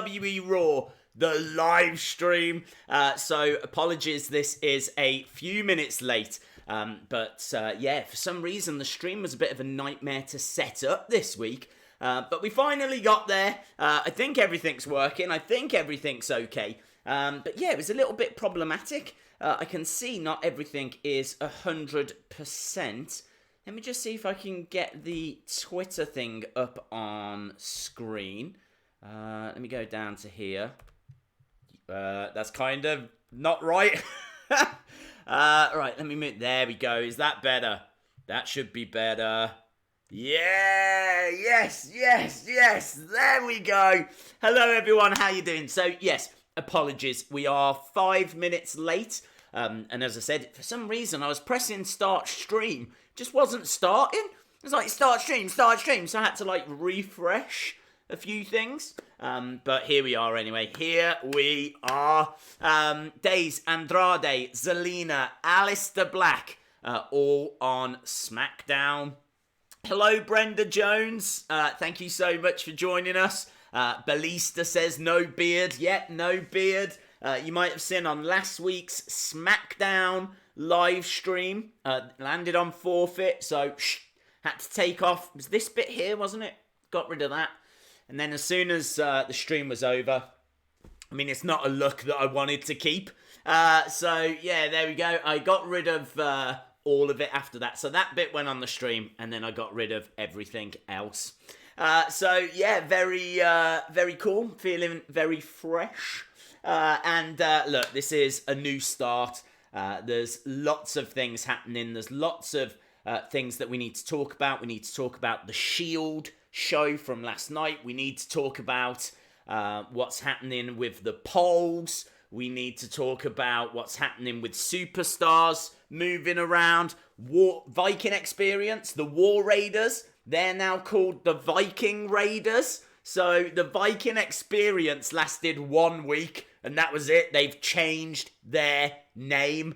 WWE Raw, the live stream. So apologies, this is a few minutes late. But for some reason the stream was a bit of a nightmare to set up this week. But we finally got there. I think everything's working. I think everything's okay. But yeah, it was a little bit problematic. I can see not everything is 100%. Let me just see if I can get the Twitter thing up on screen. Let me go down to here. That's kind of not right. Right, let me move. There we go. Is that better? That should be better. Yeah, yes. There we go. Hello, everyone. How you doing? So, yes, apologies. We are 5 minutes late. And as I said, for some reason, I was pressing start stream. Just wasn't starting. It was like, start stream. So I had to, refresh a few things. But here we are anyway. Here we are. Days, Andrade, Zelina, Alistair Black, all on SmackDown. Hello, Brenda Jones. Thank you so much for joining us. Ballista says no beard. Yet no beard. You might have seen on last week's SmackDown live stream. Landed on forfeit, so had to take off. It was this bit here, wasn't it? Got rid of that. And then as soon as the stream was over, I mean, it's not a look that I wanted to keep. So, yeah, there we go. I got rid of all of it after that. So that bit went on the stream, and then I got rid of everything else. So, yeah, very cool. Feeling very fresh. Look, this is a new start. There's lots of things happening. There's lots of things that we need to talk about. We need to talk about the Shield show from last night. We need to talk about what's happening with the polls. We need to talk about what's happening with superstars moving around. Viking experience, the War Raiders. They're now called the Viking Raiders. So the Viking experience lasted 1 week, and that was it. They've changed their name.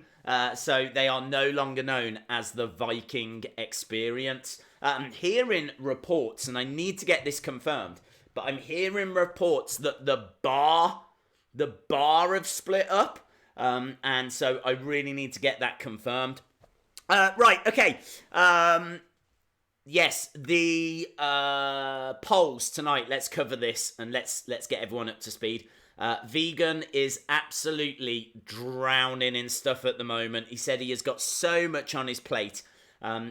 So they are no longer known as the Viking experience. I'm hearing reports, and I need to get this confirmed, but I'm hearing reports that the bar have split up. And so I really need to get that confirmed. Right, okay. Yes, the polls tonight. Let's cover this and let's get everyone up to speed. Vegan is absolutely drowning in stuff at the moment. He said he has got so much on his plate.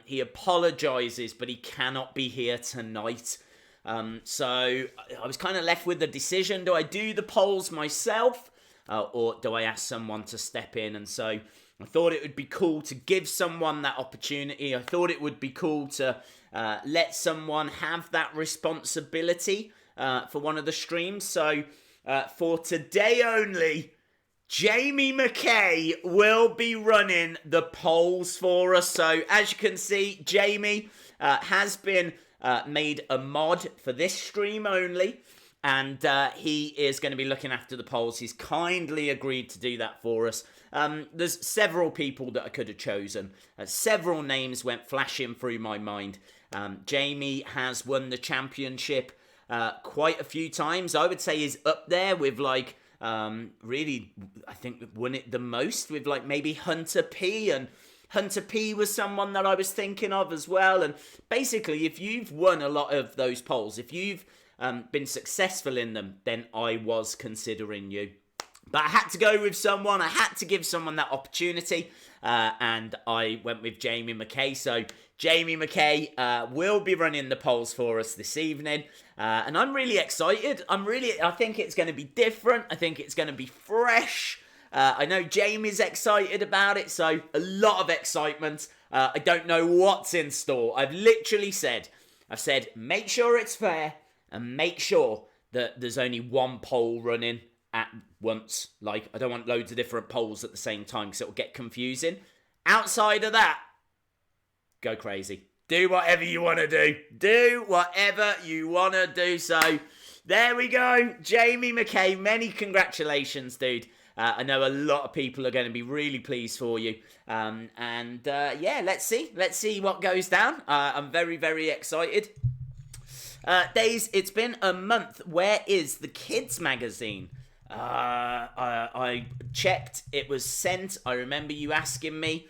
He apologizes, but he cannot be here tonight. So I was kind of left with the decision. Do I do the polls myself? Or do I ask someone to step in? And so I thought it would be cool to give someone that opportunity. I thought it would be cool to let someone have that responsibility for one of the streams. So for today only, Jamie McKay will be running the polls for us. So as you can see, Jamie has been made a mod for this stream only. And he is going to be looking after the polls. He's kindly agreed to do that for us. There's several people that I could have chosen. Several names went flashing through my mind. Jamie has won the championship quite a few times. I would say he's up there with really, I think won it the most with maybe Hunter P. And Hunter P was someone that I was thinking of as well. And basically, if you've won a lot of those polls, if you've been successful in them, then I was considering you. But I had to go with someone. I had to give someone that opportunity. And I went with Jamie McKay. So Jamie McKay will be running the polls for us this evening. And I'm really excited. I think it's going to be different. I think it's going to be fresh. I know Jamie's excited about it. So a lot of excitement. I don't know what's in store. I've said, make sure it's fair. And make sure that there's only one poll running at once. I don't want loads of different polls at the same time because it'll get confusing. Outside of that, go crazy. Do whatever you want to do. Do whatever you want to do. So, there we go. Jamie McKay, many congratulations, dude. I know a lot of people are going to be really pleased for you. Let's see. Let's see what goes down. I'm very, very excited. Days, it's been a month. Where is the kids magazine? I checked. It was sent. I remember you asking me.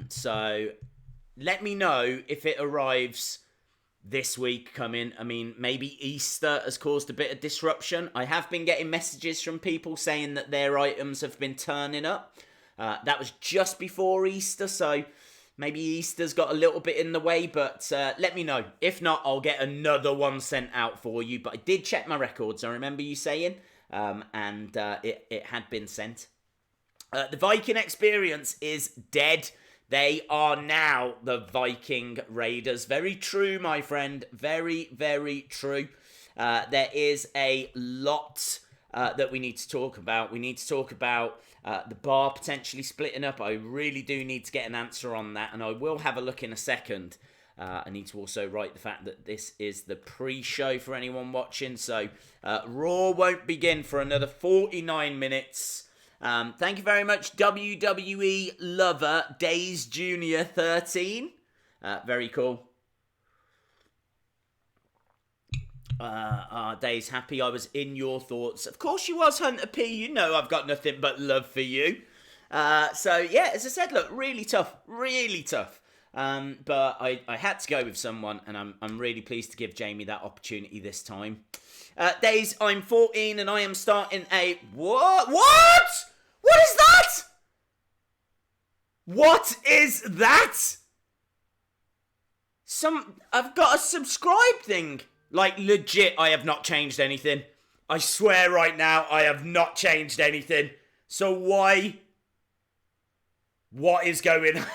So let me know if it arrives this week coming. I mean, maybe Easter has caused a bit of disruption. I have been getting messages from people saying that their items have been turning up. That was just before Easter, so maybe Easter's got a little bit in the way, but let me know. If not, I'll get another one sent out for you. But I did check my records, I remember you saying, and it had been sent. The Viking experience is dead. They are now the Viking Raiders. Very true, my friend. Very, very true. There is a lot that we need to talk about. We need to talk about the bar potentially splitting up. I really do need to get an answer on that, and I will have a look in a second. I need to also write the fact that this is the pre-show for anyone watching, so Raw won't begin for another 49 minutes. Thank you very much, WWE Lover, Days Jr. 13. Very cool. Days, happy I was in your thoughts. Of course you was, Hunter P. You know I've got nothing but love for you. So, yeah, as I said, look, really tough. Really tough. But I had to go with someone, and I'm really pleased to give Jamie that opportunity this time. Days, I'm 14, and I am starting a... What? What? What is that? What is that? I've got a subscribe thing. Like, legit, I have not changed anything. I swear right now, I have not changed anything. So why? What is going on?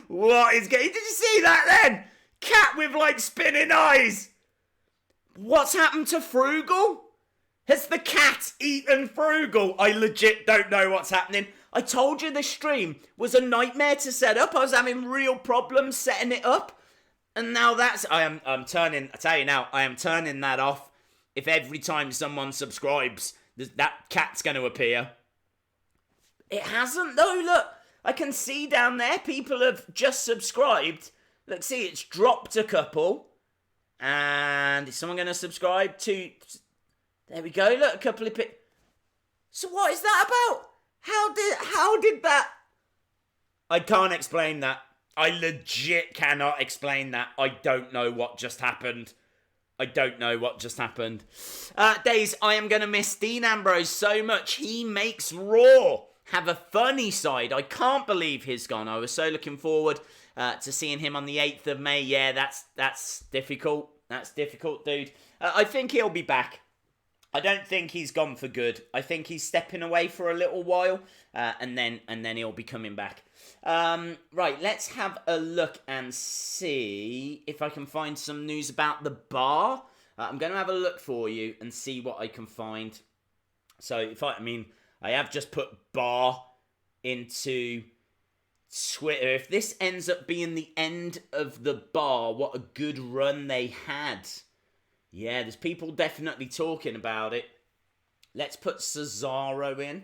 What is going... Did you see that then? Cat with, like, spinning eyes. What's happened to Frugal? Has the cat eaten Frugal? I legit don't know what's happening. I told you this stream was a nightmare to set up. I was having real problems setting it up. And now that's... I'm turning... I tell you now, I am turning that off. If every time someone subscribes, that cat's going to appear. It hasn't though, look. I can see down there people have just subscribed. Look, see, it's dropped a couple. And is someone going to subscribe to... There we go, look, a couple of... So what is that about? How did that... I can't explain that. I legit cannot explain that. I don't know what just happened. Days, I am going to miss Dean Ambrose so much. He makes Raw have a funny side. I can't believe he's gone. I was so looking forward to seeing him on the 8th of May. Yeah, that's difficult. That's difficult, dude. I think he'll be back. I don't think he's gone for good. I think he's stepping away for a little while, and then he'll be coming back. Right, let's have a look and see if I can find some news about the bar. I'm going to have a look for you and see what I can find. So, I have just put bar into Twitter. If this ends up being the end of the bar, what a good run they had. Yeah, there's people definitely talking about it. Let's put Cesaro in.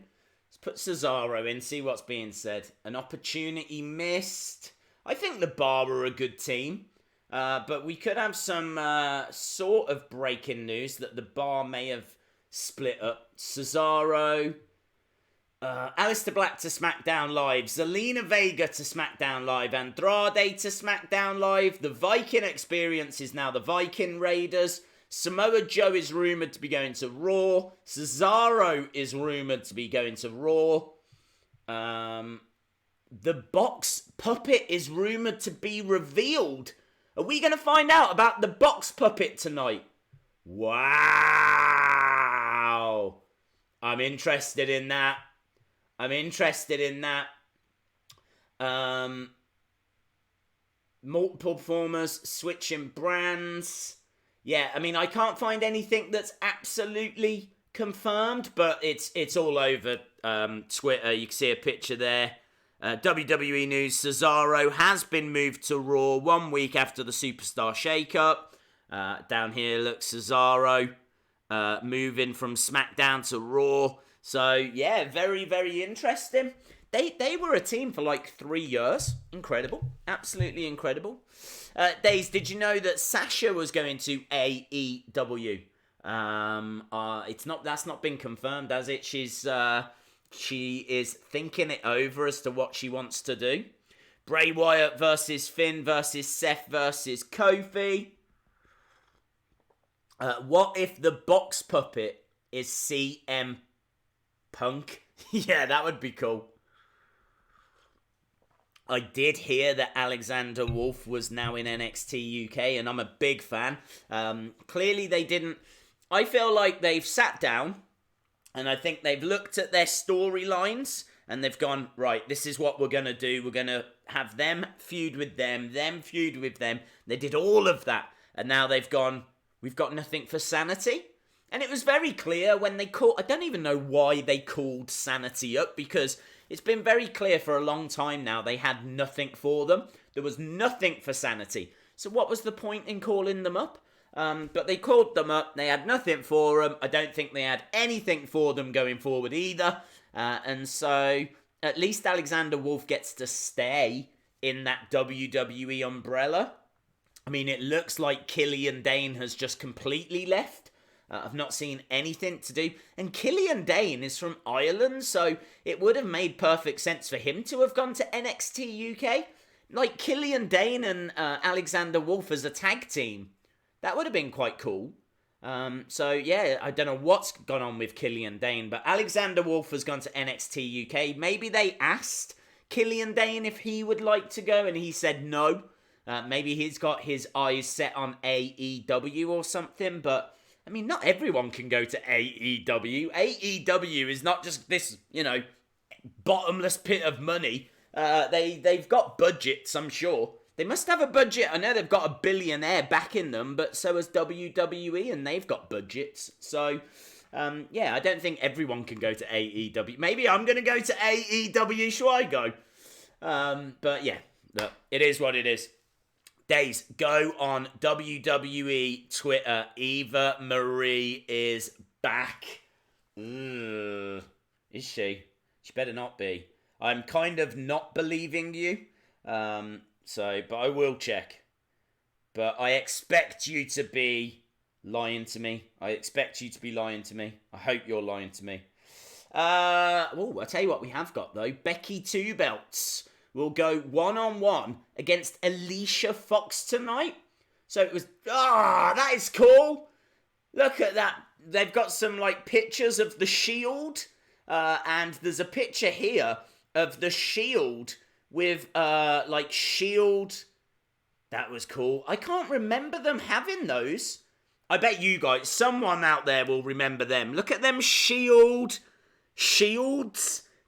See what's being said. An opportunity missed. I think the Bar are a good team. But we could have some sort of breaking news that the Bar may have split up. Cesaro. Aleister Black to SmackDown Live. Zelina Vega to SmackDown Live. Andrade to SmackDown Live. The Viking experience is now the Viking Raiders. Samoa Joe is rumoured to be going to Raw. Cesaro is rumoured to be going to Raw. The box puppet is rumoured to be revealed. Are we going to find out about the box puppet tonight? Wow. I'm interested in that. Multiple performers, switching brands. Yeah, I can't find anything that's absolutely confirmed, but it's all over Twitter. You can see a picture there. WWE News, Cesaro has been moved to Raw 1 week after the Superstar shake-up. Down here, look, Cesaro moving from SmackDown to Raw. So, yeah, very, very interesting. They were a team for like 3 years. Incredible. Absolutely incredible. Days, did you know that Sasha was going to AEW? That's not been confirmed, has it? She is thinking it over as to what she wants to do. Bray Wyatt versus Finn versus Seth versus Kofi. What if the box puppet is CM Punk? Yeah, that would be cool. I did hear that Alexander Wolf was now in NXT UK, and I'm a big fan. Clearly they didn't... I feel like they've sat down, and I think they've looked at their storylines, and they've gone, right, this is what we're going to do. We're going to have them feud with them feud with them. They did all of that, and now they've gone, we've got nothing for Sanity. And it was very clear when they called... I don't even know why they called Sanity up, because it's been very clear for a long time now they had nothing for them. There was nothing for Sanity. So what was the point in calling them up? But they called them up. They had nothing for them. I don't think they had anything for them going forward either. And so at least Alexander Wolf gets to stay in that WWE umbrella. I mean, it looks like Killian Dane has just completely left. I've not seen anything to do. And Killian Dane is from Ireland, so it would have made perfect sense for him to have gone to NXT UK. Like Killian Dane and Alexander Wolf as a tag team. That would have been quite cool. So, yeah, I don't know what's gone on with Killian Dane, but Alexander Wolf has gone to NXT UK. Maybe they asked Killian Dane if he would like to go, and he said no. Maybe he's got his eyes set on AEW or something, but... I mean, not everyone can go to AEW. AEW is not just this, bottomless pit of money. They've got budgets, I'm sure. They must have a budget. I know they've got a billionaire backing them, but so has WWE, and they've got budgets. So, I don't think everyone can go to AEW. Maybe I'm going to go to AEW, shall I go? But yeah, look, it is what it is. Days, go on WWE Twitter. Eva Marie is back. Is she? She better not be. I'm kind of not believing you. But I will check. But I expect you to be lying to me. I hope you're lying to me. I'll tell you what we have got, though. Becky Two Belts will go one-on-one against Alicia Fox tonight. So it was... that is cool. Look at that. They've got some, pictures of the Shield. And there's a picture here of the Shield with, Shield... That was cool. I can't remember them having those. I bet you guys, someone out there will remember them. Look at them shields.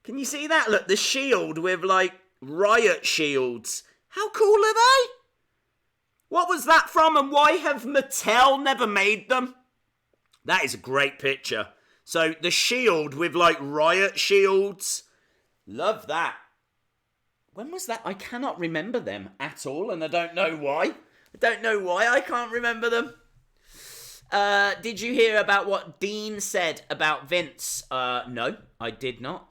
Can you see that? Look, the Shield with, riot shields. How cool are they? What was that from, and why have Mattel never made them? That is a great picture. So the Shield with riot shields. Love that. When was that? I cannot remember them at all, and I don't know why. I can't remember them. Did you hear about what Dean said about Vince? No, I did not.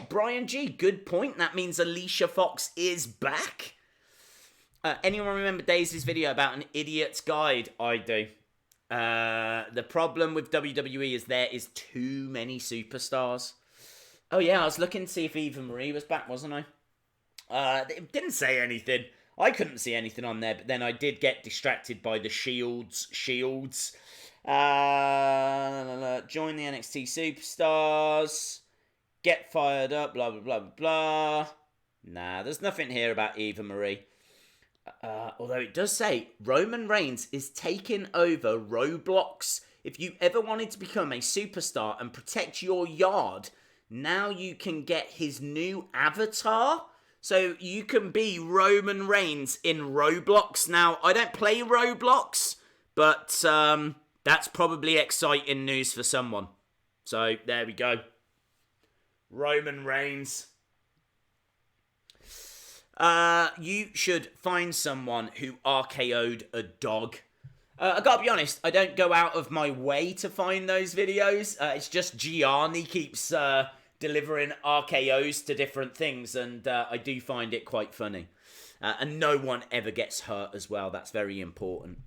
Brian G, good point. That means Alicia Fox is back. Anyone remember Daisy's video about an idiot's guide? I do. The problem with WWE is there is too many superstars. Oh yeah, I was looking to see if Eva Marie was back, wasn't I? It didn't say anything. I couldn't see anything on there, but then I did get distracted by the shields. Join the NXT Superstars. Get fired up, blah, blah, blah, blah, blah. Nah, there's nothing here about Eva Marie. Although it does say Roman Reigns is taking over Roblox. If you ever wanted to become a superstar and protect your yard, now you can get his new avatar. So you can be Roman Reigns in Roblox. Now, I don't play Roblox, but that's probably exciting news for someone. So there we go. Roman Reigns. You should find someone who RKO'd a dog. I gotta be honest, I don't go out of my way to find those videos. It's just Gianni keeps delivering RKOs to different things, and I do find it quite funny. And no one ever gets hurt as well. That's very important.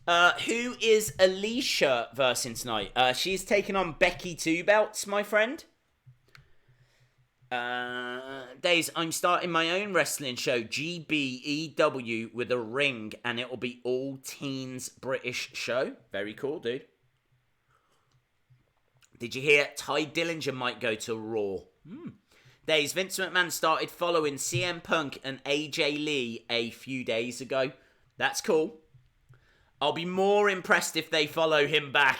Who is Alicia versing tonight? She's taking on Becky 2 belts, my friend. Days, I'm starting my own wrestling show, GBEW, with a ring, and it'll be all teens British show. Very cool, dude. Did you hear Ty Dillinger might go to Raw? Days, Vince McMahon started following CM Punk and AJ Lee a few days ago. That's cool. I'll be more impressed if they follow him back.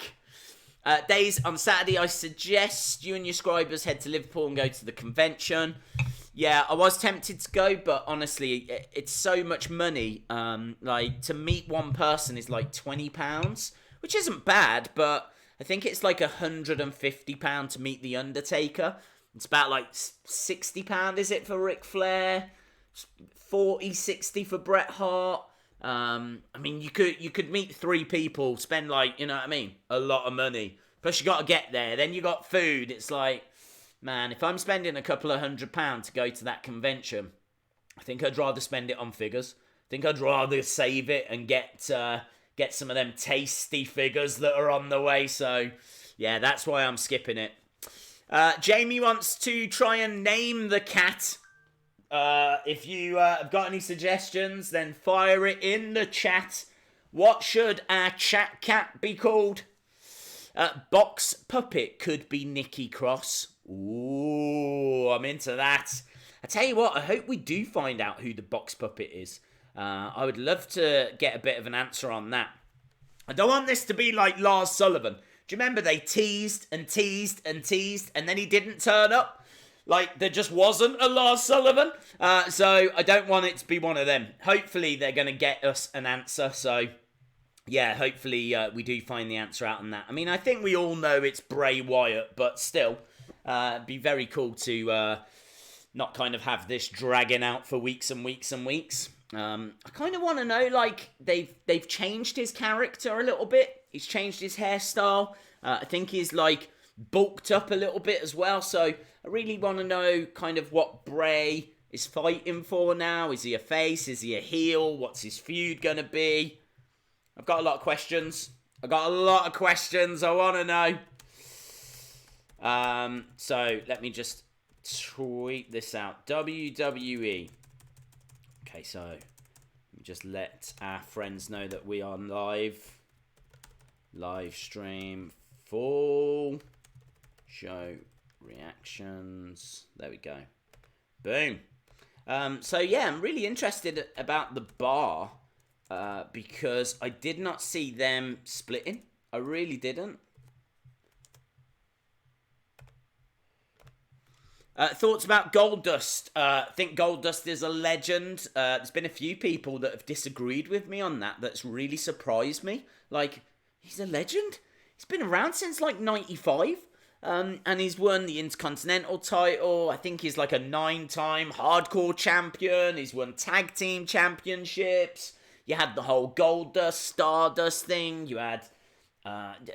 Days, on Saturday, I suggest you and your scribers head to Liverpool and go to the convention. Yeah, I was tempted to go, but honestly, it's so much money. Like, to meet one person is like £20, which isn't bad, but I think it's like £150 to meet The Undertaker. It's about like £60, is it, for Ric Flair? 40, 60 for Bret Hart. I mean, you could meet 3 people, spend like, you know what I mean, a lot of money. Plus you got to get there. Then you got food. It's like, man, if I'm spending a couple of £100 to go to that convention, I think I'd rather spend it on figures. I think I'd rather save it and get some of them tasty figures that are on the way. So yeah, that's why I'm skipping it. Jamie wants to try and name the cat. If you have got any suggestions, then fire it in the chat. What should our chat cat be called? Box Puppet could be Nikki Cross. Ooh, I'm into that. I tell you what, I hope we do find out who the Box Puppet is. I would love to get a bit of an answer on that. I don't want this to be like Lars Sullivan. Do you remember they teased and teased and teased, and then he didn't turn up? Like, there just wasn't a Lars Sullivan. So I don't want it to be one of them. Hopefully they're going to get us an answer. So, yeah, hopefully we do find the answer out on that. I mean, I think we all know it's Bray Wyatt, but still, it'd be very cool to not kind of have this dragging out for weeks and weeks and weeks. I kind of want to know, like, they've changed his character a little bit. He's changed his hairstyle. I think he's, like, bulked up a little bit as well. So I really want to know kind of what Bray is fighting for now. Is he a face? Is he a heel? What's his feud going to be? I've got a lot of questions. I want to know. So let me just tweet this out. WWE. Okay, so let me just let our friends know that we are live stream, full show reactions. There we go. Boom. So yeah, I'm really interested about the bar because I did not see them splitting. I really didn't. Thoughts about Goldust? I think Goldust is a legend. There's been a few people that have disagreed with me on that. That's really surprised me. Like, he's a legend. He's been around since like 95. And he's won the Intercontinental title. I think he's like a 9-time hardcore champion. He's won tag team championships. You had the whole Goldust, Stardust thing. You had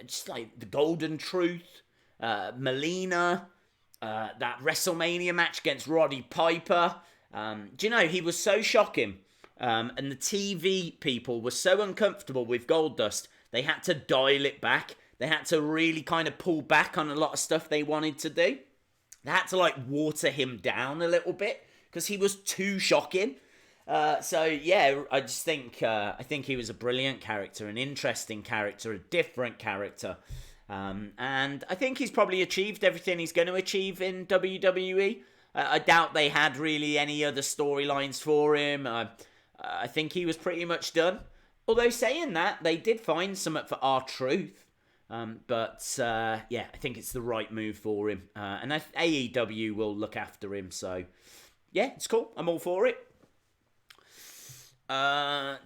just like the Golden Truth, Melina. That WrestleMania match against Roddy Piper. Do you know, he was so shocking. And the TV people were so uncomfortable with Goldust, they had to dial it back. They had to really kind of pull back on a lot of stuff they wanted to do. They had to like water him down a little bit because he was too shocking. So yeah, I just think I think he was a brilliant character, an interesting character, a different character. And I think he's probably achieved everything he's going to achieve in WWE. I doubt they had really any other storylines for him. I think he was pretty much done. Although saying that, they did find something for R-Truth. But yeah, I think it's the right move for him. And AEW will look after him. So yeah, it's cool. I'm all for it.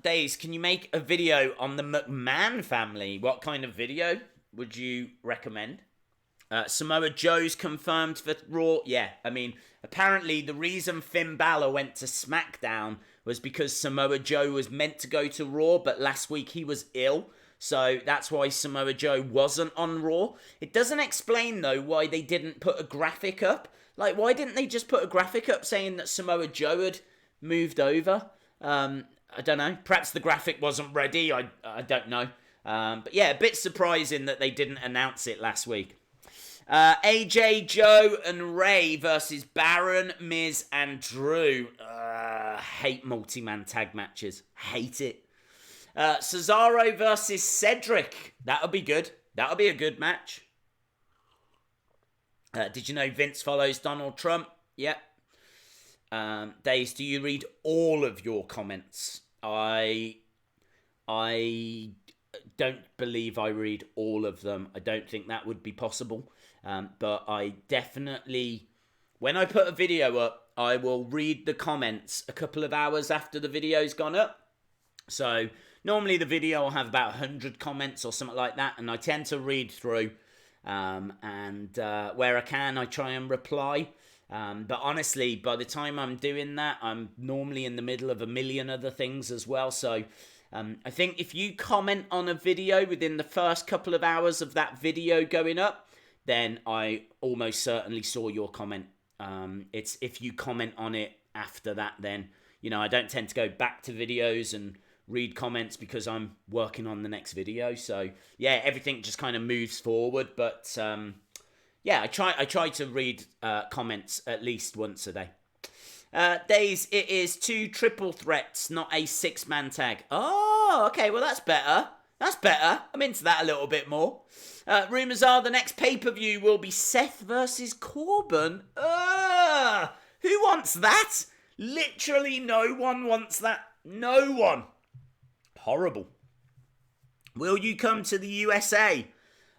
Days, can you make a video on the McMahon family? What kind of video would you recommend? Samoa Joe's confirmed for Raw. Yeah, I mean, apparently the reason Finn Balor went to SmackDown was because Samoa Joe was meant to go to Raw, but last week he was ill. So that's why Samoa Joe wasn't on Raw. It doesn't explain, though, why they didn't put a graphic up. Like, why didn't they just put a graphic up saying that Samoa Joe had moved over? I don't know. Perhaps the graphic wasn't ready. I don't know. But yeah, a bit surprising that they didn't announce it last week. AJ, Joe, and Ray versus Baron, Miz, and Drew. Hate multi-man tag matches. Hate it. Cesaro versus Cedric. That'll be good. That'll be a good match. Did you know Vince follows Donald Trump? Yep. Days, do you read all of your comments? I don't believe I read all of them. I don't think that would be possible. But I definitely, when I put a video up, I will read the comments a couple of hours after the video's gone up. So normally the video will have about 100 comments or something like that, and I tend to read through. And where I can, I try and reply. But honestly, by the time I'm doing that, I'm normally in the middle of a million other things as well. So I think if you comment on a video within the first couple of hours of that video going up, then I almost certainly saw your comment. It's if you comment on it after that, then, you know, I don't tend to go back to videos and read comments because I'm working on the next video. So yeah, everything just kind of moves forward. But yeah, I try to read comments at least once a day. Days, it is 2 triple threats, not a 6-man tag. Oh, okay, well that's better. That's better. I'm into that a little bit more. Rumours are the next pay-per-view will be Seth versus Corbin. Who wants that? Literally no one wants that. No one. Horrible. Will you come to the USA?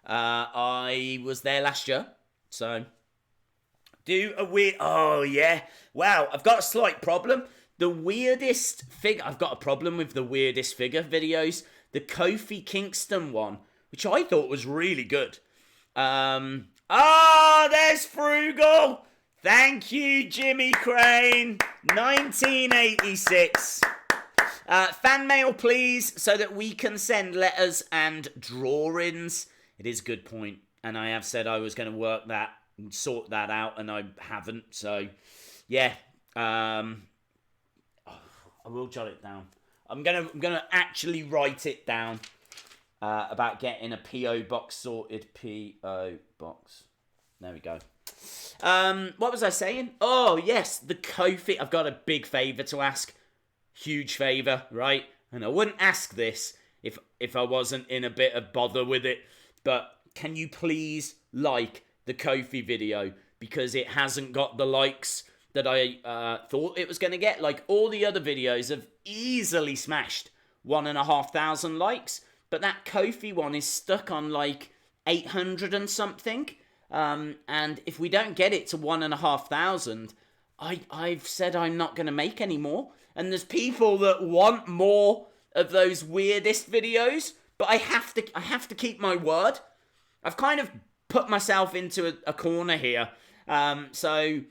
I was there last year, so do a weird... Oh, yeah. Wow, I've got a slight problem. The weirdest figure... I've got a problem with the weirdest figure videos. The Kofi Kingston one, which I thought was really good. There's Frugal. Thank you, Jimmy Crane. 1986. Fan mail, please, so that we can send letters and drawings. It is a good point, and I have said I was going to work that and sort that out, and I haven't. So, yeah, I will jot it down. I'm gonna actually write it down about getting a PO box sorted. PO box. There we go. What was I saying? Oh yes, the Kofi. I've got a big favour to ask. Huge favour, right? And I wouldn't ask this if I wasn't in a bit of bother with it. But can you please like the Kofi video? Because it hasn't got the likes that I thought it was going to get. Like, all the other videos have easily smashed 1,500 likes. But that Kofi one is stuck on, like, 800 and something. And if we don't get it to 1,500, I've said I'm not going to make any more. And there's people that want more of those weirdest videos. But I have to keep my word. I've kind of put myself into a corner here. So...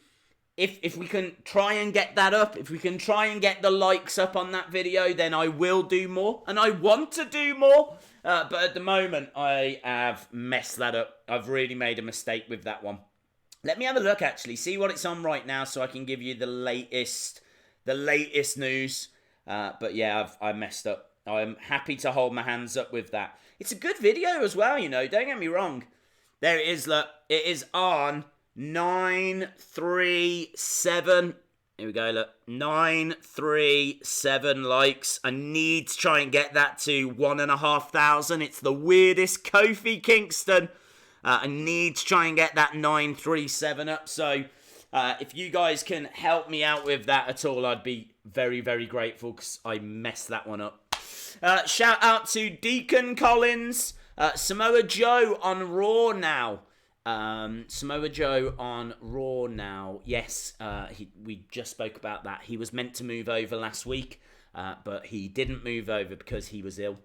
If we can try and get that up, if we can try and get the likes up on that video, then I will do more. And I want to do more. But at the moment, I have messed that up. I've really made a mistake with that one. Let me have a look, actually. See what it's on right now so I can give you the latest news. But yeah, I messed up. I'm happy to hold my hands up with that. It's a good video as well, you know. Don't get me wrong. There it is, look. It is on... 937. Here we go, look. 937 likes. I need to try and get that to 1,500. It's the weirdest Kofi Kingston. I need to try and get that 937 up. So if you guys can help me out with that at all, I'd be very, very grateful because I messed that one up. Shout out to Deacon Collins. Samoa Joe on Raw now. Samoa Joe on Raw now. Yes, we just spoke about that. He was meant to move over last week, but he didn't move over because he was ill.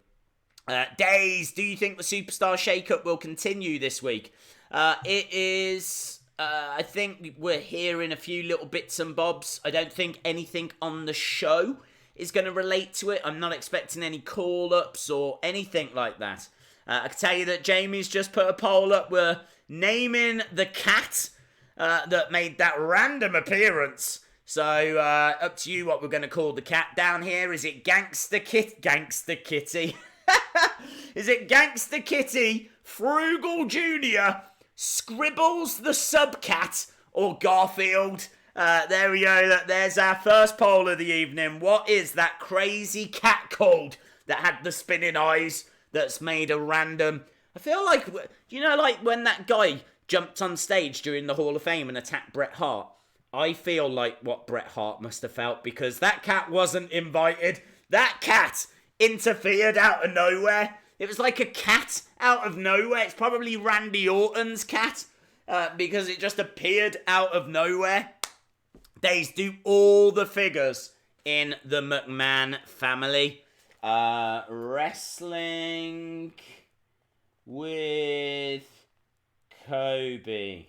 Days, do you think the Superstar Shake-Up will continue this week? It is... I think we're hearing a few little bits and bobs. I don't think anything on the show is going to relate to it. I'm not expecting any call-ups or anything like that. I can tell you that Jamie's just put a poll up. We're naming the cat that made that random appearance. So, up to you what we're going to call the cat down here. Is it Gangster Kitty? Is it Gangster Kitty, Frugal Jr., Scribbles the Subcat, or Garfield? There we go. There's our first poll of the evening. What is that crazy cat called that had the spinning eyes that's made a random... I feel like, you know, like when that guy jumped on stage during the Hall of Fame and attacked Bret Hart? I feel like what Bret Hart must have felt, because that cat wasn't invited. That cat interfered out of nowhere. It was like a cat out of nowhere. It's probably Randy Orton's cat, because it just appeared out of nowhere. They do all the figures in the McMahon family. Wrestling with Kobe.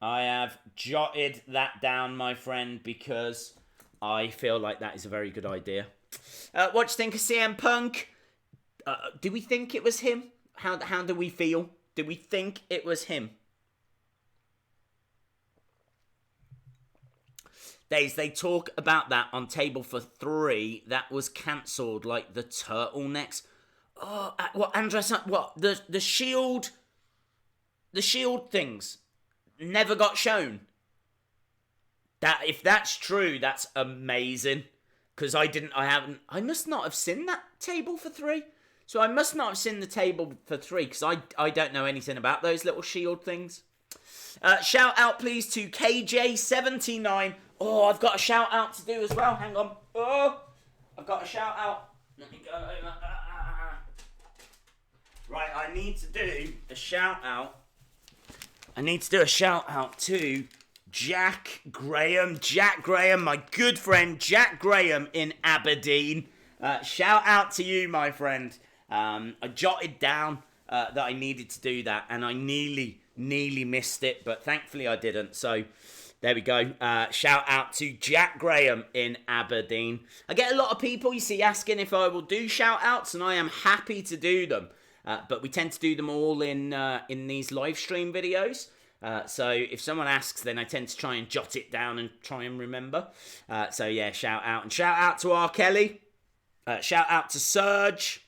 I have jotted that down, my friend, because I feel like that is a very good idea. What do you think of CM Punk? Do we think it was him? How do we feel? Do we think it was him? They talk about that on Table for 3. That was cancelled, like the turtlenecks. Oh, what, Andres? What, the shield? The shield things never got shown. That, if that's true, that's amazing. Because I must not have seen that Table for 3. So I must not have seen the Table for 3, because I don't know anything about those little shield things. Shout out, please, to KJ79. Oh, I've got a shout out to do as well. Hang on. Oh, I've got a shout out. Let me go. Right, I need to do a shout out. I need to do a shout out to Jack Graham. Jack Graham, my good friend Jack Graham in Aberdeen. Shout out to you, my friend. I jotted down that I needed to do that, and I nearly missed it, but thankfully I didn't. So there we go. Shout out to Jack Graham in Aberdeen. I get a lot of people, you see, asking if I will do shout outs, and I am happy to do them. But we tend to do them all in these live stream videos. So if someone asks, then I tend to try and jot it down and try and remember. So yeah, shout out. And shout out to R. Kelly. Shout out to Surge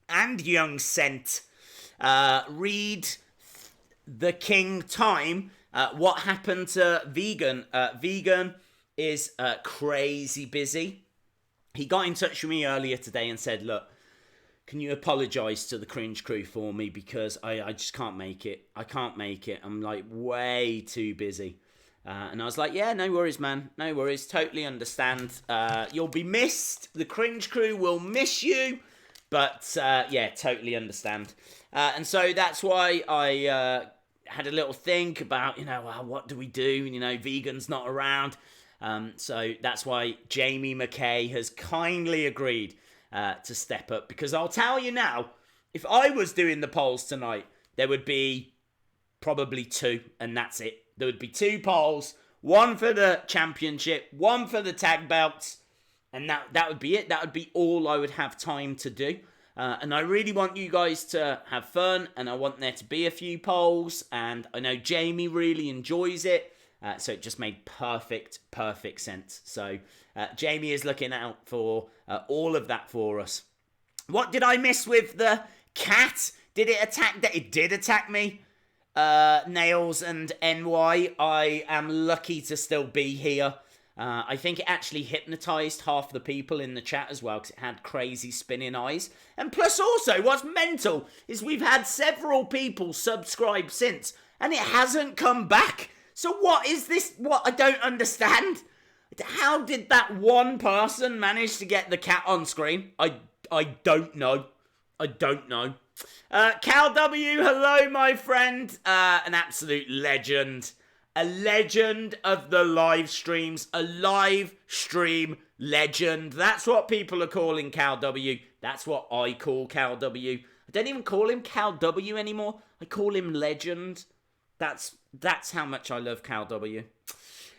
and Young Scent. Read the King Time. What happened to Vegan? Vegan is crazy busy. He got in touch with me earlier today and said, look, can you apologise to the Cringe Crew for me, because I just can't make it. I can't make it. I'm like way too busy. And I was like, yeah, no worries, man. No worries. Totally understand. You'll be missed. The Cringe Crew will miss you. But yeah, totally understand. And so that's why I had a little think about, well, what do we do? Vegan's not around. So that's why Jamie McKay has kindly agreed to step up, because I'll tell you now, if I was doing the polls tonight, there would be probably 2, and that's it. There would be 2 polls, one for the championship, one for the tag belts, and that would be it. That would be all I would have time to do. And I really want you guys to have fun, and I want there to be a few polls, and I know Jamie really enjoys it. So it just made perfect sense. So Jamie is looking out for all of that for us. What did I miss with the cat? Did it attack? It did attack me. Nails and NY. I am lucky to still be here. I think it actually hypnotised half the people in the chat as well, because it had crazy spinning eyes. And plus also, what's mental is we've had several people subscribe since, and it hasn't come back. So what is this? What? I don't understand. How did that one person manage to get the cat on screen? I don't know. I don't know. Cal W, hello, my friend. An absolute legend. A legend of the live streams. A live stream legend. That's what people are calling Cal W. That's what I call Cal W. I don't even call him Cal W anymore. I call him Legend. That's how much I love Cal W.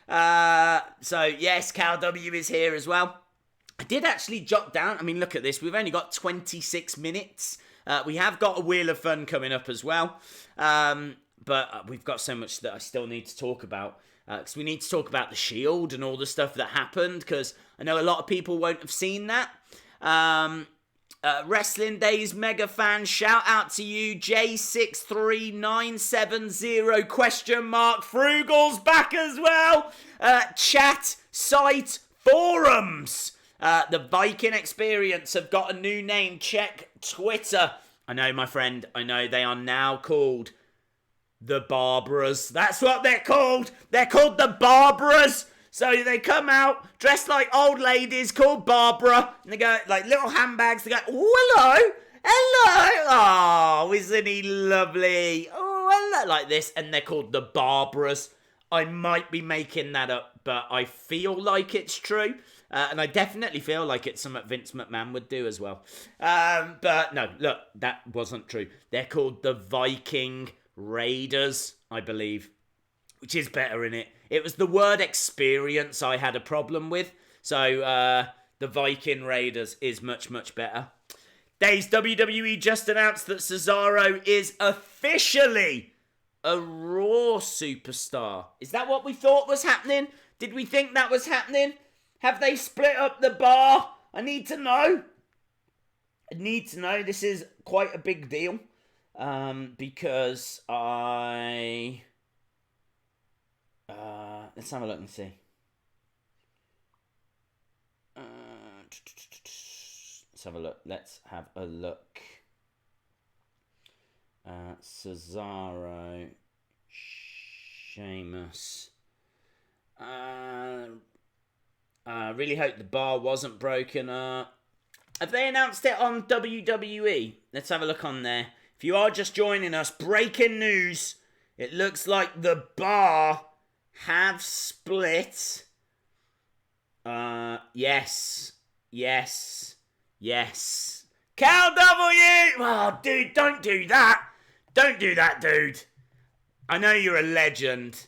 So yes, Cal W is here as well. I did actually jot down, I mean, look at this. We've only got 26 minutes. We have got a Wheel of Fun coming up as well. But we've got so much that I still need to talk about. Because we need to talk about the Shield and all the stuff that happened. Because I know a lot of people won't have seen that. Wrestling Days mega fan, shout out to you, J63970 question mark. Frugal's back as well. Chat, site, forums. The Viking Experience have got a new name. Check Twitter. I know, my friend. I know they are now called the Barbaras. That's what they're called. They're called the Barbaras. So they come out dressed like old ladies called Barbara. And they go, like little handbags. They go, oh, hello. Hello. Oh, isn't he lovely? Oh, hello. Like this. And they're called the Barbaras. I might be making that up, but I feel like it's true. And I definitely feel like it's something Vince McMahon would do as well. But no, look, that wasn't true. They're called the Viking Raiders, I believe. Which is better, innit? It was the word experience I had a problem with. So, the Viking Raiders is much, much better. Days, WWE just announced that Cesaro is officially a Raw superstar. Is that what we thought was happening? Did we think that was happening? Have they split up the bar? I need to know. I need to know. This is quite a big deal. Because I... let's have a look and see. Let's have a look. Let's have a look. Cesaro, Sheamus. Really hope the bar wasn't broken up. Have they announced it on WWE? Let's have a look on there. If you are just joining us, breaking news. It looks like the bar have split. Yes. Cal W! Oh, dude, don't do that. Don't do that, dude. I know you're a legend.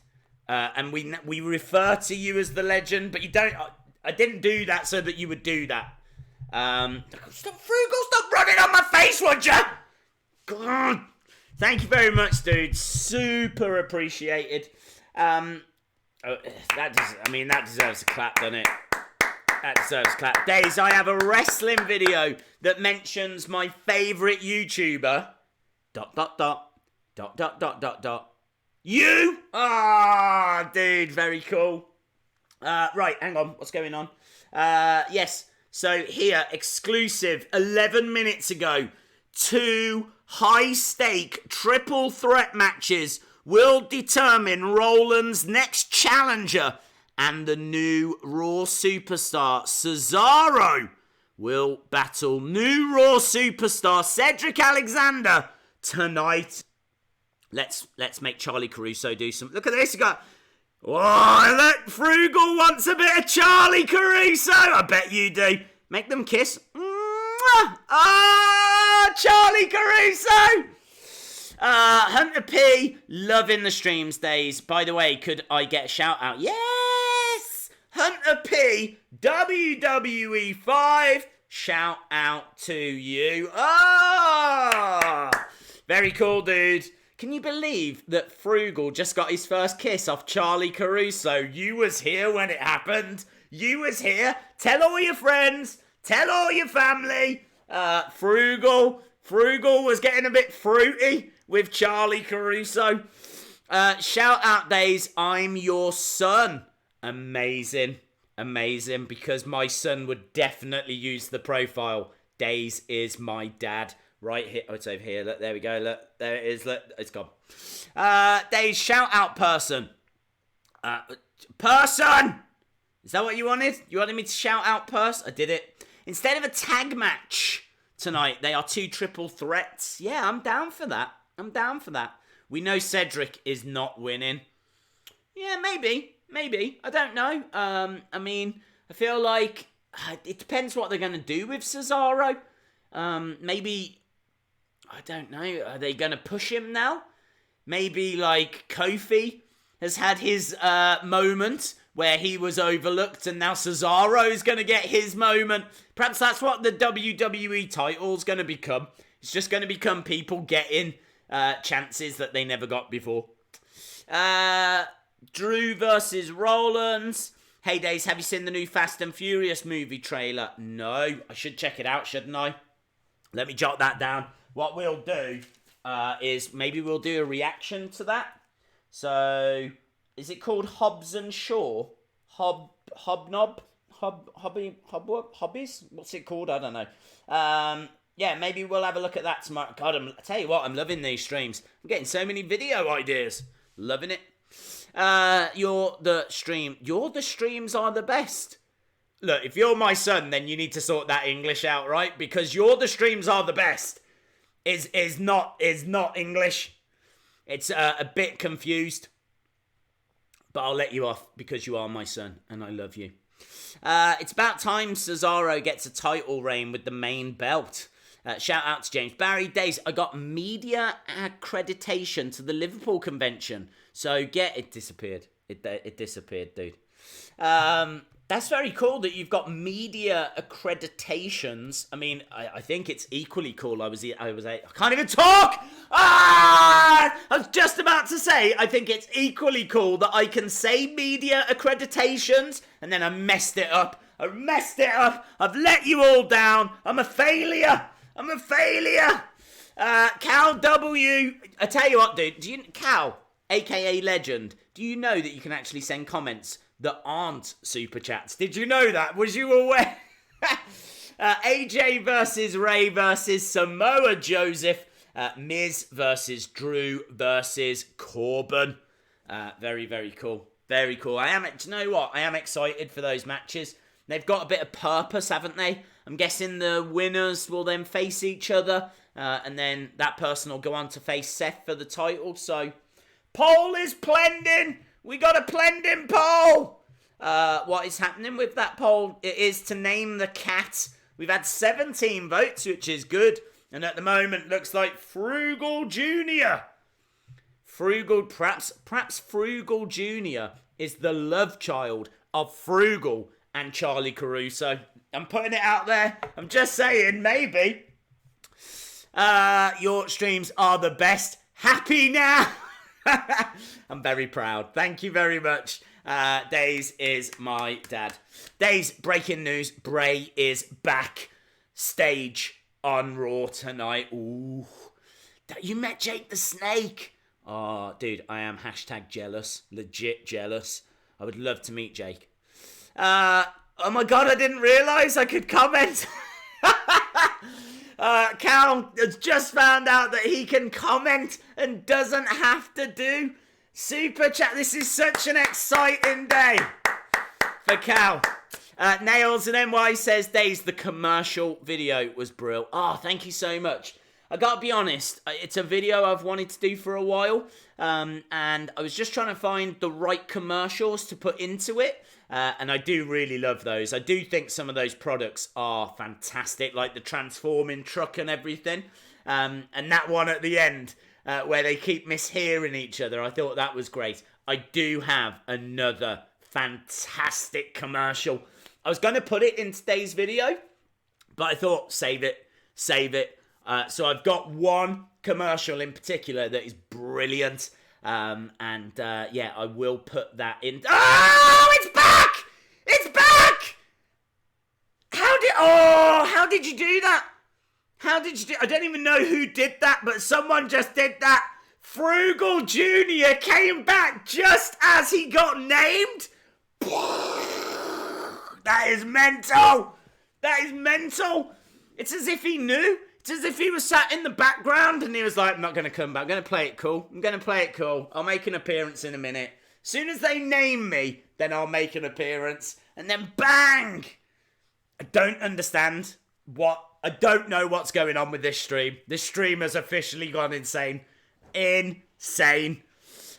And we refer to you as the legend, but you don't... I didn't do that so that you would do that. Stop, Frugal, stop running on my face, would you? God. Thank you very much, dude. Super appreciated. That deserves a clap, doesn't it? That deserves a clap. Days, I have a wrestling video that mentions my favourite YouTuber. ... You? Ah, dude, very cool. Right, hang on. What's going on? Yes. So here, exclusive, 11 minutes ago, 2 high-stake triple threat matches will determine Roland's next challenger, and the new Raw superstar, Cesaro, will battle new Raw superstar Cedric Alexander tonight. Let's make Charlie Caruso do some... Look at this, you got... Oh, look, Frugal wants a bit of Charlie Caruso. I bet you do. Make them kiss. Ah, Charlie Caruso. Hunter P, loving the streams, Days. By the way, could I get a shout out? Yes! Hunter P, WWE 5, shout out to you. Ah, very cool, dude. Can you believe that Frugal just got his first kiss off Charlie Caruso? You was here when it happened. You was here. Tell all your friends. Tell all your family. Frugal was getting a bit fruity with Charlie Caruso. Shout out, Days. I'm your son. Amazing. Because my son would definitely use the profile. Days is my dad. Right here. Oh, it's over here. Look, there we go. Look, there it is. Look, it's gone. Days, shout out person. Person! Is that what you wanted? You wanted me to shout out person? I did it. Instead of a tag match tonight, they are 2 triple threats. Yeah, I'm down for that. We know Cedric is not winning. Yeah, maybe. I don't know. I mean, I feel like it depends what they're going to do with Cesaro. Maybe... I don't know. Are they going to push him now? Maybe like Kofi has had his moment where he was overlooked and now Cesaro's going to get his moment. Perhaps that's what the WWE title's going to become. It's just going to become people getting chances that they never got before. Drew versus Rollins. Hey, Days, have you seen the new Fast and Furious movie trailer? No. I should check it out, shouldn't I? Let me jot that down. What we'll do is maybe we'll do a reaction to that. So, is it called Hobbs and Shaw? Hobnob? Hobbies? What's it called? I don't know. Yeah, maybe we'll have a look at that tomorrow. God, I tell you what, I'm loving these streams. I'm getting so many video ideas. Loving it. You're the streams are the best. Look, if you're my son, then you need to sort that English out, right? Because you're the streams are the best is not English. It's a bit confused. But I'll let you off because you are my son and I love you. It's about time Cesaro gets a title reign with the main belt. Shout out to James Barry. Days, I got media accreditation to the Liverpool convention. So it disappeared. It disappeared, dude. That's very cool that you've got media accreditations. I mean, I think it's equally cool. I can't even talk! I was just about to say, I think it's equally cool that I can say media accreditations, and then I messed it up. I've let you all down. I'm a failure. Cal W. I tell you what, dude. Cal, a.k.a. Legend, do you know that you can actually send comments that aren't super chats? Did you know that? Was you aware? AJ versus Ray versus Samoa Joseph. Miz versus Drew versus Corbin. Very, very cool. Very cool. Do you know what? I am excited for those matches. They've got a bit of purpose, haven't they? I'm guessing the winners will then face each other. And then that person will go on to face Seth for the title. So, poll is plending. We got a plending poll. What is happening with that poll? It is to name the cat. We've had 17 votes, which is good. And at the moment, looks like Frugal Jr. Perhaps Frugal Jr. is the love child of Frugal and Charlie Caruso. I'm putting it out there. I'm just saying, maybe. Your streams are the best. Happy now. I'm very proud. Thank you very much. Days is my dad. Days, breaking news. Bray is back stage on Raw tonight. Ooh. You met Jake the Snake. Oh, dude, I am #jealous. Legit jealous. I would love to meet Jake. Oh my god, I didn't realise I could comment. Cal has just found out that he can comment and doesn't have to do super chat. This is such an exciting day for Cal. Nails and NY says, Days, the commercial video was brilliant. Oh, thank you so much. I gotta be honest, it's a video I've wanted to do for a while, and I was just trying to find the right commercials to put into it, and I do really love those. I do think some of those products are fantastic, like the transforming truck and everything, and that one at the end, where they keep mishearing each other. I thought that was great. I do have another fantastic commercial. I was going to put it in today's video, but I thought, save it. So I've got one commercial in particular that is brilliant. Yeah, I will put that in. Oh, it's back! It's back! How did you do that? I don't even know who did that, but someone just did that. Frugal Jr. came back just as he got named. That is mental. It's as if he knew. It's as if he was sat in the background and he was like, I'm not going to come back. I'm going to play it cool. I'll make an appearance in a minute. As soon as they name me, then I'll make an appearance. And then bang! I don't understand I don't know what's going on with this stream. This stream has officially gone insane. Insane.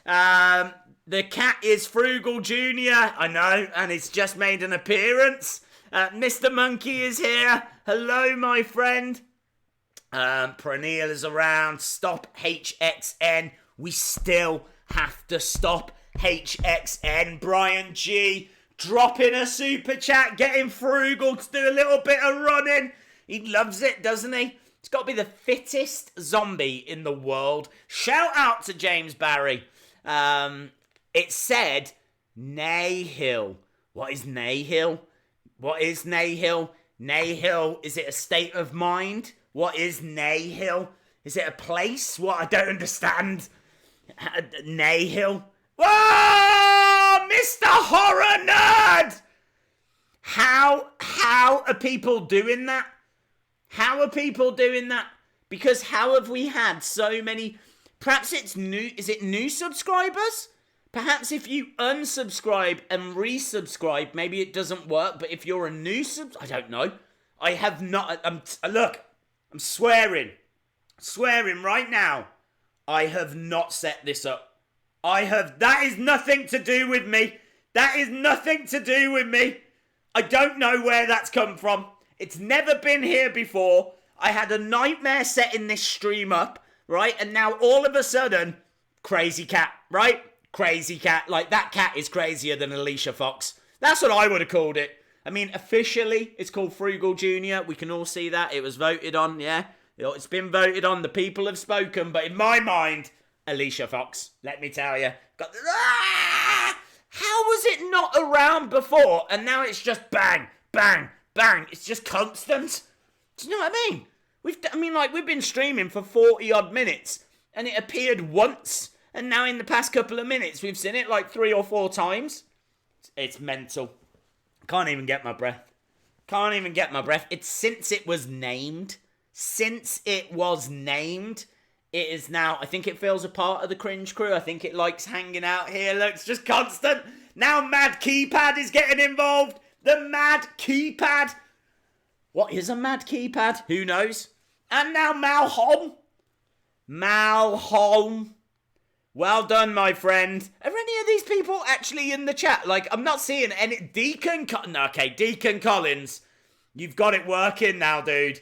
The cat is Frugal Jr. I know, and it's just made an appearance. Mr. Monkey is here. Hello, my friend. Praneel is around. Stop HXN. We still have to stop HXN. Brian G. dropping a super chat, getting frugal to do a little bit of running. He loves it, doesn't he? It's got to be the fittest zombie in the world. Shout out to James Barry. It said Nahil. What is Nahil? What is Nahil? Nahil, is it a state of mind? What is Nahil? Is it a place? What? I don't understand. Nahil. Whoa! Mr. Horror Nerd! How are people doing that? How are people doing that? Because how have we had so many... Perhaps it's new... Is it new subscribers? Perhaps if you unsubscribe and resubscribe, maybe it doesn't work. But if you're a new I don't know. I have not... look, I'm swearing. Swearing right now. I have not set this up. That is nothing to do with me. That is nothing to do with me. I don't know where that's come from. It's never been here before. I had a nightmare setting this stream up, right? And now all of a sudden, crazy cat, right? Crazy cat. Like, that cat is crazier than Alicia Fox. That's what I would have called it. I mean, officially, it's called Frugal Jr. We can all see that. It was voted on, yeah? It's been voted on. The people have spoken. But in my mind, Alicia Fox, let me tell you. How was it not around before? And now it's just bang, bang, bang. It's just constant. Do you know what I mean? We've been streaming for 40 odd minutes and it appeared once. And now in the past couple of minutes, we've seen it like 3 or 4 times. It's mental. Can't even get my breath. Can't even get my breath. It's since it was named. Since it was named, it is now, I think it feels a part of the cringe crew. I think it likes hanging out here. Look, it's just constant. Now Mad Keypad is getting involved. The Mad Keypad. What is a Mad Keypad? Who knows? And now Malholm. Malholm. Well done, my friend. Are any of these people actually in the chat? Like, I'm not seeing any. Deacon Collins. You've got it working now, dude.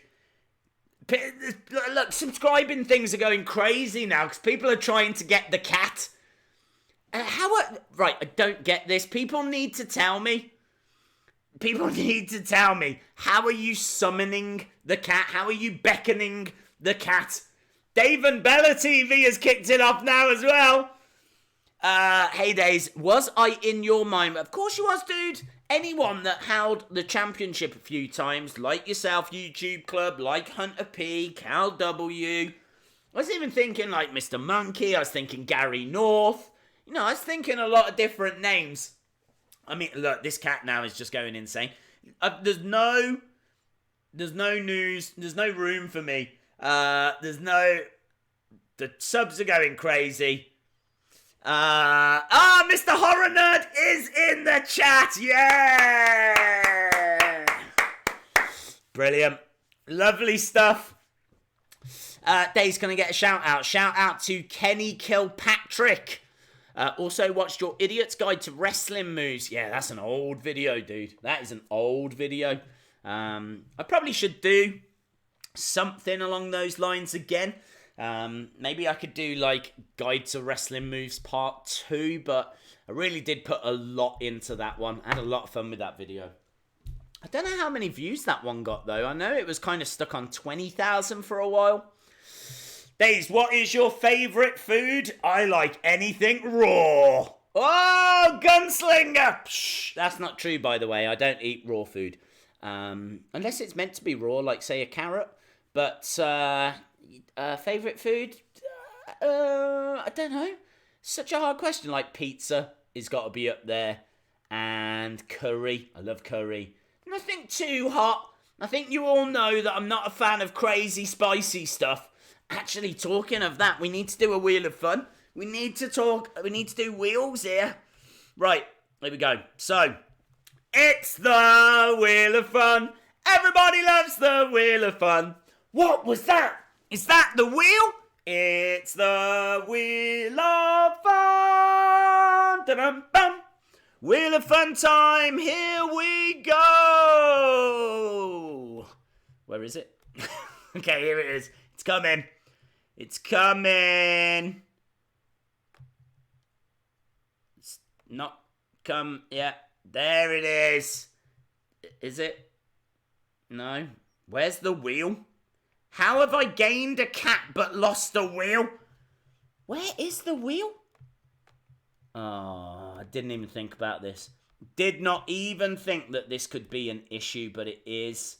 Look, subscribing things are going crazy now because people are trying to get the cat. Right, I don't get this. People need to tell me. How are you summoning the cat? How are you beckoning the cat? Dave and Bella TV has kicked it off now as well. Hey, Days, was I in your mind? Of course you was, dude. Anyone that held the championship a few times, like yourself, YouTube Club, like Hunter P, Cal W. I was even thinking like Mr. Monkey. I was thinking Gary North. You know, I was thinking a lot of different names. I mean, look, this cat now is just going insane. There's no news. There's no room for me. The subs are going crazy. Mr. Horror Nerd is in the chat. Yeah. Brilliant. Lovely stuff. Dave's going to get a shout out. Shout out to Kenny Kilpatrick. Also watched your Idiot's Guide to Wrestling Moves. Yeah, that's an old video, dude. That is an old video. I probably should do something along those lines again. Maybe I could do like Guide to Wrestling Moves Part 2, but I really did put a lot into that one. I had a lot of fun with that video. I don't know how many views that one got though. I know it was kind of stuck on 20,000 for a while. Days, what is your favourite food? I like anything raw. Oh, gunslinger! Psh, that's not true, by the way. I don't eat raw food. Unless it's meant to be raw, like, say, a carrot. But, favourite food? I don't know. Such a hard question. Like, pizza has got to be up there. And curry. I love curry. Nothing too hot. I think you all know that I'm not a fan of crazy, spicy stuff. Actually, talking of that, we need to do a Wheel of Fun. We need to do wheels here. Right, here we go. So, it's the Wheel of Fun. Everybody loves the Wheel of Fun. What was that? Is that the wheel? It's the Wheel of Fun. Da-dum-bum. Wheel of Fun time. Here we go. Where is it? Okay, here it is. It's coming. It's coming. not come. Yeah, there it is. Is it? No. Where's the wheel? How have I gained a cat but lost a wheel? Where is the wheel? Oh, I didn't even think about this. Did not even think that this could be an issue, but it is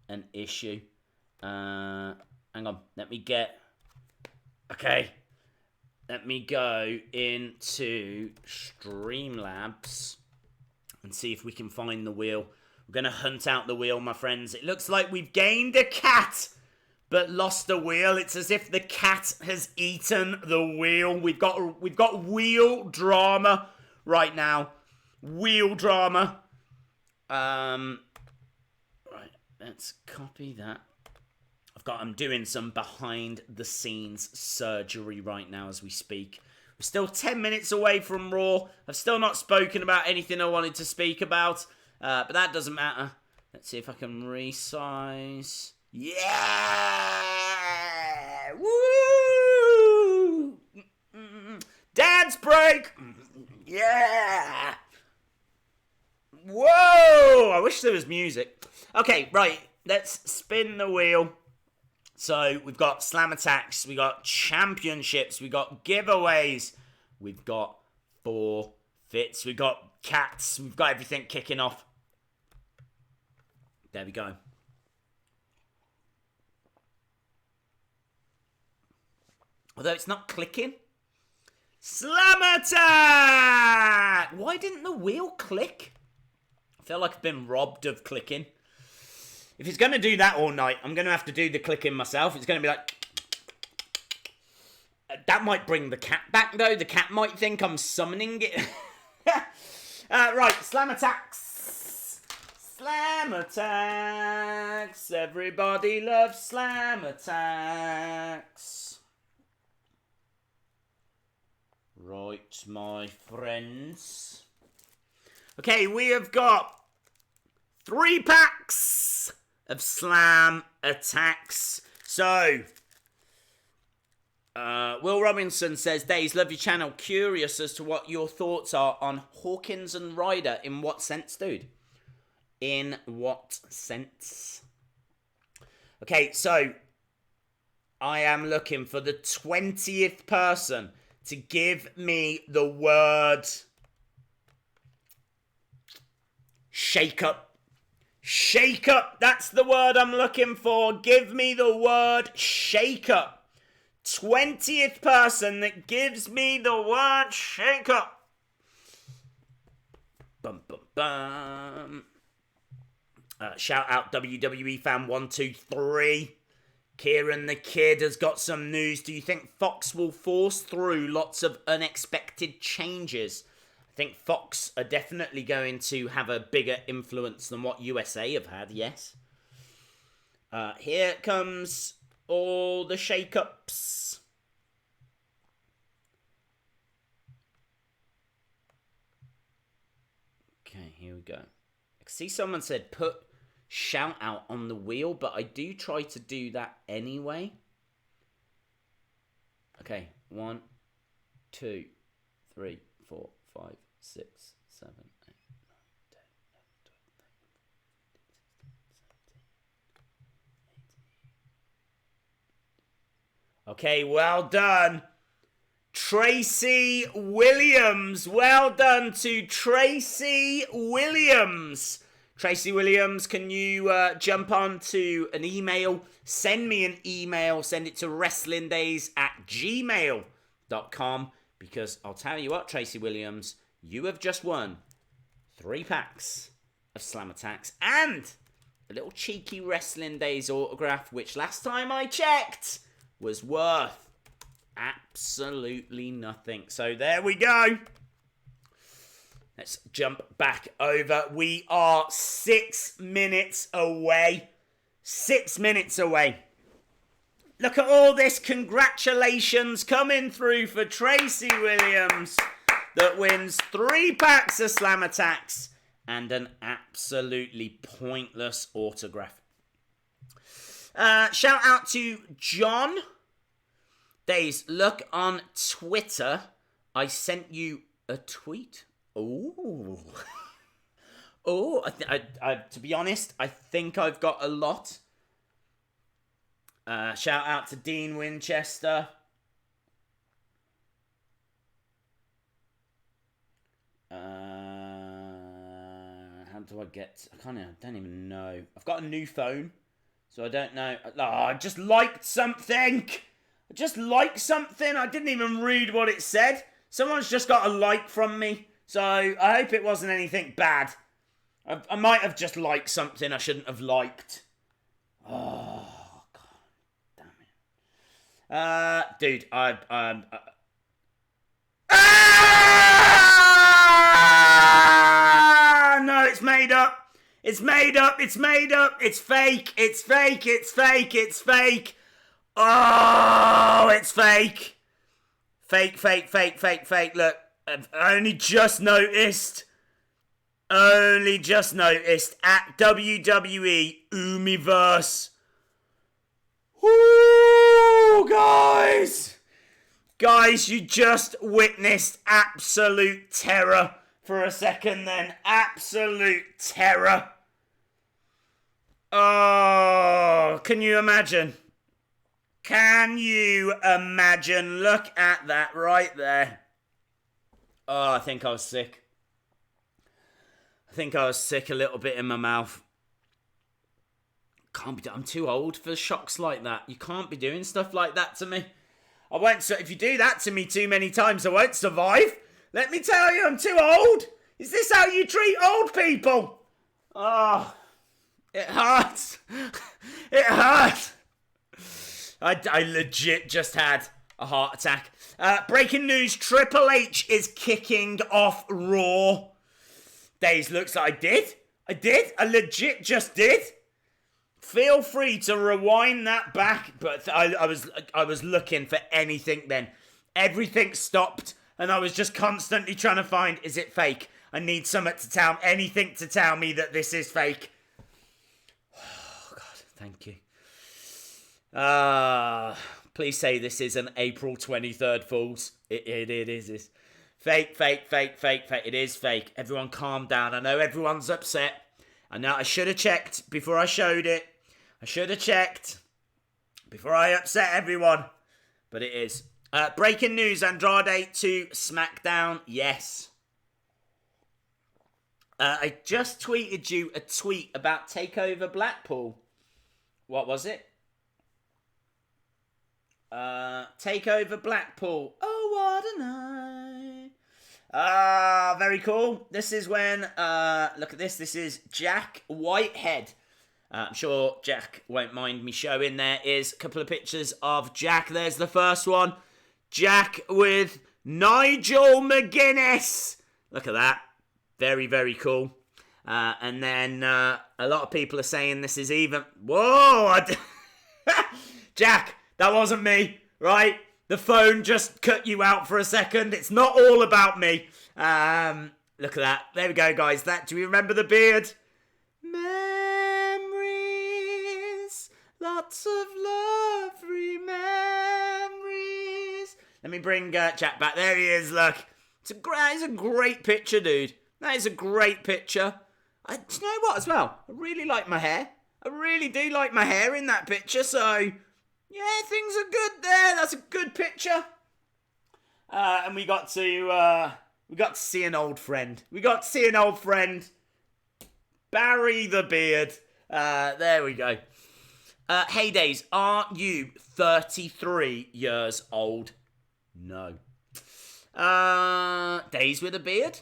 an issue. Hang on. Let me get... Okay. Let me go into Streamlabs and see if we can find the wheel. We're going to hunt out the wheel, my friends. It looks like we've gained a cat, but lost a wheel. It's as if the cat has eaten the wheel. We've got wheel drama right now. Wheel drama. Right, let's copy that. I'm doing some behind the scenes surgery right now as we speak. We're still 10 minutes away from Raw. I've still not spoken about anything I wanted to speak about. But that doesn't matter. Let's see if I can resize. Yeah! Woo! Dance break! Yeah! Whoa! I wish there was music. Okay, right. Let's spin the wheel. So, we've got slam attacks, we got championships, we got giveaways, we've got forfeits, we've got cats, we've got everything kicking off. There we go. Although it's not clicking. Slam attack! Why didn't the wheel click? I feel like I've been robbed of clicking. If it's going to do that all night, I'm going to have to do the clicking myself. It's going to be like... That might bring the cat back, though. The cat might think I'm summoning it. Right, slam attacks. Slam attacks. Everybody loves slam attacks. Right, my friends. Okay, we have got 3 packs of slam attacks. So, Will Robinson says, Days, love your channel. Curious as to what your thoughts are on Hawkins and Ryder. In what sense, dude? In what sense? Okay, so I am looking for the 20th person to give me the word shake up. Shake up, that's the word I'm looking for. Give me the word shake up. 20th person that gives me the word shake up. Bum, bum, bum. Shout out WWE fan 123. Kieran the Kid has got some news. Do you think Fox will force through lots of unexpected changes? I think Fox are definitely going to have a bigger influence than what USA have had, yes. Here comes all the shake-ups. Okay, here we go. I see someone said put shout out on the wheel, but I do try to do that anyway. Okay, 1, 2, 3, 4, 5, 6, 7, 8, 9, 10, 11, 12, 13, 14, 15, 16, 17, 18. Okay, well done. Tracy Williams. Well done to Tracy Williams. Tracy Williams, can you jump on to an email? Send me an email. Send it to wrestlingdays@gmail.com. Because I'll tell you what, Tracy Williams, you have just won 3 packs of Slam Attacks and a little cheeky Wrestling Days autograph, which last time I checked was worth absolutely nothing. So there we go. Let's jump back over. We are 6 minutes away. 6 minutes away. Look at all this congratulations coming through for Tracy Williams that wins 3 packs of Slam Attacks and an absolutely pointless autograph. Shout out to John. Days, look on Twitter. I sent you a tweet. Ooh. Oh, to be honest, I think I've got a lot. Shout out to Dean Winchester. How do I get... I don't even know. I've got a new phone, so I don't know. Oh, I just liked something. I didn't even read what it said. Someone's just got a like from me, so I hope it wasn't anything bad. I might have just liked something I shouldn't have liked. Oh, God damn it. Dude, no, it's made up. It's made up. It's fake. It's fake. Oh, it's fake. Fake. Look, I've only just noticed at WWE Umiverse. Woo, guys, you just witnessed absolute terror for a second then. Absolute terror. Oh, can you imagine? Look at that right there. Oh, I think I was sick. A little bit in my mouth. I'm too old for shocks like that. You can't be doing stuff like that to me. If you do that to me too many times, I won't survive. Let me tell you, I'm too old. Is this how you treat old people? Oh, it hurts. It hurts. I legit just had a heart attack. Breaking news, Triple H is kicking off Raw. Days looks like I did. I legit just did. Feel free to rewind that back, but I was looking for anything then. Everything stopped, and I was just constantly trying to find, is it fake? I need anything to tell me that this is fake. Oh, God, thank you. Please say this is an April 23rd, fools. It is. Fake. It is fake. Everyone calm down. I know everyone's upset. I know I should have checked before I showed it. I should have checked before I upset everyone. But it is. Breaking news, Andrade to SmackDown. Yes. I just tweeted you a tweet about TakeOver Blackpool. What was it? TakeOver Blackpool. Oh, what a night. Very cool. This is when, look at this. This is Jack Whitehead. I'm sure Jack won't mind me showing. There is a couple of pictures of Jack. There's the first one. Jack with Nigel McGuinness. Look at that. Very, very cool. And then a lot of people are saying this is even... Whoa! Jack, that wasn't me, right? The phone just cut you out for a second. It's not all about me. Look at that. There we go, guys. Do we remember the beard? Memories. Lots of lovely memories. Let me bring Jack back. There he is, look. It's a great picture, dude. That is a great picture. Do you know what, as well? I really like my hair. I really do like my hair in that picture, so... yeah, things are good there. That's a good picture. And we got to see an old friend. Barry the Beard. There we go. Hey Days, are you 33 years old? No. Days with a beard?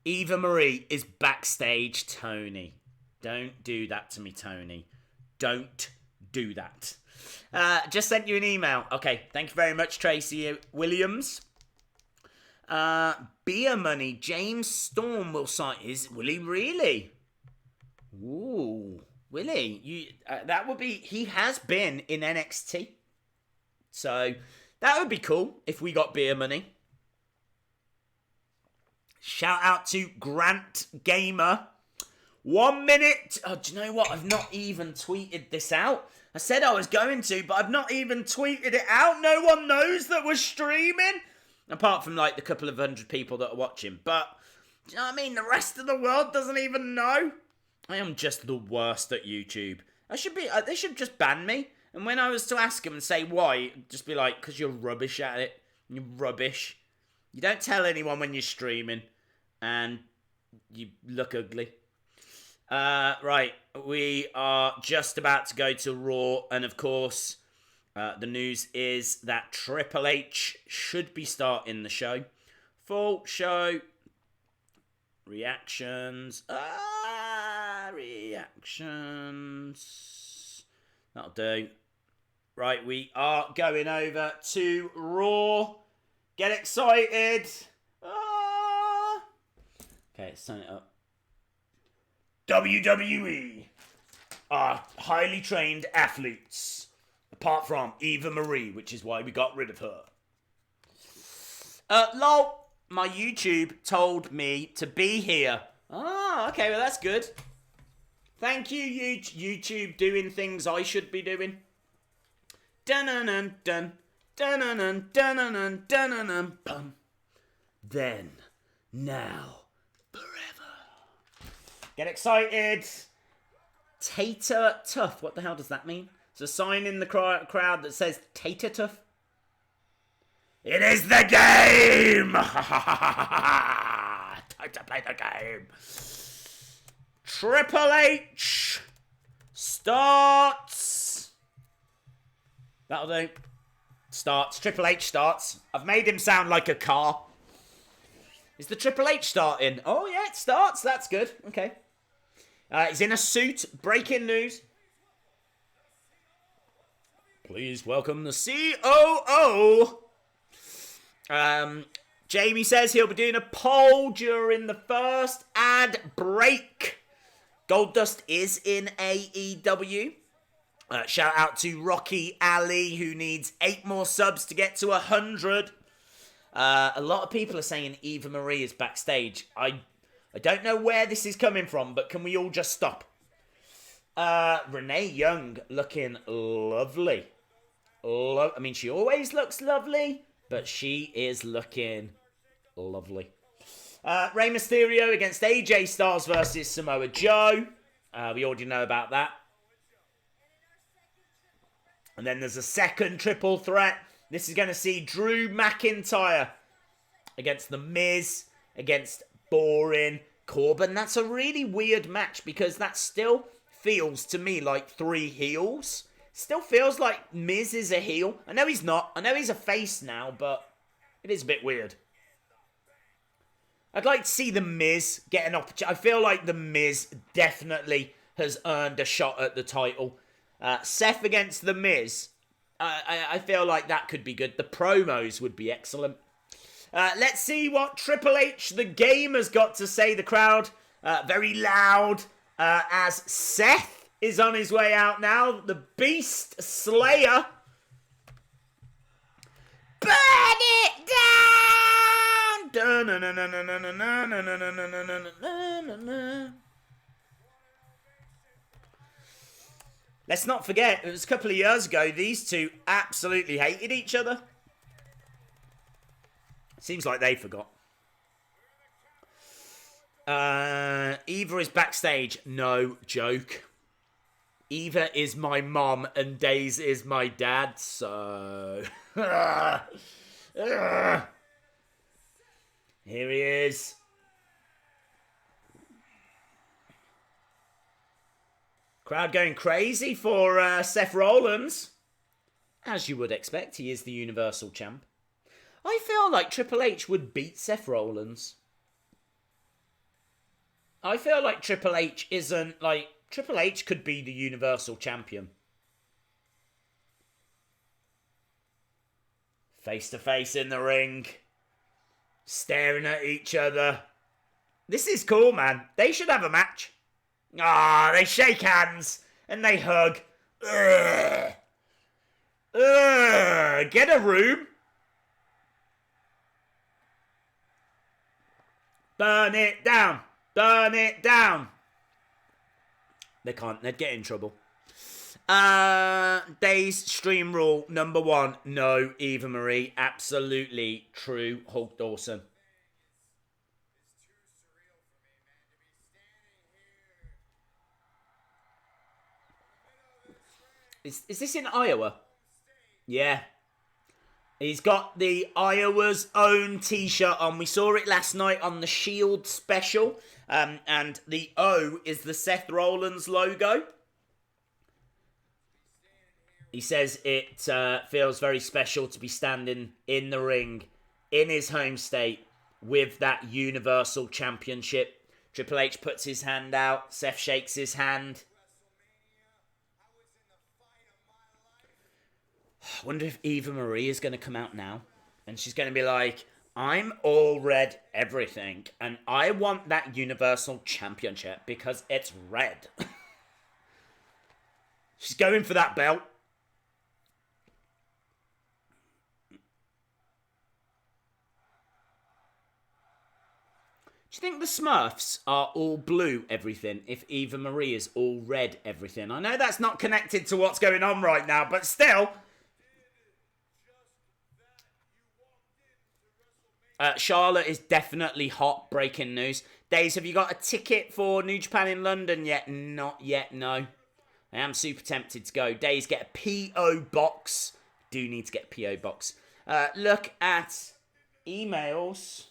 Eva Marie is backstage, Tony. Don't do that to me, Tony. Don't do that. Just sent you an email. Okay, thank you very much, Tracy Williams. Beer Money, James Storm will sign. Will he really? Ooh, will he? That would be... he has been in NXT. So, that would be cool if we got Beer Money. Shout out to Grant Gamer. 1 minute. Oh, do you know what? I've not even tweeted this out. I said I was going to, but I've not even tweeted it out. No one knows that we're streaming. Apart from like the couple of hundred people that are watching. But Do you know what I mean? The rest of the world doesn't even know. I am just the worst at YouTube. They should just ban me. And when I was to ask them and say why, just be like, because you're rubbish at it. You're rubbish. You don't tell anyone when you're streaming. And you look ugly. Right. We are just about to go to Raw. And of course, the news is that Triple H should be starting the show. Full show. Reactions. Reactions. That'll do. Right, we are going over to Raw. Get excited. Okay, let's turn it up. WWE are highly trained athletes. Apart from Eva Marie, which is why we got rid of her. Lol, my YouTube told me to be here. Ah, okay, well that's good. Thank you, YouTube, doing things I should be doing. Dun-dun-dun, dun, dun-dun-dun, dun-dun-dun, dun-dun-dun, bum. Then, now, forever. Get excited. Tater Tough. What the hell does that mean? There's a sign in the crowd that says Tater Tough. It is the game! Time to play the game. Triple H starts. That'll do. Starts. Triple H starts. I've made him sound like a car. Is the Triple H starting? Oh, yeah, it starts. That's good. Okay. He's in a suit. Breaking news. Please welcome the COO. Jamie says he'll be doing a poll during the first ad break. Goldust is in AEW. Shout out to Rocky Ali, who needs 8 more subs to get to 100. A lot of people are saying Eva Marie is backstage. I don't know where this is coming from, but can we all just stop? Renee Young looking lovely. I mean, she always looks lovely, but she is looking lovely. Rey Mysterio against AJ Styles versus Samoa Joe. We already know about that. And then there's a second triple threat. This is going to see Drew McIntyre against The Miz, against Boring Corbin. That's a really weird match because that still feels to me like 3 heels. Still feels like Miz is a heel. I know he's not. I know he's a face now, but it is a bit weird. I'd like to see The Miz get an opportunity. I feel like The Miz definitely has earned a shot at the title. Seth against The Miz. I feel like that could be good. The promos would be excellent. Let's see what Triple H, the game, has got to say. The crowd very loud as Seth is on his way out now. The Beast Slayer. Burn it down! Let's not forget, it was a couple of years ago, these two absolutely hated each other. Seems like they forgot. Eva is backstage. No joke. Eva is my mom and Daze is my dad, so... Here he is. Crowd going crazy for Seth Rollins. As you would expect, he is the Universal Champ. I feel like Triple H would beat Seth Rollins. I feel like Triple H isn't like... Triple H could be the Universal Champion. Face to face in the ring. Staring at each other. This is cool, man. They should have a match. Ah, they shake hands and they hug. Ugh. Ugh. Get a room. Burn it down. Burn it down. They can't. They'd get in trouble. Days stream rule number 1. No, Eva Marie. Absolutely true. Hulk Dawson. Is this in Iowa? Yeah. He's got the Iowa's own t-shirt on. We saw it last night on the Shield special. And the O is the Seth Rollins logo. He says it feels very special to be standing in the ring in his home state with that Universal Championship. Triple H puts his hand out. Seth shakes his hand. I wonder if Eva Marie is going to come out now. And she's going to be like, I'm all red everything. And I want that Universal Championship because it's red. She's going for that belt. Do you think the Smurfs are all blue everything if Eva Marie is all red everything? I know that's not connected to what's going on right now, but still. Charlotte is definitely hot, breaking news. Days, have you got a ticket for New Japan in London yet? Not yet, no. I am super tempted to go. Days, get a P.O. box. Do need to get a P.O. box. Look at emails.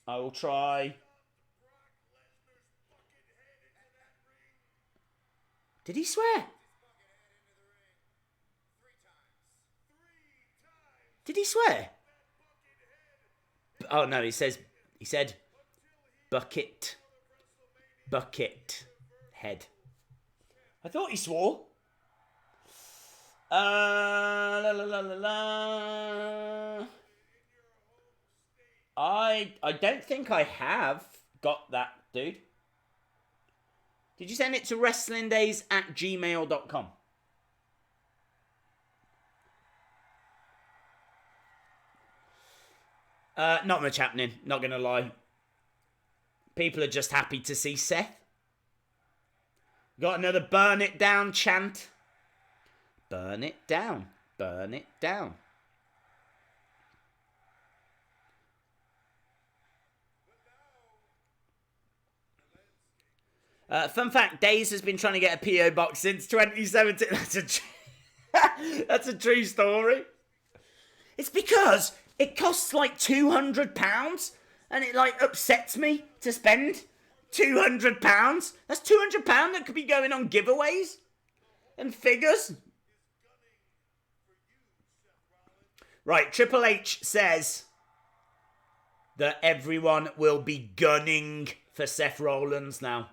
I will try. Did he swear? Did he swear? Oh no, he said bucket head. I thought he swore. La la la la la. I don't think I have got that, dude. Did you send it to wrestlingdays@gmail.com? Not much happening, not gonna lie. People are just happy to see Seth. Got another burn it down chant. Burn it down. Burn it down. Fun fact, Days has been trying to get a P.O. box since 2017. That's a true story. It's because it costs like £200 and it like upsets me to spend £200. That's £200 that could be going on giveaways and figures. Right, Triple H says that everyone will be gunning for Seth Rollins now.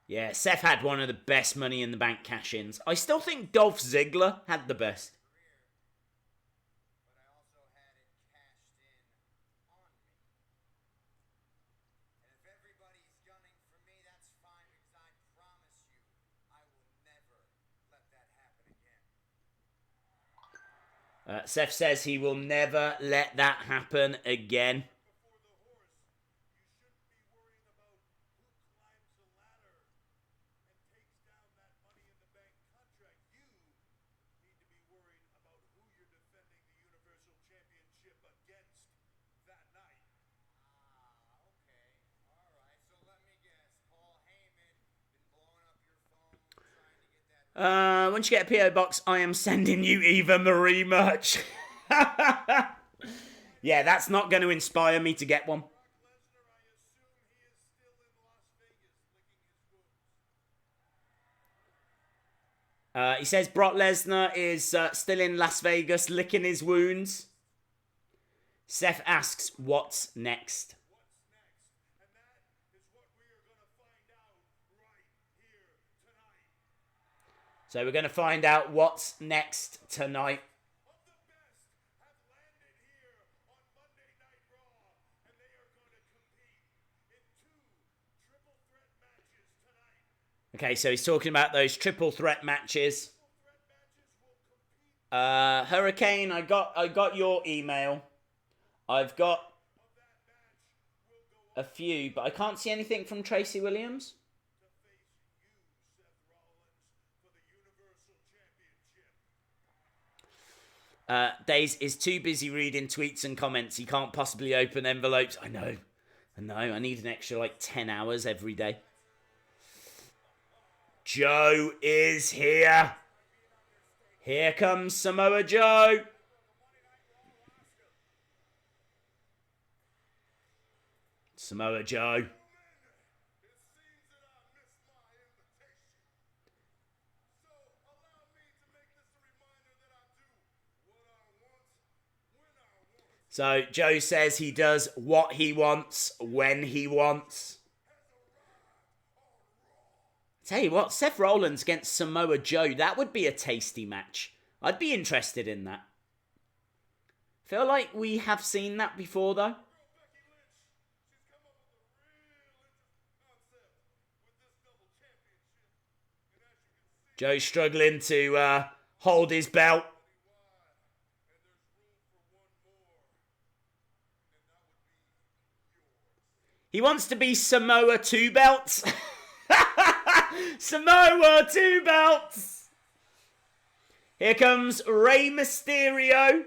Yeah, Seth had one of the best Money in the Bank cash-ins. I still think Dolph Ziggler had the best. Seth says he will never let that happen again. Once you get a P.O. box, I am sending you Eva Marie merch. Yeah, that's not going to inspire me to get one. He says Brock Lesnar is still in Las Vegas licking his wounds. Seth asks, what's next? So we're going to find out what's next tonight. Okay, so he's talking about those triple threat matches. Hurricane, I got your email. I've got a few, but I can't see anything from Tracy Williams. Days is too busy reading tweets and comments. He can't possibly open envelopes. I know. I need an extra, like, 10 hours every day. Joe is here. Here comes Samoa Joe. Samoa Joe. So Joe says he does what he wants, when he wants. Tell you what, Seth Rollins against Samoa Joe, that would be a tasty match. I'd be interested in that. Feel like we have seen that before, though. Joe struggling to hold his belt. He wants to be Samoa 2 belts. Samoa 2 belts. Here comes Rey Mysterio.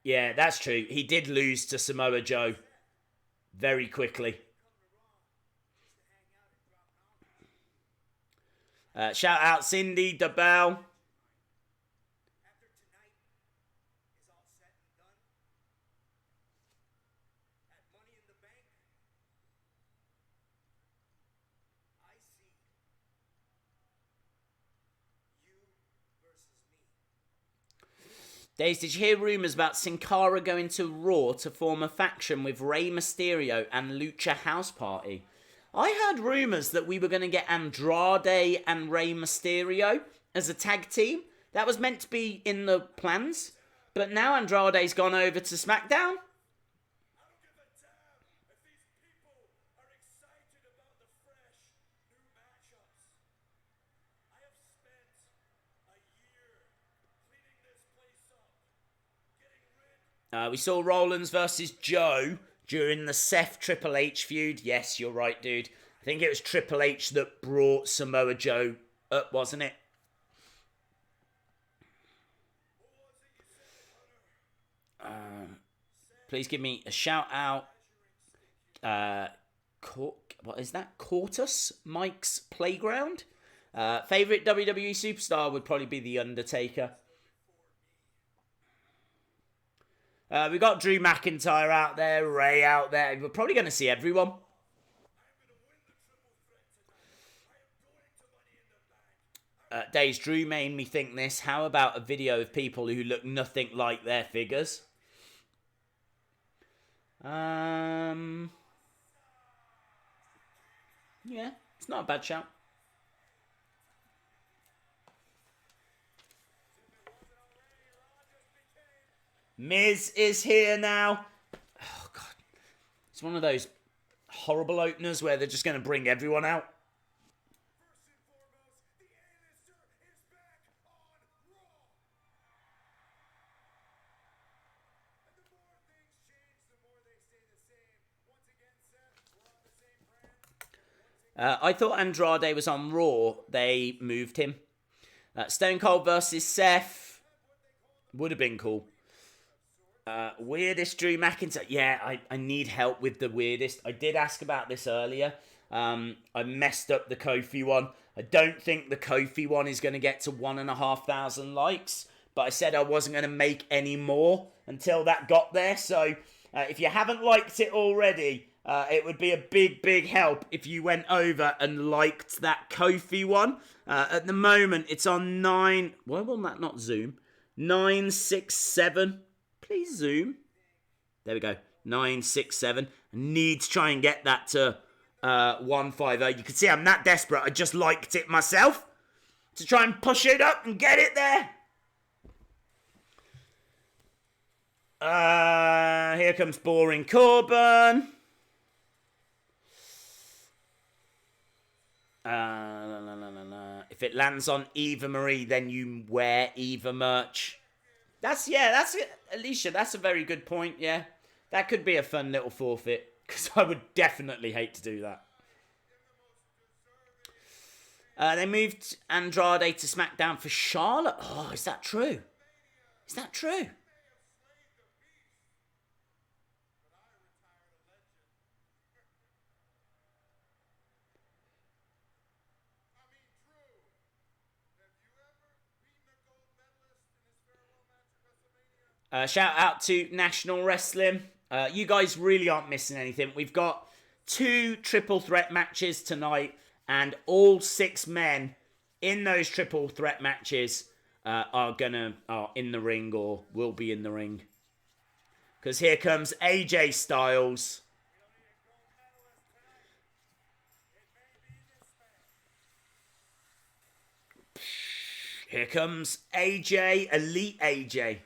Yeah, that's true. He did lose to Samoa Joe very quickly. Shout out Cindy DeBell. Days, did you hear rumours about Sin Cara going to Raw to form a faction with Rey Mysterio and Lucha House Party? I heard rumours that we were going to get Andrade and Rey Mysterio as a tag team. That was meant to be in the plans. But now Andrade's gone over to SmackDown. We saw Rollins versus Joe during the Seth Triple H feud. Yes, you're right, dude. I think it was Triple H that brought Samoa Joe up, wasn't it? Please give me a shout out. What is that? Cortus Mike's Playground. Favorite WWE superstar would probably be The Undertaker. We've got Drew McIntyre out there, Ray out there. We're probably going to see everyone. Days, Drew made me think this. How about a video of people who look nothing like their figures? Yeah, it's not a bad shout. Miz is here now. Oh, God. It's one of those horrible openers where they're just going to bring everyone out. I thought Andrade was on Raw. They moved him. Stone Cold versus Seth. Would have been cool. Weirdest Drew McIntyre. Yeah, I need help with the weirdest. I did ask about this earlier. I messed up the Kofi one. I don't think the Kofi one is going to get to 1,500 likes. But I said I wasn't going to make any more until that got there. So if you haven't liked it already, it would be a big help if you went over and liked that Kofi one. At the moment, it's on 9... Why will that not zoom? 967. Please zoom. There we go. 967. I need to try and get that to 150. You can see I'm that desperate. I just liked it myself to try and push it up and get it there. Here comes Boring Corbin. If it lands on Eva Marie, then you wear Eva merch. That's Alicia, that's a very good point, yeah. That could be a fun little forfeit. Because I would definitely hate to do that. They moved Andrade to SmackDown for Charlotte. Oh, is that true? Is that true? Shout out to National Wrestling. You guys really aren't missing anything. We've got 2 triple threat matches tonight, and all 6 men in those triple threat matches are in the ring or will be in the ring. Because here comes AJ Styles. Here comes AJ, Elite AJ.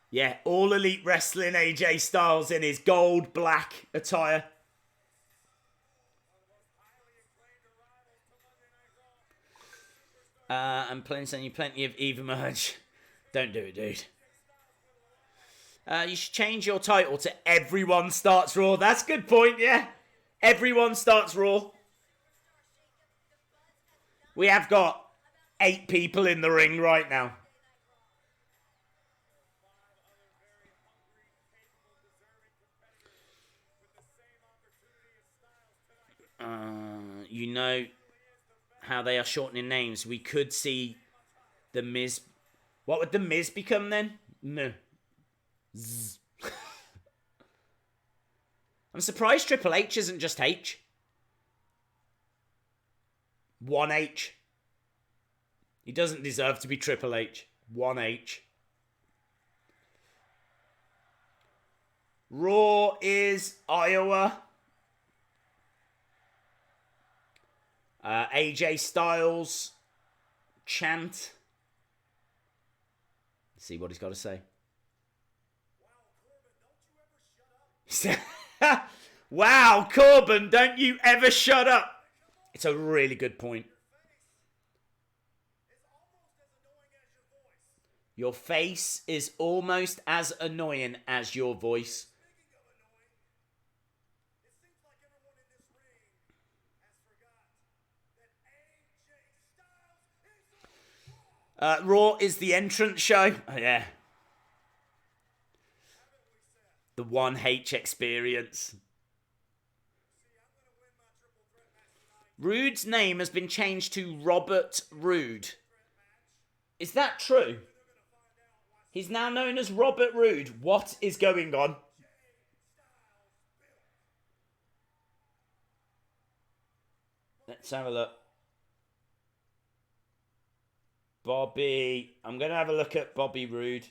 Yeah, all Elite Wrestling AJ Styles in his gold black attire. I'm sending you plenty of Eva merch. Don't do it, dude. You should change your title to Everyone Starts Raw. That's a good point, yeah. Everyone Starts Raw. We have got 8 people in the ring right now. You know how they are shortening names. We could see The Miz. What would The Miz become then? No. I'm surprised Triple H isn't just H. 1H. He doesn't deserve to be Triple H. 1H. Raw is Iowa. AJ Styles chant. Let's see what he's got to say. Wow, Corbin, don't you ever shut up. It's a really good point. Your face is almost as annoying as your voice. Raw is the entrance show. Oh, yeah. The 1H experience. Rude's name has been changed to Robert Roode. Is that true? He's now known as Robert Roode. What is going on? Let's have a look. Bobby. I'm going to have a look at Bobby Roode.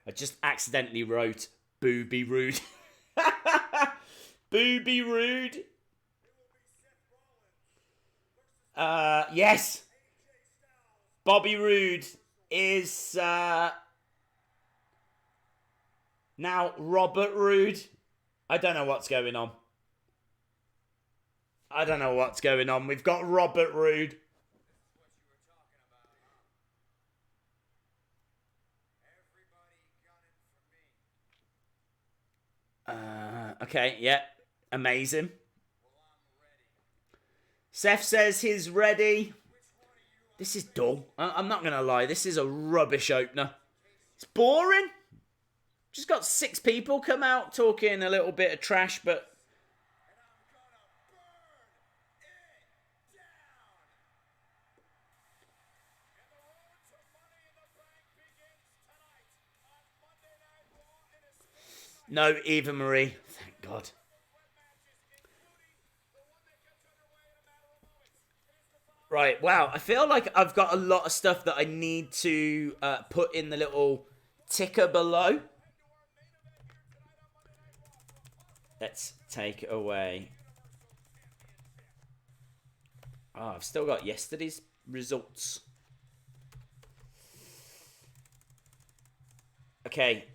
I just accidentally wrote Booby Roode. Booby Roode. Yes. Bobby Roode is now Robert Roode. I don't know what's going on. We've got Robert Roode. Okay, yeah. Amazing. Seth says he's ready. This is dull. I'm not going to lie. This is a rubbish opener. It's boring. Just got 6 people come out talking a little bit of trash, but... No, Eva Marie. Thank God. Right, wow. I feel like I've got a lot of stuff that I need to put in the little ticker below. Let's take away. Oh, I've still got yesterday's results. Okay.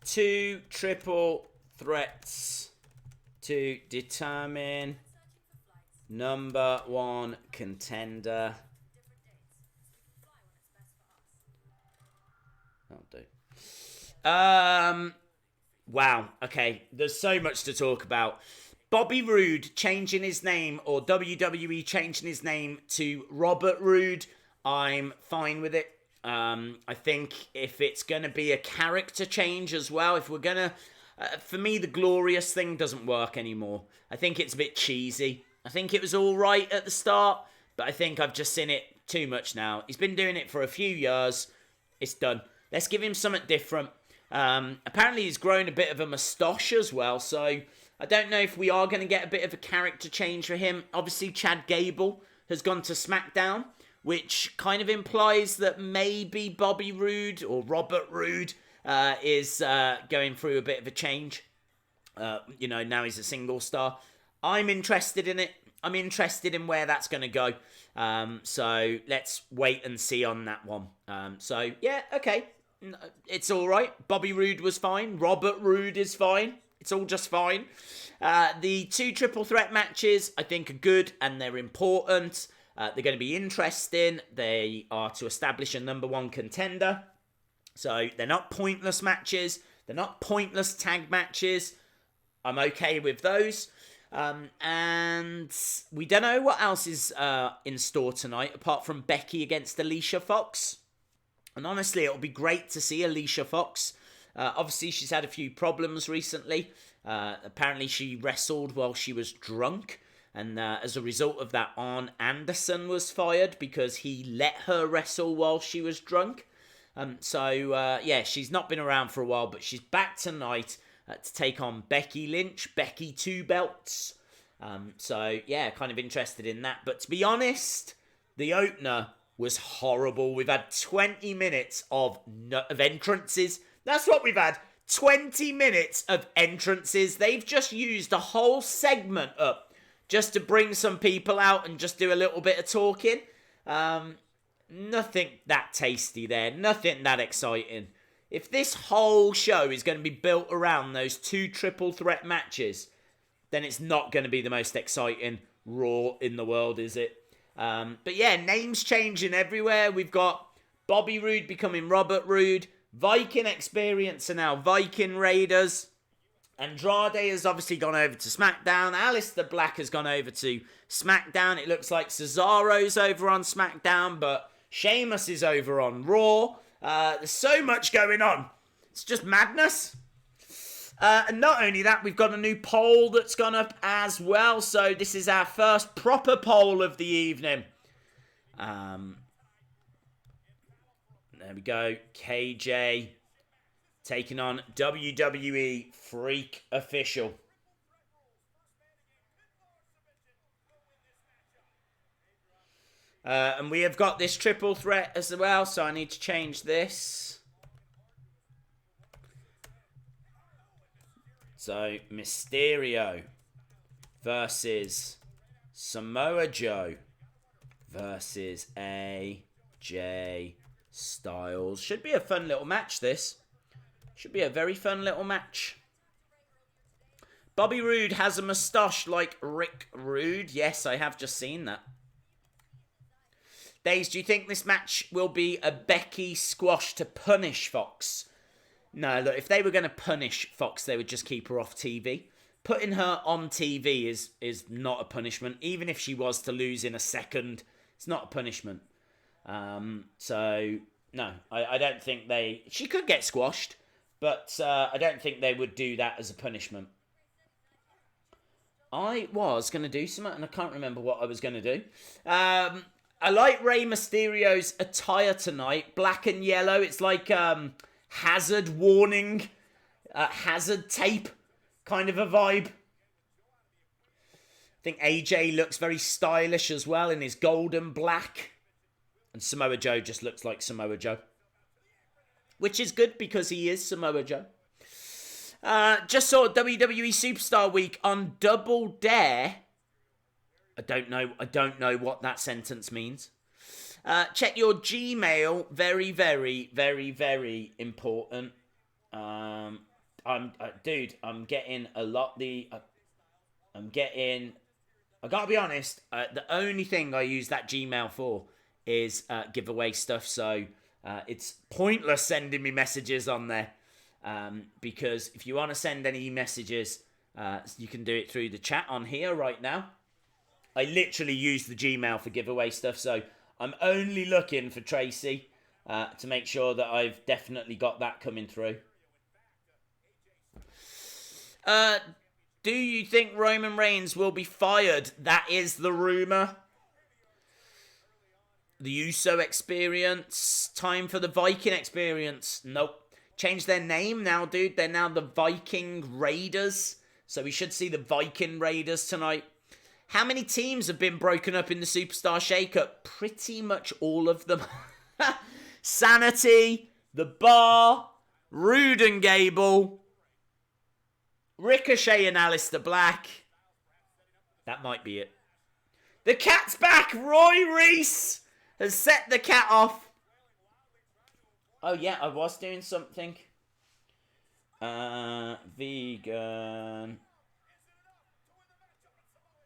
Two triple threats to determine number 1 contender. Wow. Okay. There's so much to talk about. Bobby Roode changing his name, or WWE changing his name to Robert Roode. I'm fine with it. I think if it's going to be a character change as well, if we're going to... for me, the glorious thing doesn't work anymore. I think it's a bit cheesy. I think it was all right at the start, but I think I've just seen it too much now. He's been doing it for a few years. It's done. Let's give him something different. Apparently, he's grown a bit of a moustache as well, so I don't know if we are going to get a bit of a character change for him. Obviously, Chad Gable has gone to SmackDown, which kind of implies that maybe Bobby Roode or Robert Roode is going through a bit of a change. Now he's a single star. I'm interested in it. I'm interested in where that's going to go. So let's wait and see on that one. Yeah, okay. It's all right. Bobby Roode was fine. Robert Roode is fine. It's all just fine. The 2 triple threat matches, I think, are good and they're important. They're going to be interesting. They are to establish a number 1 contender. So they're not pointless matches. They're not pointless tag matches. I'm okay with those. And we don't know what else is in store tonight, apart from Becky against Alicia Fox. And honestly, it'll be great to see Alicia Fox. Obviously, she's had a few problems recently. Apparently, she wrestled while she was drunk. And as a result of that, Arn Anderson was fired because he let her wrestle while she was drunk. She's not been around for a while, but she's back tonight to take on Becky Lynch. Becky 2 belts. Kind of interested in that. But to be honest, the opener was horrible. We've had 20 minutes of entrances. That's what we've had. 20 minutes of entrances. They've just used a whole segment up just to bring some people out and just do a little bit of talking. Nothing that tasty there. Nothing that exciting. If this whole show is going to be built around those 2 triple threat matches, then it's not going to be the most exciting Raw in the world, is it? But yeah, names changing everywhere. We've got Bobby Roode becoming Robert Roode. Viking Experience are now Viking Raiders. Andrade has obviously gone over to SmackDown. Aleister Black has gone over to SmackDown. It looks like Cesaro's over on SmackDown, but Sheamus is over on Raw. There's so much going on. It's just madness. And not only that, we've got a new poll that's gone up as well. So this is our first proper poll of the evening. There we go. KJ taking on WWE Freak Official. And we have got this triple threat as well, so I need to change this. So, Mysterio versus Samoa Joe versus AJ Styles. Should be a fun little match, this. Should be a very fun little match. Bobby Roode has a moustache like Rick Rude. Yes, I have just seen that. Days, do you think this match will be a Becky squash to punish Fox? No, look, if they were going to punish Fox, they would just keep her off TV. Putting her on TV is not a punishment. Even if she was to lose in a second, it's not a punishment. No, I don't think they... She could get squashed, but I don't think they would do that as a punishment. I was going to do something, and I can't remember what I was going to do. I like Rey Mysterio's attire tonight. Black and yellow. It's like hazard warning, hazard tape kind of a vibe. I think AJ looks very stylish as well in his gold and black. And Samoa Joe just looks like Samoa Joe. Which is good because he is Samoa Joe. Just saw WWE Superstar Week on Double Dare. I don't know what that sentence means. Check your Gmail. Very, very, very, very important. I'm getting a lot. I gotta be honest. The only thing I use that Gmail for is giveaway stuff. So it's pointless sending me messages on there. Because if you want to send any messages, you can do it through the chat on here right now. I literally use the Gmail for giveaway stuff, so I'm only looking for Tracy to make sure that I've definitely got that coming through. Do you think Roman Reigns will be fired? That is the rumor. The Uso experience. Time for the Viking experience. Nope. Changed their name now, dude. They're now the Viking Raiders. So we should see the Viking Raiders tonight. How many teams have been broken up in the Superstar Shake-Up? Pretty much all of them. Sanity, The Bar, Rude and Gable, Ricochet and Aleister Black. That might be it. The cat's back! Roy Reese has set the cat off. Oh yeah, I was doing something. Vegan.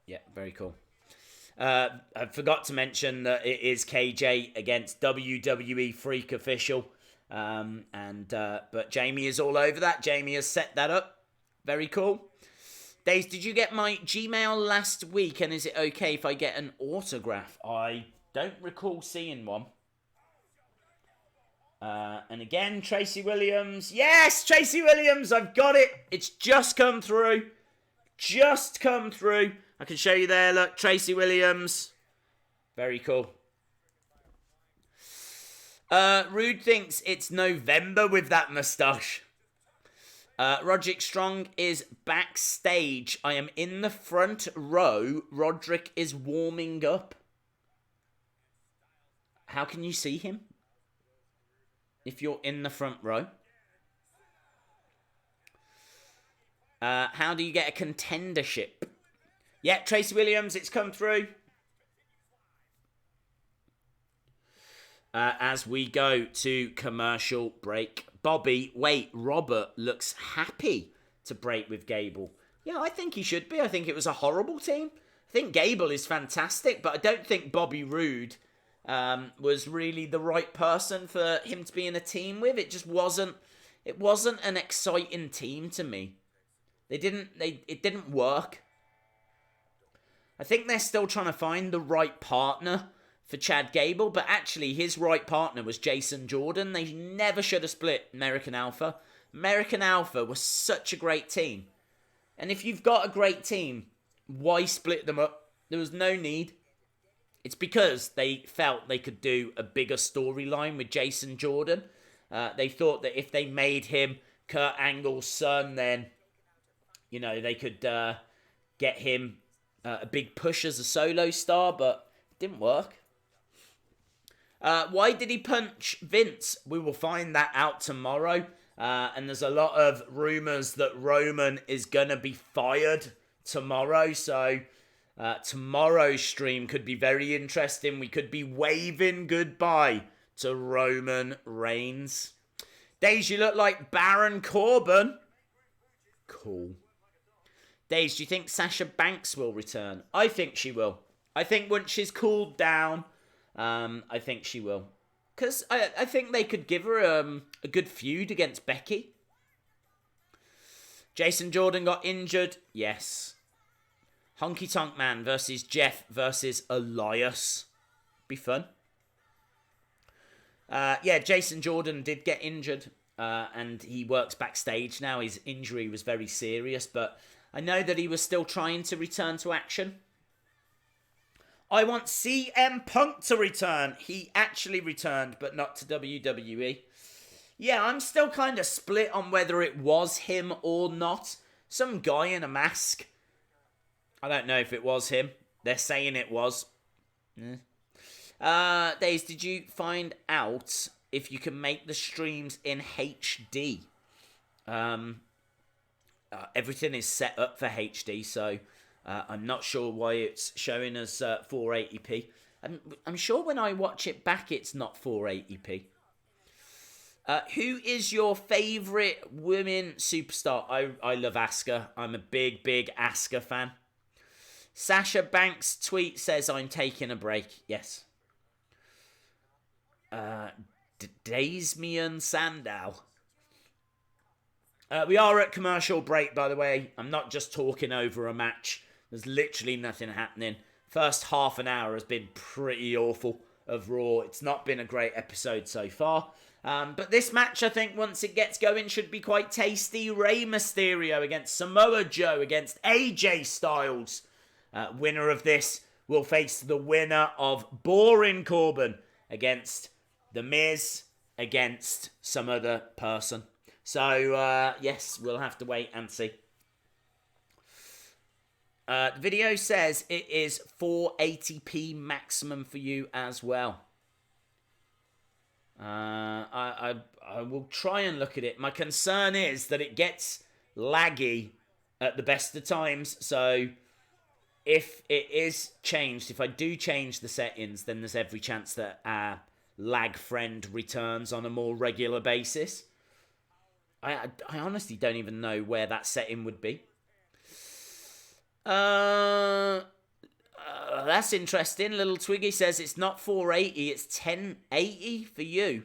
Yeah, very cool. I forgot to mention that it is KJ against WWE Freak Official. But Jamie is all over that. Jamie has set that up. Very cool. Days, did you get my Gmail last week? And is it okay if I get an autograph? I don't recall seeing one. And again, Tracy Williams. Yes, Tracy Williams. I've got it. It's just come through. Just come through. I can show you there. Look, Tracy Williams. Very cool. Rude thinks it's November with that moustache. Roderick Strong is backstage. I am in the front row. Roderick is warming up. How can you see him? If you're in the front row. How do you get a contendership? Yeah, Tracy Williams, it's come through. As we go to commercial break. Bobby, wait, Robert looks happy to break with Gable. Yeah, I think he should be. I think it was a horrible team. I think Gable is fantastic, but I don't think Bobby Roode was really the right person for him to be in a team with. It just wasn't. It wasn't an exciting team to me. It didn't work. I think they're still trying to find the right partner for Chad Gable, but actually his right partner was Jason Jordan. They never should have split American Alpha. American Alpha was such a great team. And if you've got a great team, why split them up? There was no need. It's because they felt they could do a bigger storyline with Jason Jordan. They thought that if they made him Kurt Angle's son, then, you know, they could get him a big push as a solo star, but it didn't work. Why did he punch Vince? We will find that out tomorrow. And there's a lot of rumours that Roman is going to be fired tomorrow. So tomorrow's stream could be very interesting. We could be waving goodbye to Roman Reigns. Days, you look like Baron Corbin. Cool. Days, do you think Sasha Banks will return? I think she will. I think once she's cooled down, I think she will. Because I think they could give her a good feud against Becky. Jason Jordan got injured. Yes. Honky Tonk Man versus Jeff versus Elias. Be fun. Yeah, Jason Jordan did get injured. And he works backstage now. His injury was very serious. But I know that he was still trying to return to action. I want CM Punk to return. He actually returned, but not to WWE. Yeah, I'm still kind of split on whether it was him or not. Some guy in a mask. I don't know if it was him. They're saying it was. Days, did you find out if you can make the streams in HD? Everything is set up for HD, so I'm not sure why it's showing us 480p. I'm sure when I watch it back, it's not 480p. Who is your favourite women superstar? I love Asuka. I'm a big Asuka fan. Sasha Banks' tweet says, I'm taking a break. Yes. Daismian Sandow. We are at commercial break, by the way. I'm not just talking over a match. There's literally nothing happening. First half an hour has been pretty awful of Raw. It's not been a great episode so far. But this match, I think, once it gets going, should be quite tasty. Rey Mysterio against Samoa Joe against AJ Styles. Winner of this will face the winner of Boring Corbin against The Miz against some other person. So, yes, we'll have to wait and see. The video says it is 480p maximum for you as well. I will try and look at it. My concern is that it gets laggy at the best of times. So if it is changed, if I do change the settings, then there's every chance that our lag friend returns on a more regular basis. I honestly don't even know where that setting would be. That's interesting. Little Twiggy says it's not 480, it's 1080 for you.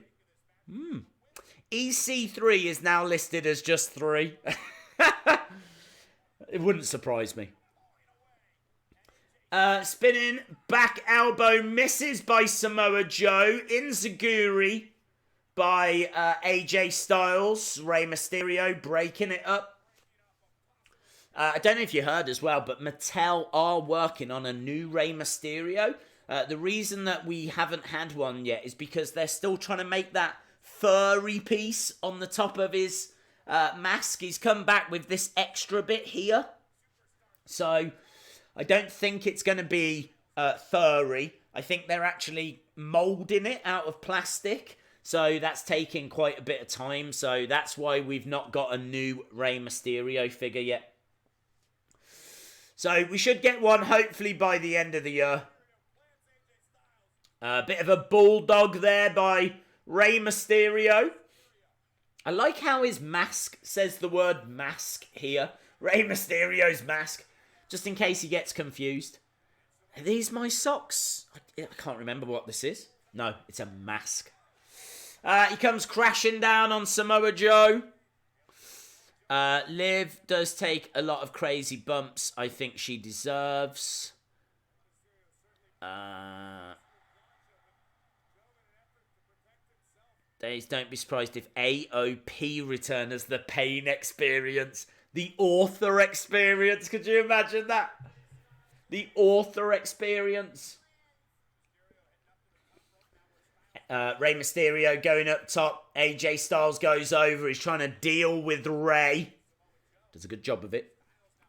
EC3 is now listed as just 3. It wouldn't surprise me. Spinning back elbow misses by Samoa Joe. Enziguri by AJ Styles. Rey Mysterio breaking it up. I don't know if you heard as well, but Mattel are working on a new Rey Mysterio. The reason that we haven't had one yet is because they're still trying to make that furry piece on the top of his mask. He's come back with this extra bit here. So I don't think it's going to be furry. I think they're actually moulding it out of plastic. So that's taking quite a bit of time. So that's why we've not got a new Rey Mysterio figure yet. So we should get one hopefully by the end of the year. A bit of a bulldog there by Rey Mysterio. I like how his mask says the word mask here. Rey Mysterio's mask. Just in case he gets confused. Are these my socks? I can't remember what this is. No, it's a mask. He comes crashing down on Samoa Joe. Liv does take a lot of crazy bumps. I think she deserves. Days, don't be surprised if AOP return as the pain experience. The author experience. Could you imagine that? The author experience. Rey Mysterio going up top. AJ Styles goes over. He's trying to deal with Rey. Does a good job of it.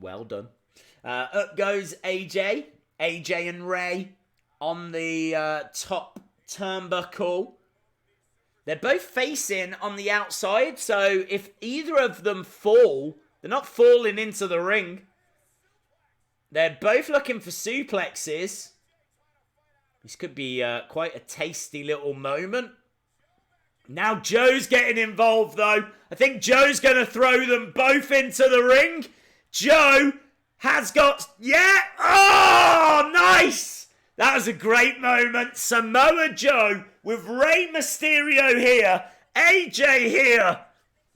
Well done. Up goes AJ. AJ and Rey on the top turnbuckle. They're both facing on the outside. So if either of them fall, they're not falling into the ring. They're both looking for suplexes. This could be quite a tasty little moment. Now Joe's getting involved, though. I think Joe's going to throw them both into the ring. Joe has got... Yeah! Oh, nice! That was a great moment. Samoa Joe with Rey Mysterio here. AJ here.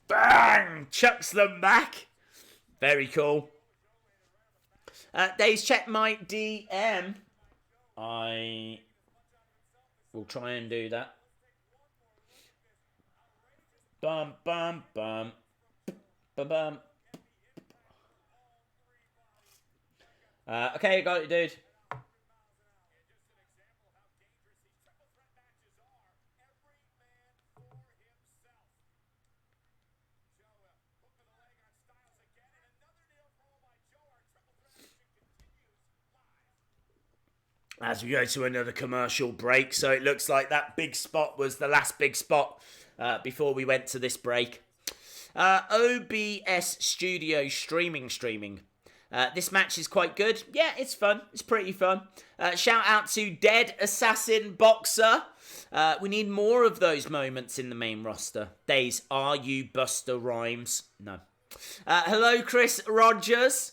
Bang! Chucks them back. Very cool. Days, check my DM. I will try and do that. Bum, bum, bum. Bum, bum. Okay, got it, dude. As we go to another commercial break. So it looks like that big spot was the last big spot before we went to this break. OBS Studio streaming. This match is quite good. Yeah, it's fun. It's pretty fun. Shout out to Dead Assassin Boxer. We need more of those moments in the main roster. Days, are you Buster Rhymes? No. Hello, Chris Rogers.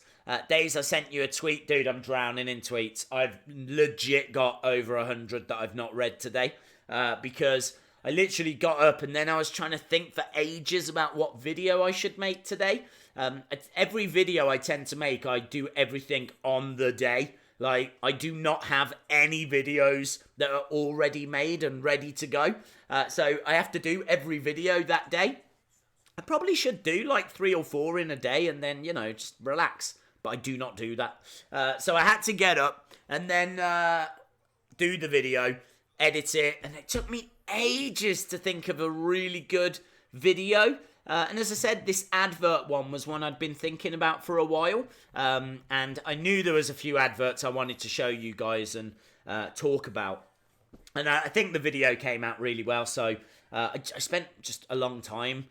Days, I sent you a tweet. Dude, I'm drowning in tweets. I've legit got over 100 that I've not read today. Because I literally got up and then I was trying to think for ages about what video I should make today. Every video I tend to make, I do everything on the day. Like, I do not have any videos that are already made and ready to go. So I have to do every video that day. I probably should do like 3 or 4 in a day and then, just relax. But I do not do that. So I had to get up and then do the video, edit it. And it took me ages to think of a really good video. And as I said, this advert one was one I'd been thinking about for a while. And I knew there was a few adverts I wanted to show you guys and talk about. And I think the video came out really well. So I spent just a long time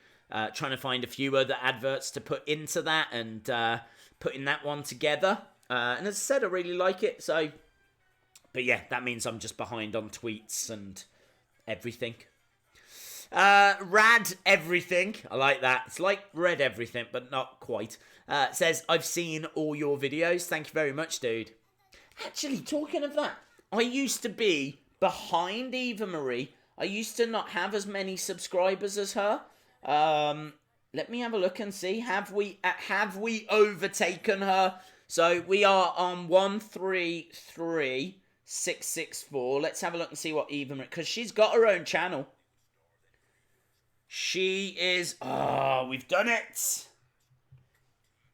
trying to find a few other adverts to put into that and putting that one together. And as I said, I really like it. So, but yeah, that means I'm just behind on tweets and everything. Rad Everything, I like that. It's like Red Everything, but not quite. Says, I've seen all your videos. Thank you very much, dude. Actually, talking of that, I used to be behind Eva Marie. I used to not have as many subscribers as her. Let me have a look and see. Have we overtaken her? So we are on 133,664. Let's have a look and see what Eva Marie, because she's got her own channel. She is... Oh, we've done it.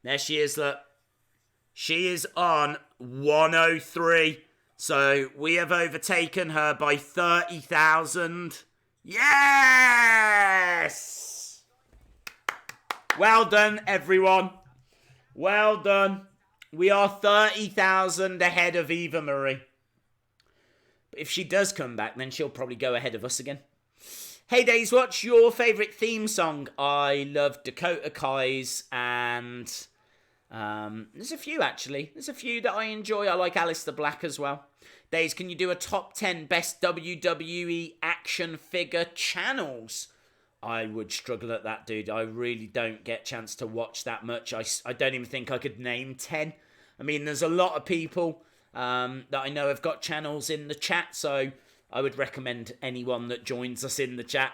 There she is, look. She is on 103. So we have overtaken her by 30,000. Yes! Well done, everyone. Well done. We are 30,000 ahead of Eva Marie. But if she does come back, then she'll probably go ahead of us again. Hey Days, what's your favourite theme song? I love Dakota Kai's and there's a few actually. There's a few that I enjoy. I like Aleister Black as well. Days, can you do a top 10 best WWE action figure channels? I would struggle at that, dude. I really don't get a chance to watch that much. I don't even think I could name 10. I mean, there's a lot of people that I know have got channels in the chat, so I would recommend anyone that joins us in the chat.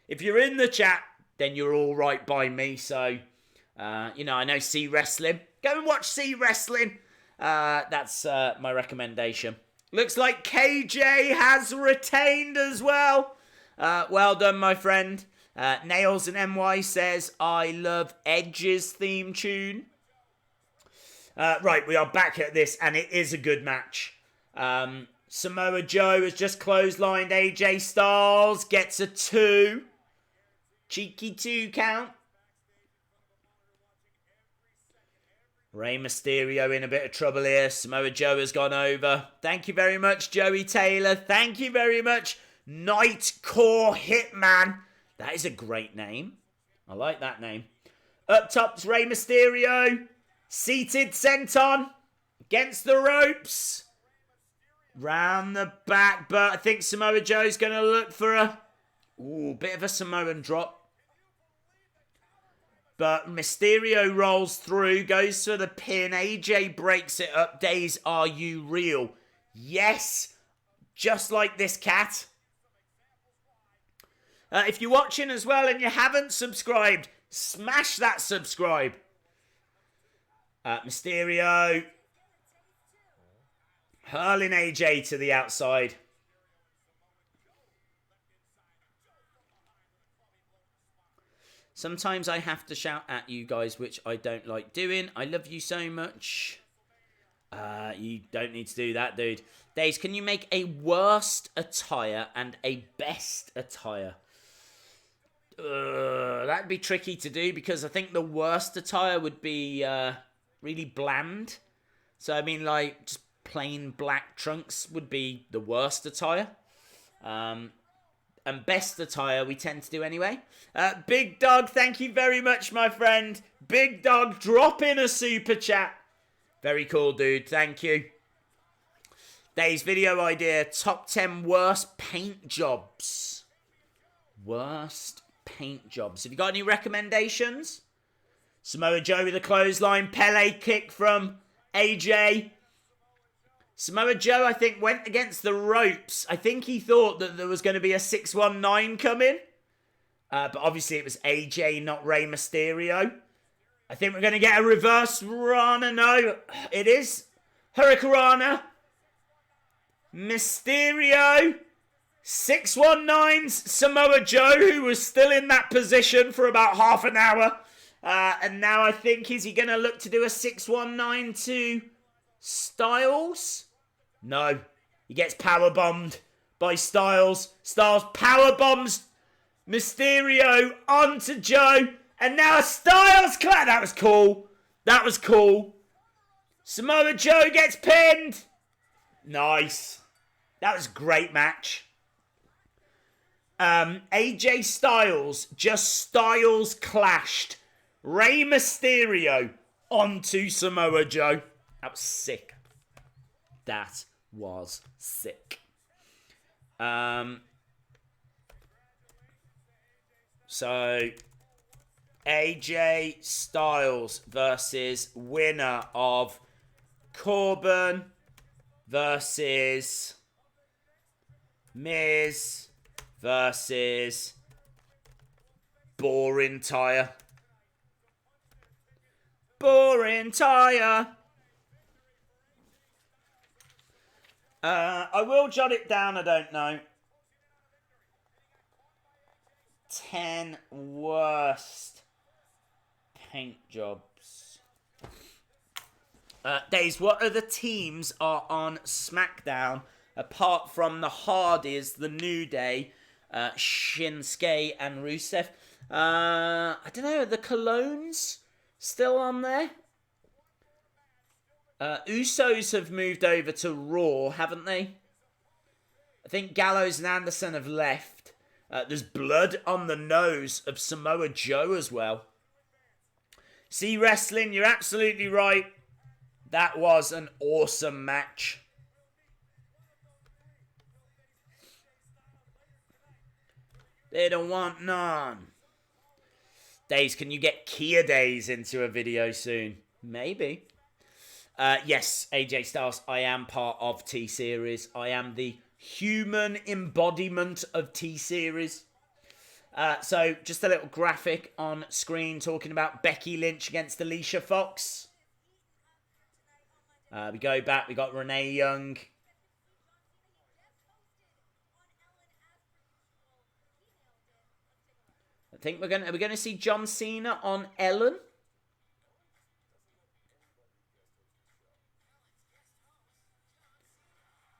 If you're in the chat, then you're all right by me. So, I know C Wrestling. Go and watch C Wrestling. That's my recommendation. Looks like KJ has retained as well. Well done, my friend. Nails and NY says, I love Edge's theme tune. Right, we are back at this, and it is a good match. Samoa Joe has just clotheslined AJ Styles. Gets a 2. Cheeky 2 count. Rey Mysterio in a bit of trouble here. Samoa Joe has gone over. Thank you very much, Joey Taylor. Thank you very much, Nightcore Hitman. That is a great name. I like that name. Up top's Rey Mysterio. Seated senton. Against the ropes. Round the back, but I think Samoa Joe's going to look for a bit of a Samoan drop. But Mysterio rolls through, goes for the pin. AJ breaks it up. Days, are you real? Yes, just like this cat. If you're watching as well and you haven't subscribed, smash that subscribe. Mysterio hurling AJ to the outside. Sometimes I have to shout at you guys, which I don't like doing. I love you so much. You don't need to do that, dude. Days, can you make a worst attire and a best attire? That'd be tricky to do because I think the worst attire would be really bland. So, I mean, like, just plain black trunks would be the worst attire. And best attire we tend to do anyway. Big Dog, thank you very much, my friend. Big Dog, drop in a super chat. Very cool, dude. Thank you. Days video idea. Top 10 worst paint jobs. Worst paint jobs. Have you got any recommendations? Samoa Joe with a clothesline. Pele kick from AJ. Samoa Joe, I think, went against the ropes. I think he thought that there was going to be a 619 coming. But obviously it was AJ, not Rey Mysterio. I think we're going to get a reverse Rana. No, it is Hurricanrana. Mysterio. 619's Samoa Joe, who was still in that position for about half an hour. And now I think, is he going to look to do a 619 to Styles? No. He gets powerbombed by Styles. Styles powerbombs Mysterio onto Joe. And now a Styles clap. That was cool. That was cool. Samoa Joe gets pinned. Nice. That was a great match. AJ Styles just Styles clashed Rey Mysterio onto Samoa Joe. That was sick. That was sick. So AJ Styles versus winner of Corbin versus Miz versus Boring Tire. Boring Tire. I will jot it down, I don't know. 10 worst paint jobs. Days, what other teams are on SmackDown apart from the Hardys, the New Day, Shinsuke and Rusev? I don't know, are the Colognes still on there? Usos have moved over to Raw, haven't they? I think Gallows and Anderson have left. There's blood on the nose of Samoa Joe as well. See, wrestling, you're absolutely right. That was an awesome match. They don't want none. Days, can you get Kia Days into a video soon? Maybe. Yes, AJ Styles, I am part of T-Series. I am the human embodiment of T-Series. So, just a little graphic on screen talking about Becky Lynch against Alicia Fox. We go back, we got Renee Young. I think we're gonna see John Cena on Ellen.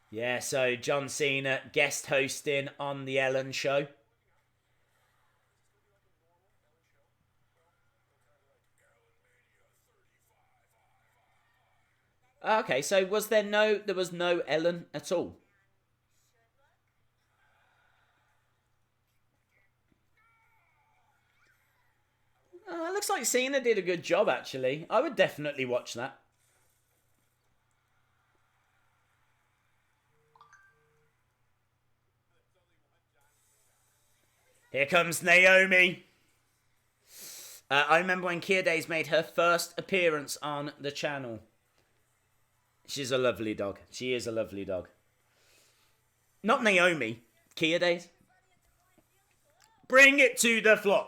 Yeah, so John Cena guest hosting on the Ellen show. Okay, so there was no Ellen at all? It looks like Cena did a good job, actually. I would definitely watch that. Here comes Naomi. I remember when Kia Days made her first appearance on the channel. She's a lovely dog. She is a lovely dog. Not Naomi. Kia Days. Bring it to the floor.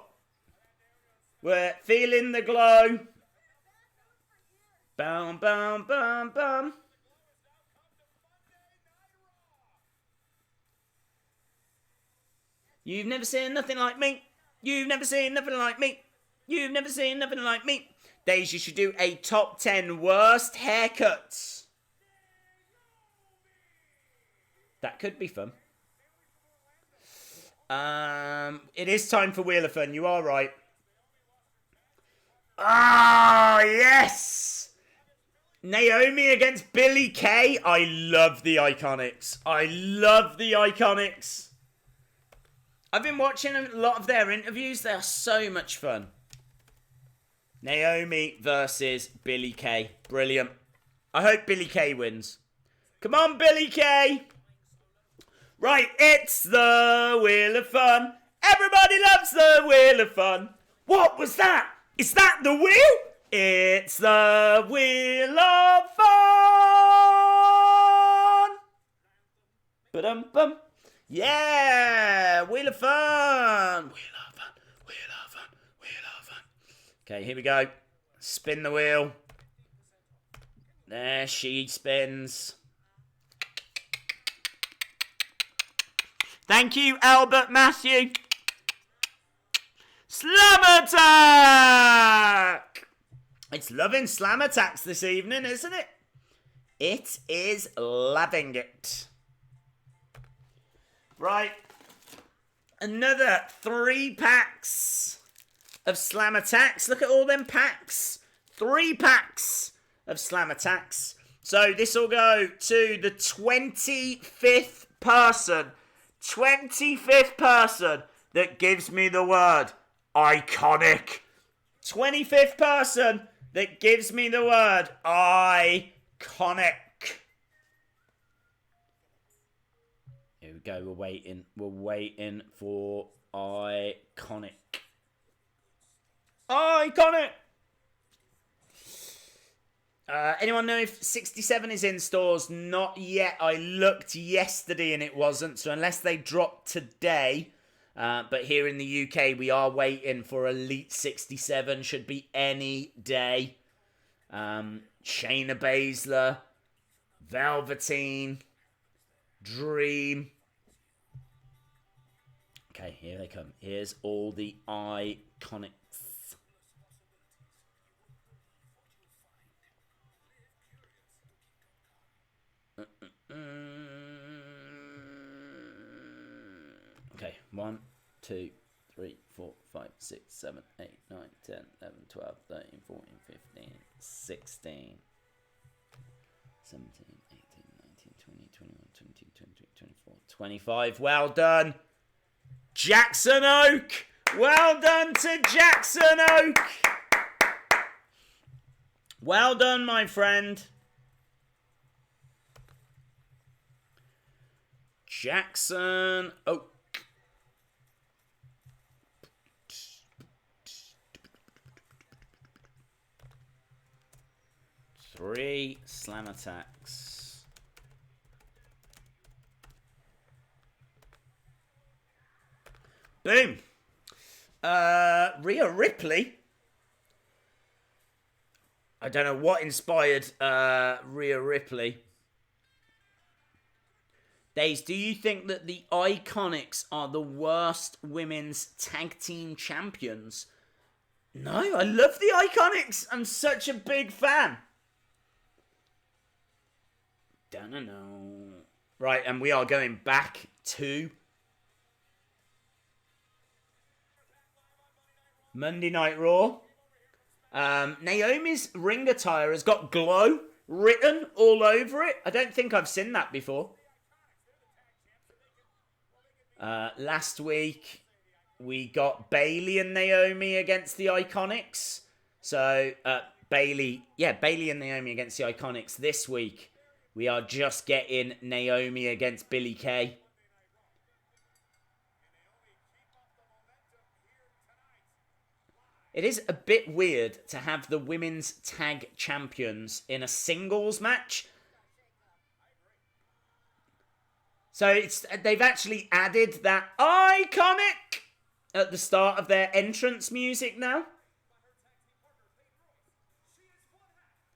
We're feeling the glow. Bam, bam, bam, bam. You've never seen nothing like me. You've never seen nothing like me. You've never seen nothing like me. Days, you should do a top 10 worst haircuts. That could be fun. It is time for Wheel of Fun. You are right. Ah, yes! Naomi against Billie Kay. I love the Ikonics. I love the Ikonics. I've been watching a lot of their interviews. They are so much fun. Naomi versus Billie Kay. Brilliant. I hope Billie Kay wins. Come on, Billie Kay. Right, it's the Wheel of Fun. Everybody loves the Wheel of Fun. What was that? Is that the wheel? It's the Wheel of Fun. Ba-dum-bum. Yeah! Wheel of Fun! Wheel of Fun. Wheel of Fun. Wheel of Fun. Okay, here we go. Spin the wheel. There she spins. Thank you, Albert Matthew. Slam Attack! It's loving Slam Attacks this evening, isn't it? It is loving it. Right. Another 3 packs of Slam Attacks. Look at all them packs. 3 packs of Slam Attacks. So this will go to the 25th person. 25th person that gives me the word iconic. 25th person that gives me the word iconic. Here we go. We're waiting. We're waiting for iconic. Iconic. Anyone know if 67 is in stores? Not yet. I looked yesterday and it wasn't. So unless they drop today. But here in the UK, we are waiting for Elite 67. Should be any day. Shayna Baszler. Velveteen. Dream. Okay, here they come. Here's all the iconics. Okay, 1, 2, 3, 4, 5, 6, 7, 8, 9, 10, 11, 12, 13, 14, 15, 16, 17, 18, 19, 20, 21, 22, 23, 24, 25. Well done, Jackson Oak. Well done to Jackson Oak. Well done, my friend. Jackson Oak. Three Slam Attacks. Boom. Rhea Ripley. I don't know what inspired Rhea Ripley. Days, do you think that the Iconics are the worst women's tag team champions? No, I love the Iconics. I'm such a big fan. Don't know. Right, and we are going back to Monday Night Raw. Naomi's ring attire has got glow written all over it. I don't think I've seen that before. Last week, we got Bayley and Naomi against the Iconics. So, Bayley and Naomi against the Iconics. This week, we are just getting Naomi against Billie Kay. It is a bit weird to have the women's tag champions in a singles match. So they've actually added that iconic at the start of their entrance music now.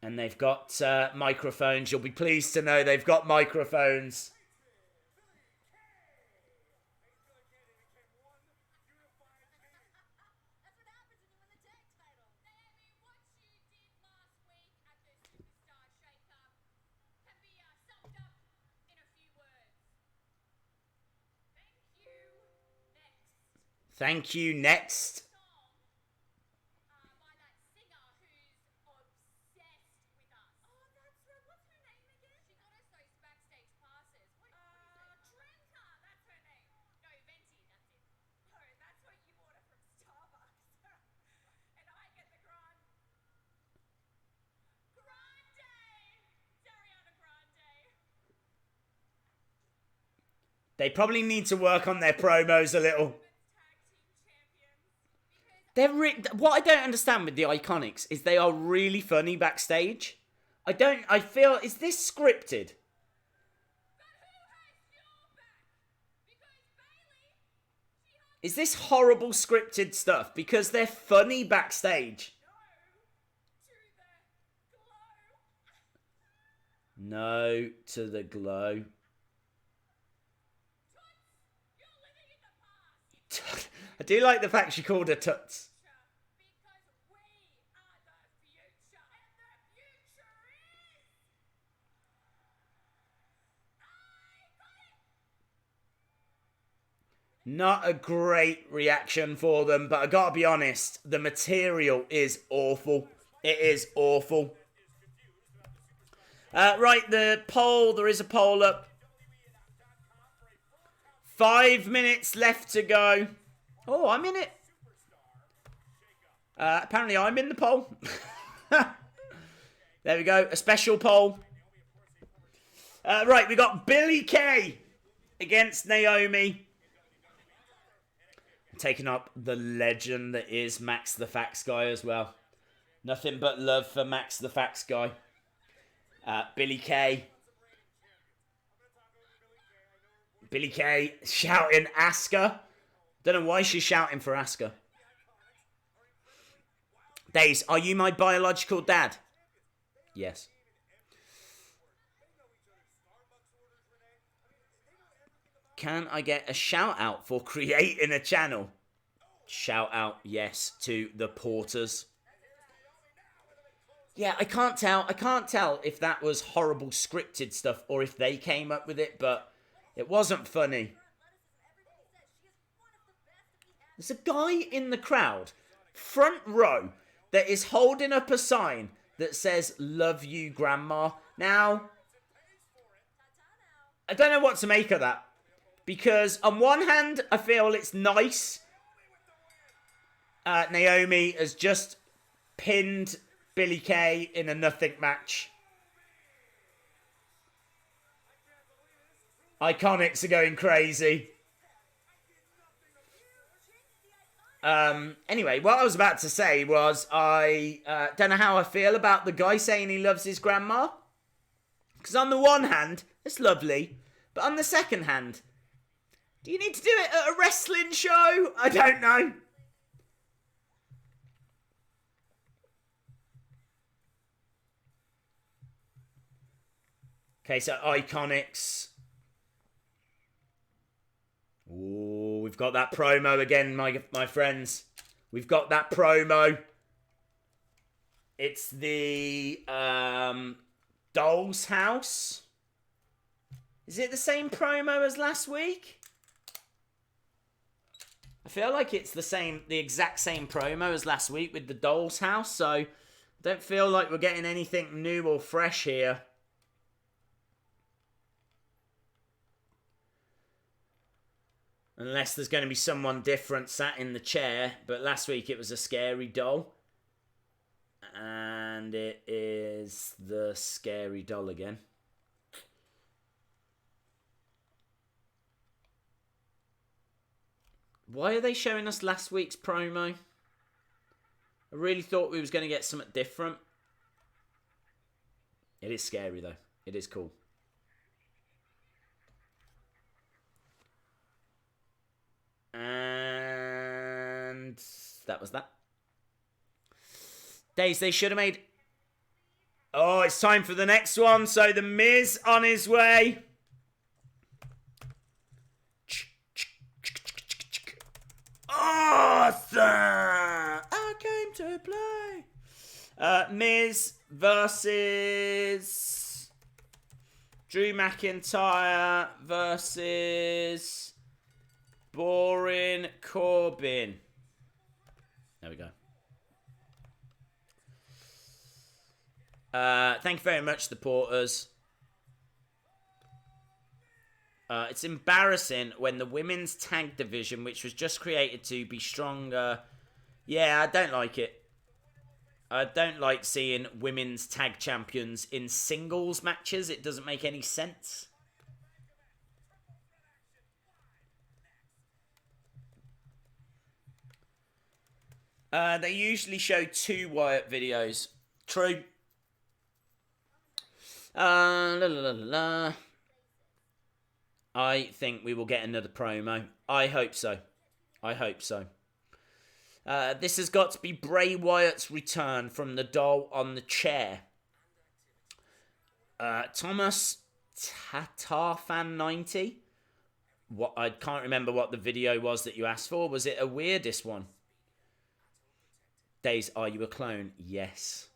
And they've got microphones. You'll be pleased to know they've got microphones. Thank you, next. They probably need to work on their promos a little. What I don't understand with the Iconics is they are really funny backstage. I feel, is this scripted? Is this horrible scripted stuff? Because they're funny backstage. No to the glow. I do like the fact she called her Tuts. Not a great reaction for them, but I gotta be honest, the material is awful. It is awful. Right, the poll, there is a poll up. 5 minutes left to go. Oh, I'm in it. Apparently I'm in the poll. There we go, a special poll. Right, we got Billie Kay against Naomi. Taking up the legend that is Max the Facts Guy as well. Nothing but love for Max the Facts Guy. Billie Kay. Billie Kay shouting Asuka. Don't know why she's shouting for Asuka. Days, are you my biological dad? Yes. Can I get a shout out for creating a channel? Shout out, yes, to the Porters. Yeah, I can't tell if that was horrible scripted stuff or if they came up with it, but it wasn't funny. There's a guy in the crowd, front row, that is holding up a sign that says, "Love you, Grandma." Now, I don't know what to make of that. Because on one hand, I feel it's nice. Naomi has just pinned Billie Kay in a nothing match. Ikonics are going crazy. Anyway, what I was about to say was I don't know how I feel about the guy saying he loves his grandma. Because on the one hand, it's lovely. But on the second hand, do you need to do it at a wrestling show? I don't know. Okay, so Ikonics. Ooh, we've got that promo again, my friends. We've got that promo. It's the Doll's House. Is it the same promo as last week? I feel like it's the exact same promo as last week with the Doll's House, so I don't feel like we're getting anything new or fresh here. Unless there's going to be someone different sat in the chair, but last week it was a scary doll. And it is the scary doll again. Why are they showing us last week's promo? I really thought we was going to get something different. It is scary though. It is cool. And that was that. Days, they should have made... Oh, it's time for the next one. So the Miz on his way. Awesome! I came to play. Miz versus Drew McIntyre versus Boring Corbin. There we go. Thank you very much, the Porters. It's embarrassing when the women's tag division, which was just created to be stronger... Yeah, I don't like it. I don't like seeing women's tag champions in singles matches. It doesn't make any sense. They usually show 2 Wyatt videos. True. I think we will get another promo. I hope so. I hope so. This has got to be Bray Wyatt's return from the doll on the chair. Thomas Tatarfan90. What, I can't remember what the video was that you asked for. Was it a weirdest one? Days, are you a clone? Yes.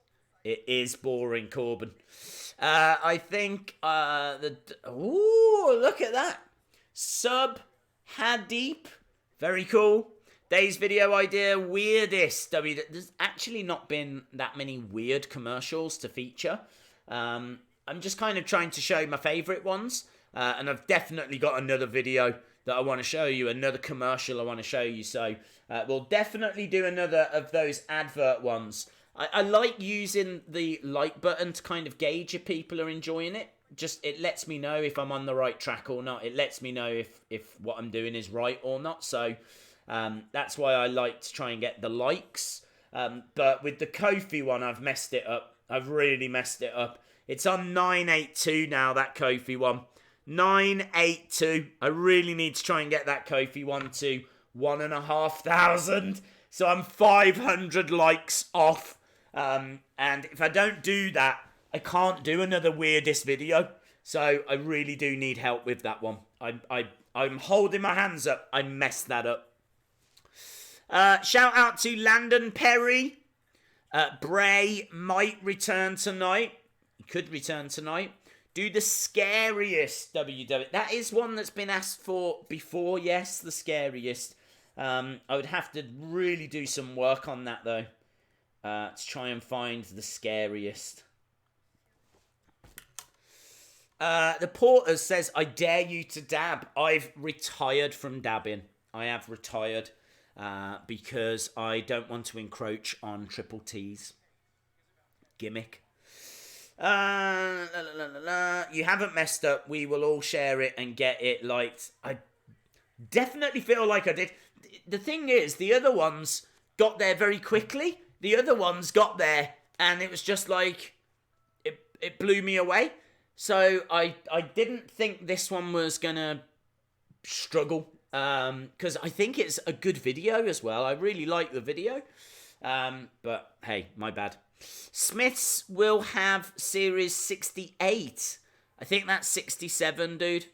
It is boring, Corbin. I think ooh, look at that. Sub Haddeep. Very cool. Days video idea, weirdest. There's actually not been that many weird commercials to feature. I'm just kind of trying to show my favourite ones. And I've definitely got another video that I want to show you. Another commercial I want to show you. So we'll definitely do another of those advert ones. I like using the like button to kind of gauge if people are enjoying it. Just, it lets me know if I'm on the right track or not. It lets me know if what I'm doing is right or not. So that's why I like to try and get the likes. But with the Kofi one, I've messed it up. I've really messed it up. It's on 982 now, that Kofi one. 982. I really need to try and get that Kofi one to 1,500. So I'm 500 likes off. And if I don't do that, I can't do another weirdest video. So I really do need help with that one. I'm holding my hands up. I messed that up. Shout out to Landon Perry. Bray might return tonight. He could return tonight. Do the scariest WWE. That is one that's been asked for before. Yes, the scariest. I would have to really do some work on that though. To try and find the scariest. The Porter says, I dare you to dab. I've retired from dabbing. I have retired because I don't want to encroach on Triple T's gimmick. You haven't messed up. We will all share it and get it liked. I definitely feel like I did. The thing is, the other ones got there very quickly. The other ones got there and it was just like, it blew me away. So I didn't think this one was going to struggle. Because I think it's a good video as well. I really like the video. But hey, my bad. Smiths will have series 68. I think that's 67, dude.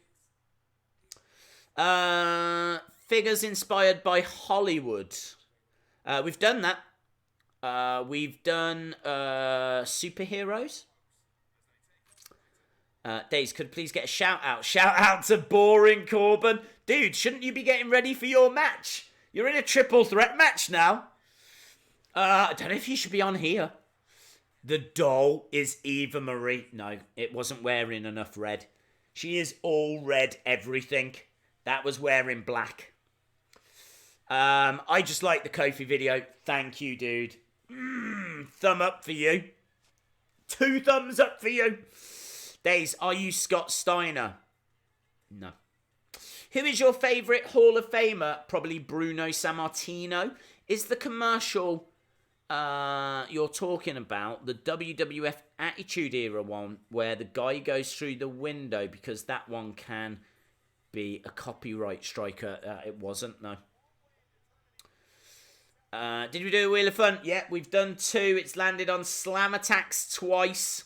Figures inspired by Hollywood. We've done that. We've done superheroes. Days, could please get a shout out? Shout out to Boring Corbin. Dude, shouldn't you be getting ready for your match? You're in a triple threat match now. I don't know if you should be on here. The doll is Eva Marie. No, it wasn't wearing enough red. She is all red everything. That was wearing black. I just like the Kofi video. Thank you, dude. Thumb up for you. 2 thumbs up for you. Days, are you Scott Steiner? No. Who is your favourite Hall of Famer? Probably Bruno Sammartino. Is the commercial you're talking about the WWF Attitude Era one where the guy goes through the window? Because that one can be a copyright striker. It wasn't, no. Did we do a Wheel of Fun? Yeah, we've done 2. It's landed on Slam Attacks twice.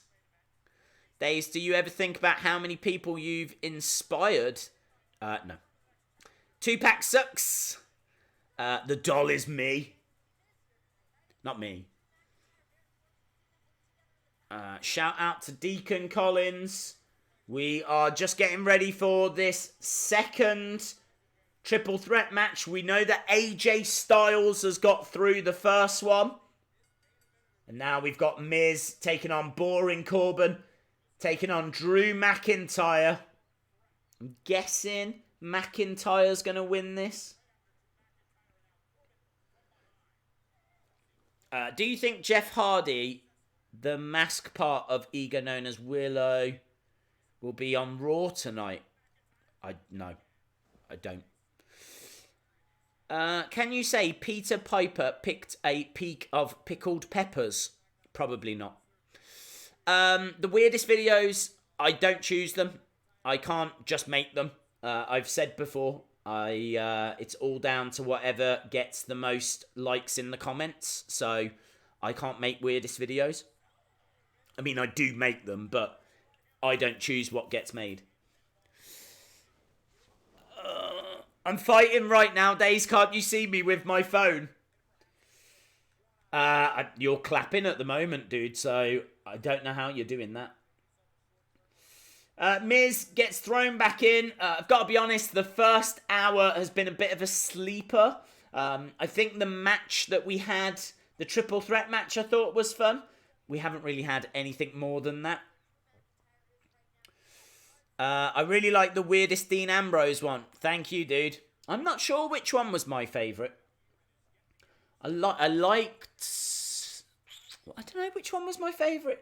Days, do you ever think about how many people you've inspired? No. 2-pack sucks. The doll is me. Not me. Shout out to Deacon Collins. We are just getting ready for this second triple threat match. We know that AJ Styles has got through the first one. And now we've got Miz taking on Boring Corbin. Taking on Drew McIntyre. I'm guessing McIntyre's going to win this. Do you think Jeff Hardy, the mask part of Ego known as Willow, will be on Raw tonight? No, I don't. Can you say Peter Piper picked a peak of pickled peppers? Probably not. The weirdest videos, I don't choose them. I can't just make them. I've said before, It's all down to whatever gets the most likes in the comments. So I can't make weirdest videos. I mean, I do make them, but I don't choose what gets made. I'm fighting right now, Days. Can't you see me with my phone? You're clapping at the moment, dude, so I don't know how you're doing that. Miz gets thrown back in. I've got to be honest, the first hour has been a bit of a sleeper. I think the match that we had, the triple threat match, I thought was fun. We haven't really had anything more than that. I really like the weirdest Dean Ambrose one. Thank you, dude. I'm not sure which one was my favourite. I liked... I don't know which one was my favourite.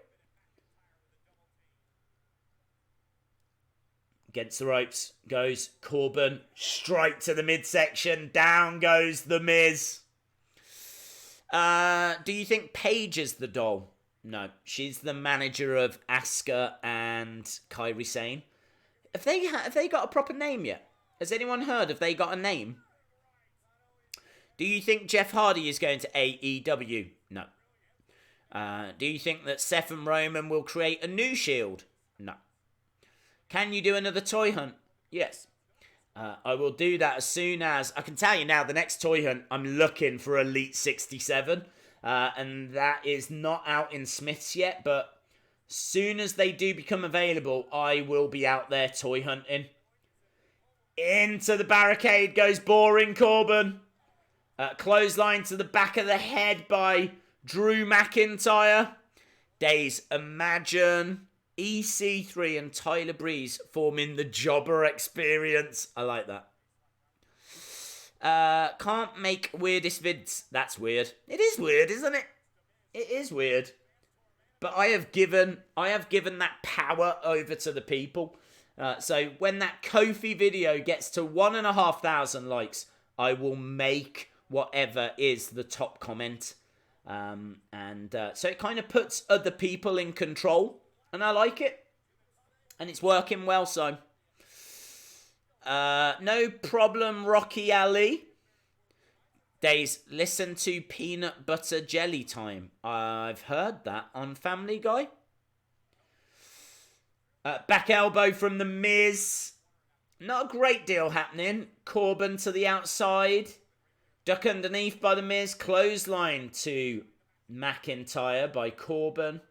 Against the ropes goes Corbin. Straight to the midsection. Down goes The Miz. Do you think Paige is the doll? No. She's the manager of Asuka and Kairi Sane. Have they got a proper name yet? Has anyone heard? Have they got a name? Do you think Jeff Hardy is going to AEW? No. Do you think that Seth and Roman will create a new Shield? No. Can you do another toy hunt? Yes. I will do that as soon as... I can tell you now, the next toy hunt, I'm looking for Elite 67. And that is not out in Smith's yet, but soon as they do become available, I will be out there toy hunting. Into the barricade goes Boring Corbin. Clothesline to the back of the head by Drew McIntyre. Days, imagine EC3 and Tyler Breeze forming the Jobber Experience. I like that. Can't make weirdest vids. That's weird. It is weird, isn't it? It is weird. But I have given that power over to the people. So when that Kofi video gets to 1,500 likes, I will make whatever is the top comment. So it kind of puts other people in control. And I like it. And it's working well, so. No problem, Rocky Ali. Days, listen to Peanut Butter Jelly Time. I've heard that on Family Guy. Back elbow from The Miz. Not a great deal happening. Corbin to the outside. Duck underneath by The Miz. Clothesline to McIntyre by Corbin.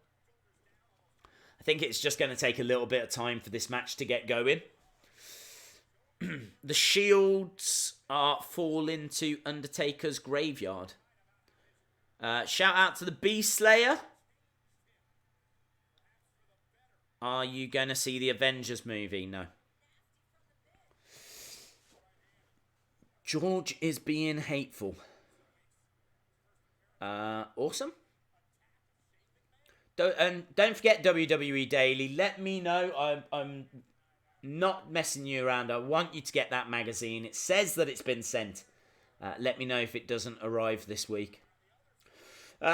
I think it's just going to take a little bit of time for this match to get going. The Shields fall into Undertaker's graveyard. Shout out to the Beast Slayer. Are you going to see the Avengers movie? No. George is being hateful. Awesome. Don't forget WWE Daily. Let me know. I'm not messing you around. I want you to get that magazine. It says that it's been sent. Let me know if it doesn't arrive this week.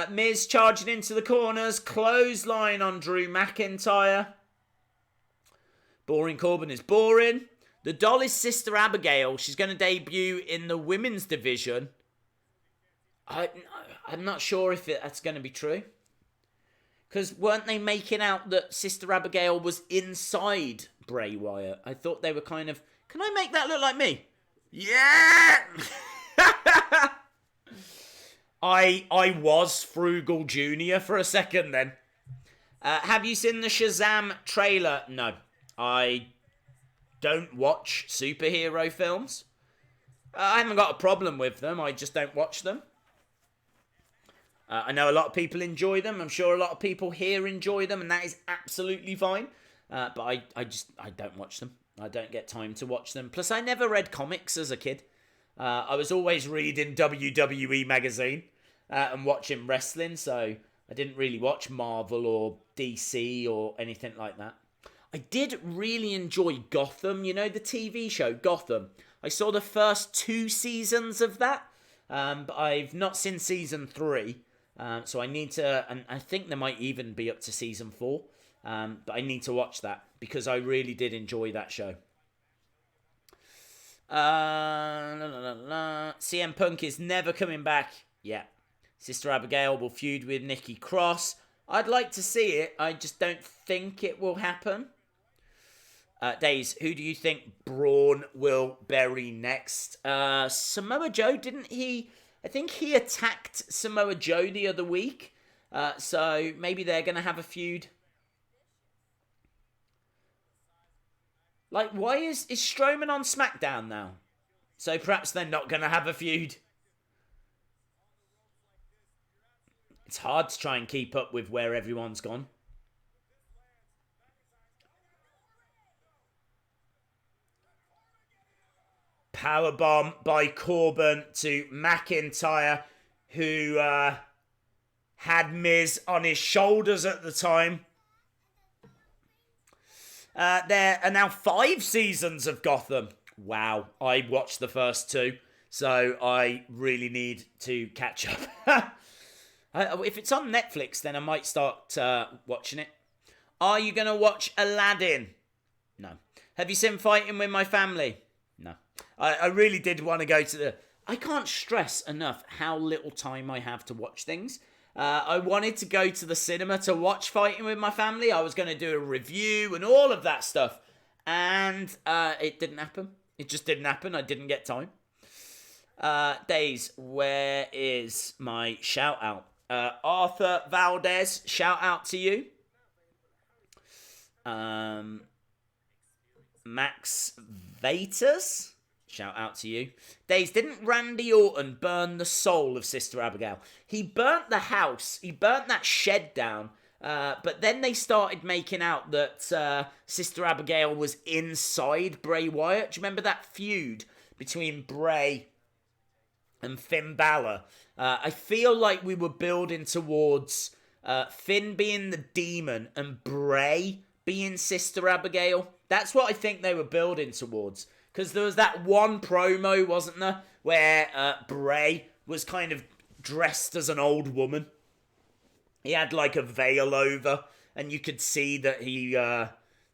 Miz charging into the corners. Clothesline on Drew McIntyre. Boring Corbin is boring. The doll is Sister Abigail. She's going to debut in the women's division. I'm not sure if that's going to be true. Because weren't they making out that Sister Abigail was inside Bray Wyatt? I thought they were kind of... Can I make that look like me? Yeah! I was Frugal Jr. for a second then. Have you seen the Shazam trailer? No. I don't watch superhero films. I haven't got a problem with them. I just don't watch them. I know a lot of people enjoy them. I'm sure a lot of people here enjoy them, and that is absolutely fine. But I don't watch them. I don't get time to watch them. Plus, I never read comics as a kid. I was always reading WWE magazine and watching wrestling, so I didn't really watch Marvel or DC or anything like that. I did really enjoy Gotham, you know, the TV show Gotham. I saw the first 2 seasons of that, but I've not seen season 3. So I need to, and I think there might even be up to season 4. But I need to watch that because I really did enjoy that show. CM Punk is never coming back. Yeah. Sister Abigail will feud with Nikki Cross. I'd like to see it. I just don't think it will happen. Days, who do you think Braun will bury next? Samoa Joe, didn't he? I think he attacked Samoa Joe the other week. So maybe they're going to have a feud. Like, why is Strowman on SmackDown now? So perhaps they're not going to have a feud. It's hard to try and keep up with where everyone's gone. Powerbomb by Corbin to McIntyre, who had Miz on his shoulders at the time. There are now 5 seasons of Gotham. Wow, I watched the first 2, so I really need to catch up. If it's on Netflix, then I might start watching it. Are you going to watch Aladdin? No. Have you seen Fighting With My Family? No. I really did want to go to the... I can't stress enough how little time I have to watch things. I wanted to go to the cinema to watch Fighting With My Family. I was going to do a review and all of that stuff. And it didn't happen. It just didn't happen. I didn't get time. Days, where is my shout out? Arthur Valdez, shout out to you. Max Vatas, shout out to you. Days, didn't Randy Orton burn the soul of Sister Abigail? He burnt the house. He burnt that shed down. But then they started making out that Sister Abigail was inside Bray Wyatt. Do you remember that feud between Bray and Finn Balor? I feel like we were building towards Finn being the demon and Bray being Sister Abigail. That's what I think they were building towards. Because there was that one promo, wasn't there, where Bray was kind of dressed as an old woman. He had like a veil over, and you could see that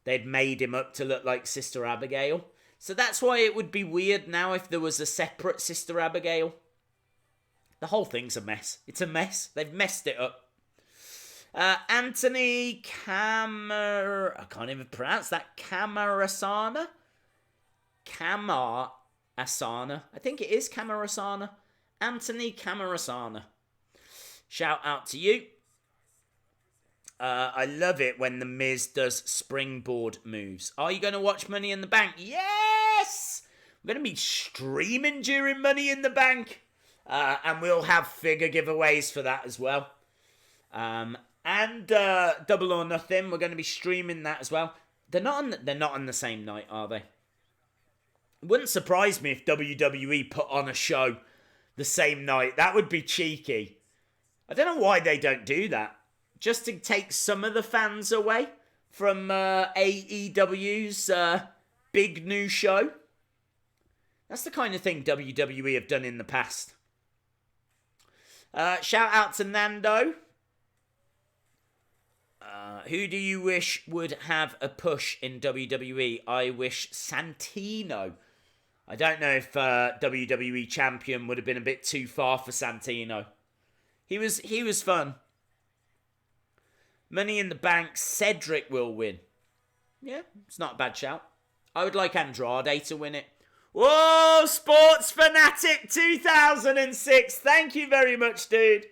they'd made him up to look like Sister Abigail. So that's why it would be weird now if there was a separate Sister Abigail. The whole thing's a mess. It's a mess. They've messed it up. Anthony I can't even pronounce that. Camarasana? Camarasana. I think it is Camarasana. Anthony Camarasana. Shout out to you. I love it when The Miz does springboard moves. Are you going to watch Money in the Bank? Yes! I'm going to be streaming during Money in the Bank. And we'll have figure giveaways for that as well. And Double or Nothing, we're going to be streaming that as well. They're not on the same night, are they? It wouldn't surprise me if WWE put on a show the same night. That would be cheeky. I don't know why they don't do that. Just to take some of the fans away from AEW's big new show. That's the kind of thing WWE have done in the past. Shout out to Nando. Who do you wish would have a push in WWE? I wish Santino. I don't know if WWE champion would have been a bit too far for Santino. He was fun. Money in the Bank, Cedric will win. Yeah, it's not a bad shout. I would like Andrade to win it. Whoa, Sports Fanatic 2006. Thank you very much, dude.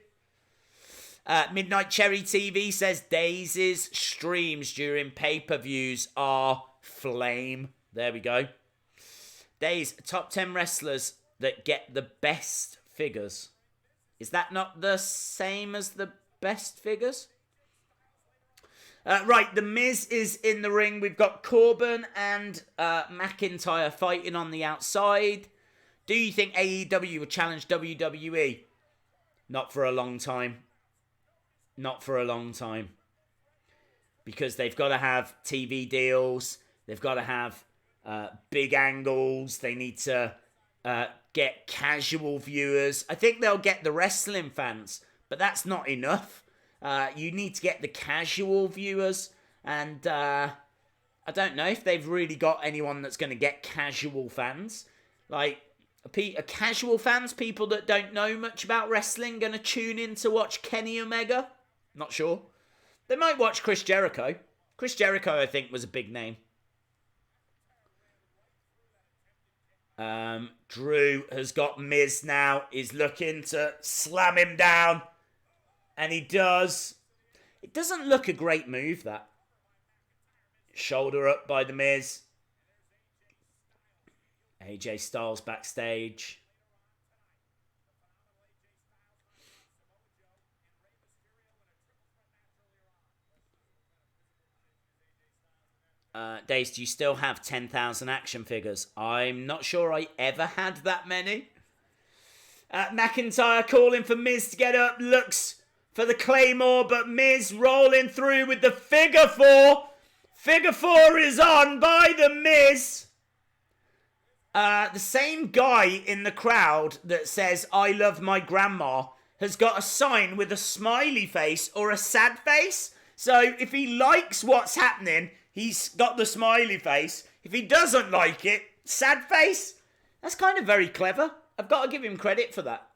Midnight Cherry TV says Daisy's streams during pay-per-views are flame. There we go. Days, top 10 wrestlers that get the best figures. Is that not the same as the best figures? Right, The Miz is in the ring. We've got Corbin and McIntyre fighting on the outside. Do you think AEW will challenge WWE? Not for a long time. Not for a long time. Because they've got to have TV deals. They've got to have big angles. They need to get casual viewers. I think they'll get the wrestling fans, but that's not enough. You need to get the casual viewers, and I don't know if they've really got anyone that's going to get casual fans. Like, a casual fans, people that don't know much about wrestling, going to tune in to watch Kenny Omega? Not sure. They might watch Chris Jericho. Chris Jericho, I think, was a big name. Drew has got Miz now. He's looking to slam him down. And he does. It doesn't look a great move, that. Shoulder up by the Miz. AJ Styles backstage. Days, do you still have 10,000 action figures? I'm not sure I ever had that many. McIntyre calling for Miz to get up. Looks for the Claymore, but Miz rolling through with the figure four. Figure four is on by the Miz. The same guy in the crowd that says, I love my grandma, has got a sign with a smiley face or a sad face. So if he likes what's happening, he's got the smiley face. If he doesn't like it, sad face. That's kind of very clever. I've got to give him credit for that.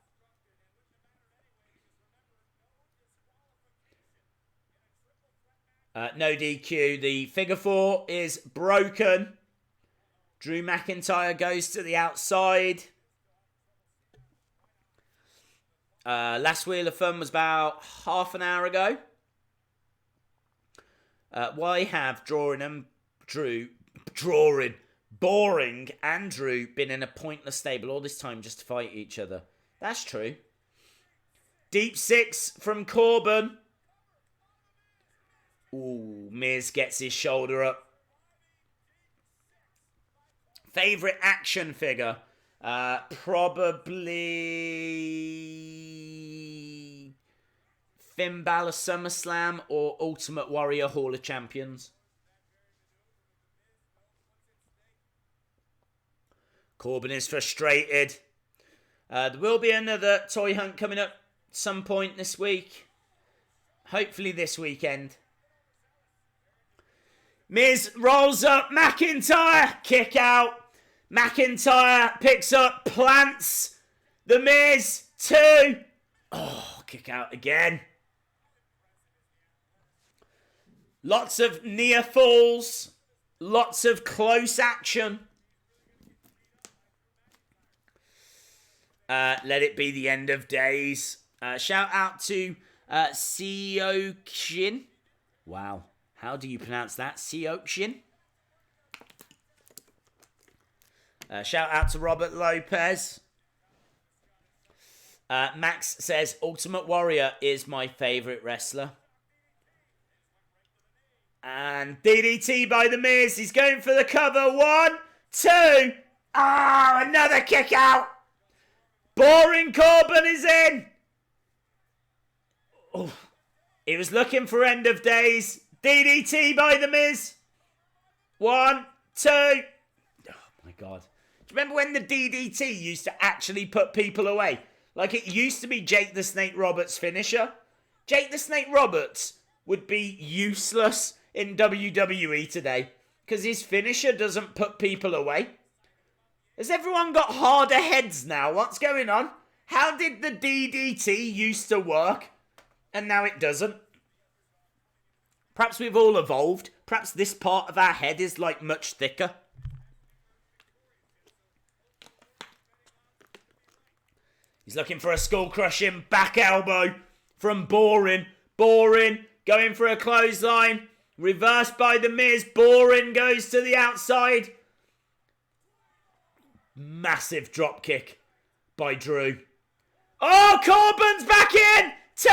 No DQ. The figure four is broken. Drew McIntyre goes to the outside. Last Wheel of Fun was about half an hour ago. Why have Boring and Drew been in a pointless stable all this time just to fight each other? That's true. Deep six from Corbin. Ooh, Miz gets his shoulder up. Favourite action figure? Probably Finn Balor SummerSlam or Ultimate Warrior Hall of Champions. Corbin is frustrated. There will be another toy hunt coming up some point this week. Hopefully this weekend. Miz rolls up McIntyre. Kick out. McIntyre picks up, plants the Miz. 2. Oh, kick out again. Lots of near falls. Lots of close action. Let it be the end of days. Shout out to Seokshin. Wow. How do you pronounce that? Seokshin? Shout out to Robert Lopez. Max says, Ultimate Warrior is my favourite wrestler. And DDT by The Miz. He's going for the cover. 1, 2. Ah, another kick out. Boring Corbin is in. Oh, he was looking for end of days. DDT by The Miz. 1, 2. Oh my God. Do you remember when the DDT used to actually put people away? Like it used to be Jake the Snake Roberts' finisher. Jake the Snake Roberts would be useless in WWE today because his finisher doesn't put people away. Has everyone got harder heads now? What's going on? How did the DDT used to work and now it doesn't? Perhaps we've all evolved. Perhaps this part of our head is like much thicker. He's looking for a skull-crushing back elbow from Boring. Boring going for a clothesline. Reversed by The Miz. Boring goes to the outside. Massive drop kick by Drew. Oh, Corbin's back in. 2.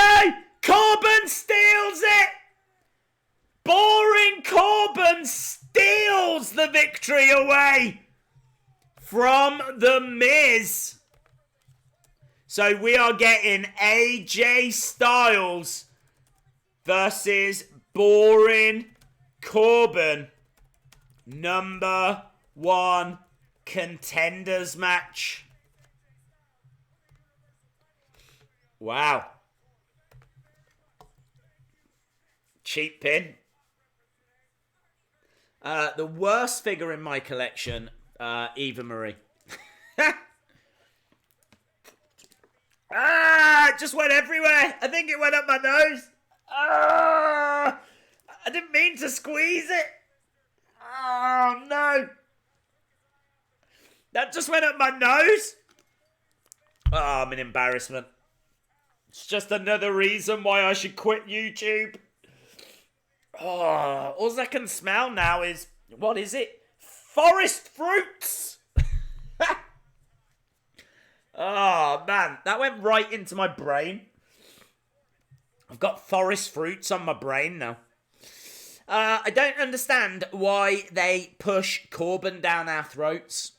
Corbin steals it. Boring Corbin steals the victory away from The Miz. So we are getting AJ Styles versus Boring Corbin. Number 1 contenders match. Wow. Cheap pin. The worst figure in my collection, Eva Marie. It just went everywhere. I think it went up my nose. I didn't mean to squeeze it. Oh, no. That just went up my nose. Oh, I'm an embarrassment. It's just another reason why I should quit YouTube. Oh, all I can smell now is, what is it? Forest fruits. Oh, man. That went right into my brain. I've got forest fruits on my brain now. I don't understand why they push Corbin down our throats.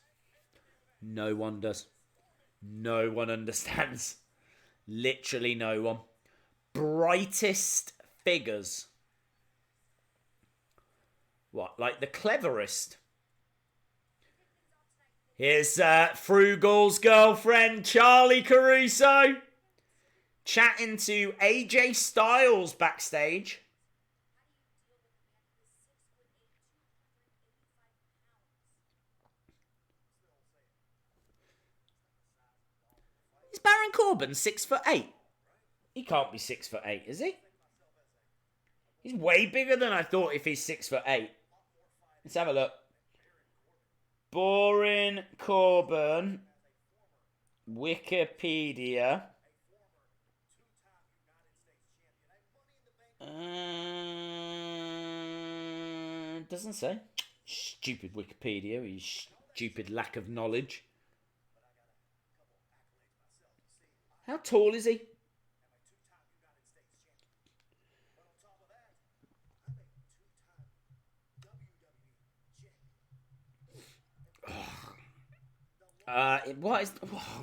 No one does. No one understands. Literally no one. Brightest figures. What, like the cleverest? Here's Frugal's girlfriend, Charlie Caruso, chatting to AJ Styles backstage. Is Baron Corbin 6'8"? He can't be 6'8", is he? He's way bigger than I thought if he's 6'8". Let's have a look. Baron Corbin. Wikipedia. Doesn't say. Stupid Wikipedia. You stupid lack of knowledge. How tall is he?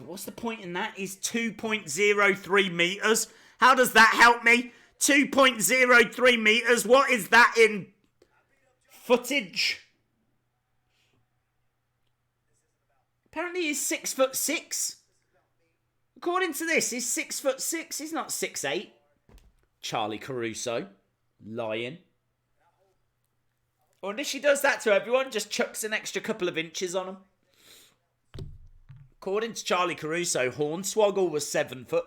What's the point in that? He's 2.03 meters. How does that help me? 2.03 meters. What is that in footage? Apparently he's 6'6". According to this, he's 6'6". He's not 6'8". Charlie Caruso. Lying. I wonder if she does that to everyone. Just chucks an extra couple of inches on them. According to Charlie Caruso, Hornswoggle was 7 foot.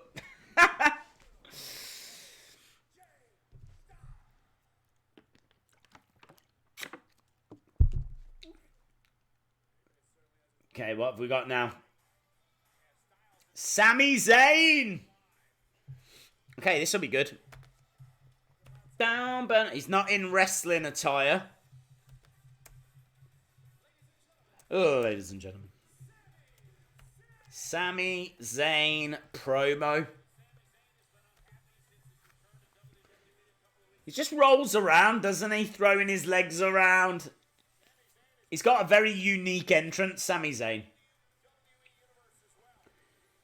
Okay, what have we got now? Sami Zayn! Okay, this will be good. Down, burn. He's not in wrestling attire. Oh, ladies and gentlemen. Sami Zayn promo. He just rolls around, doesn't he? Throwing his legs around. He's got a very unique entrance, Sami Zayn.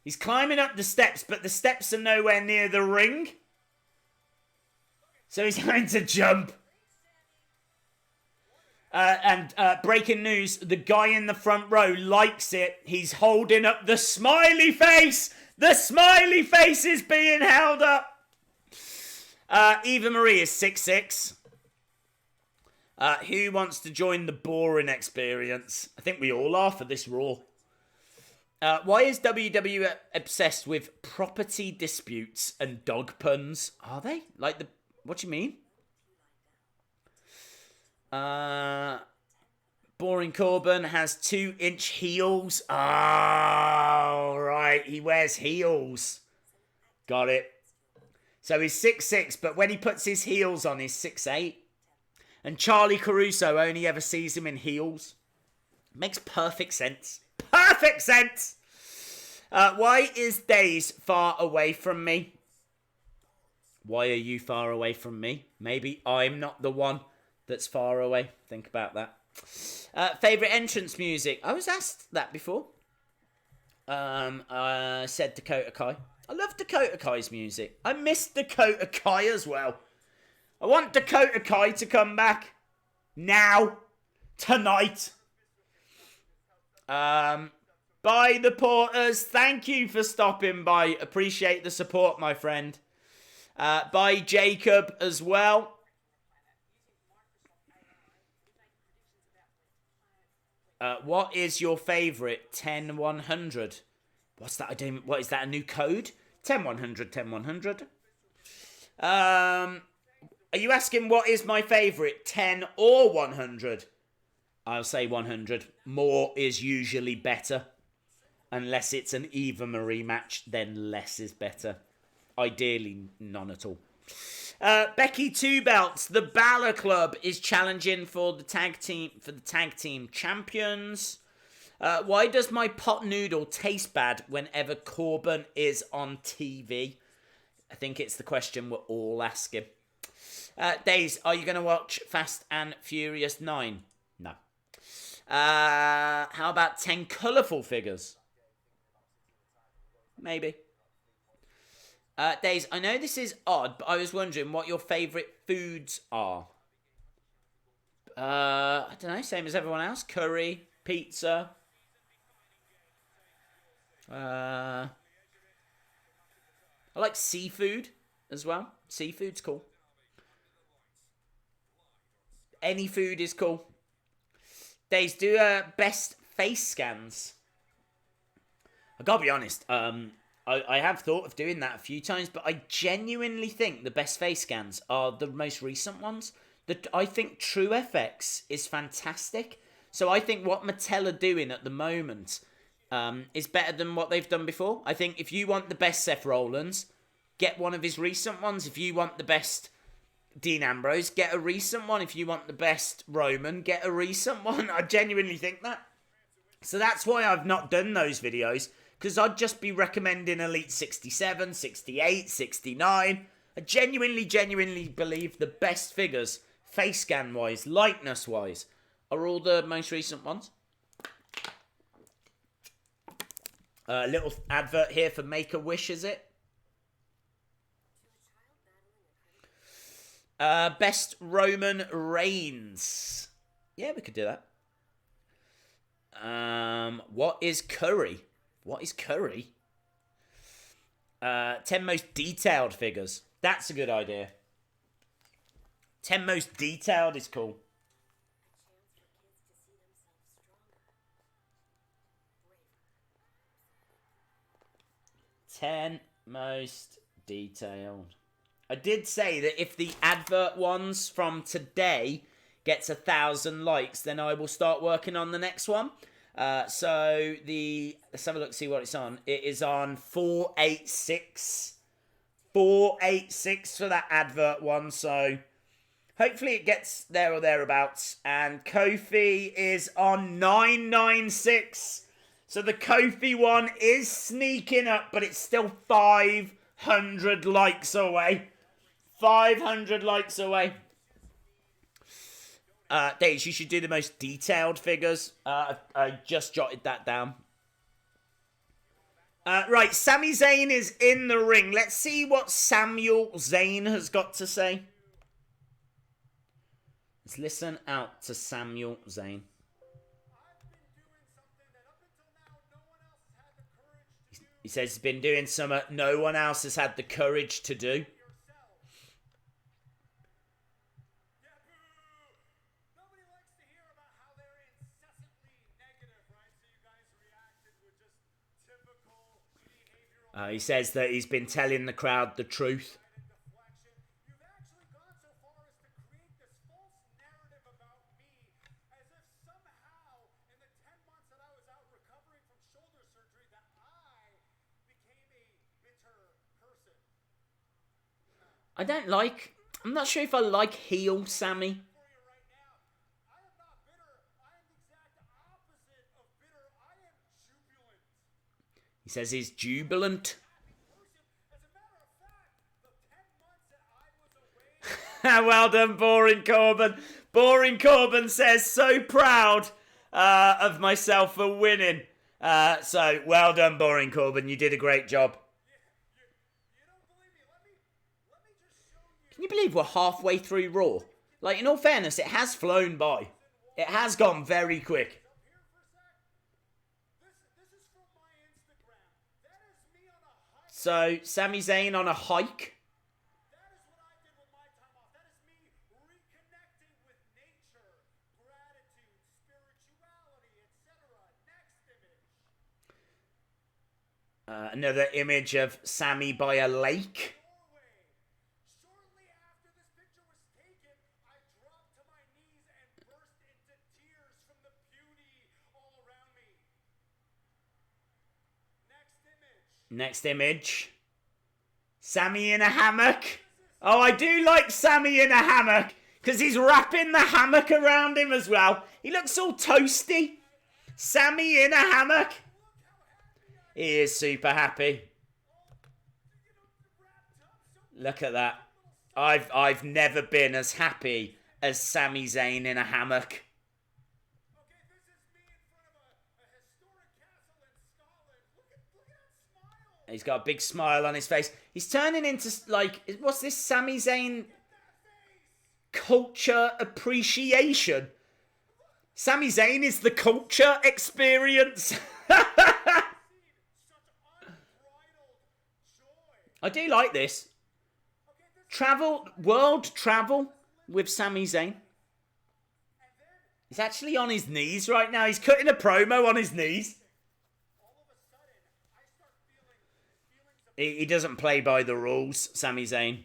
He's climbing up the steps, but the steps are nowhere near the ring. So he's having to jump. And breaking news, the guy in the front row likes it. He's holding up the smiley face. The smiley face is being held up. Eva Marie is 6'6". Who wants to join the boring experience? I think we all are for this Raw. Why is WWE obsessed with property disputes and dog puns? Are they? Like the... What do you mean? Boring Corbin has 2-inch heels. Oh, right. He wears heels. Got it. So he's 6'6", but when he puts his heels on, he's 6'8". And Charlie Caruso only ever sees him in heels. Makes perfect sense. Perfect sense! Why is Days far away from me? Why are you far away from me? Maybe I'm not the one that's far away. Think about that. Favourite entrance music? I was asked that before. Said Dakota Kai. I love Dakota Kai's music. I miss Dakota Kai as well. I want Dakota Kai to come back. Now. Tonight. Bye, the Porters. Thank you for stopping by. Appreciate the support, my friend. Bye, Jacob, as well. What is your favourite 10-100? What's that? What is that? A new code? 10-100, 10-100. Are you asking what is my favourite 10 or 100? I'll say 100. More is usually better. Unless it's an Eva Marie match, then less is better. Ideally, none at all. Becky Two Belts, the Balor Club is challenging for the tag team champions. Why does my pot noodle taste bad whenever Corbin is on TV? I think it's the question we're all asking. Days, are you going to watch Fast and Furious 9? No. How about 10 colourful figures? Maybe. Days, I know this is odd, but I was wondering what your favourite foods are. I don't know, same as everyone else. Curry, pizza. I like seafood as well. Seafood's cool. Any food is cool. Days, do best face scans. I gotta be honest, I have thought of doing that a few times, but I genuinely think the best face scans are the most recent ones. I think True FX is fantastic. So I think what Mattel are doing at the moment is better than what they've done before. I think if you want the best Seth Rollins, get one of his recent ones. If you want the best Dean Ambrose, get a recent one. If you want the best Roman, get a recent one. I genuinely think that. So that's why I've not done those videos. Because I'd just be recommending Elite 67, 68, 69. I genuinely believe the best figures, face scan-wise, likeness-wise, are all the most recent ones. A little advert here for Make-A-Wish, is it? Best Roman Reigns. Yeah, we could do that. What is curry? What is curry? 10 most detailed figures. That's a good idea. 10 most detailed is cool. Most detailed. I did say that if the advert ones from today gets 1,000 likes, then I will start working on the next one. Let's have a look, see what it's on. It is on 486. 486 for that advert one, so hopefully it gets there or thereabouts. And Kofi is on 996. So the Kofi one is sneaking up, but it's still 500 likes away. 500 likes away. Days, you should do the most detailed figures. I just jotted that down. Right, Sami Zayn is in the ring. Let's see what Samuel Zayn has got to say. Let's listen out to Samuel Zayn. He says he's been doing something no one else has had the courage to do. He says that he's been telling the crowd the truth. I'm not sure if I like heel Sammy. He says he's jubilant. Well done, Boring Corbin. Boring Corbin says, so proud of myself for winning. So, well done, Boring Corbin. You did a great job. Can you believe we're halfway through Raw? Like, in all fairness, it has flown by. It has gone very quick. So, Sami Zayn on a hike. Another image of Sami by a lake. Shortly after this picture was taken, I dropped to my knees and burst into tears from the beauty all around me. Next image. Sami in a hammock. Oh, I do like Sami in a hammock because he's wrapping the hammock around him as well. He looks all toasty. Sami in a hammock. He is super happy. Look at that. I've never been as happy as Sami Zayn in a hammock. Okay, this is me in front of a historic castle in Scotland. Look at that smile. He's got a big smile on his face. He's turning into, like, what's this Sami Zayn culture appreciation? Sami Zayn is the culture experience. I do like this. World travel with Sami Zayn. He's actually on his knees right now. He's cutting a promo on his knees. He doesn't play by the rules, Sami Zayn.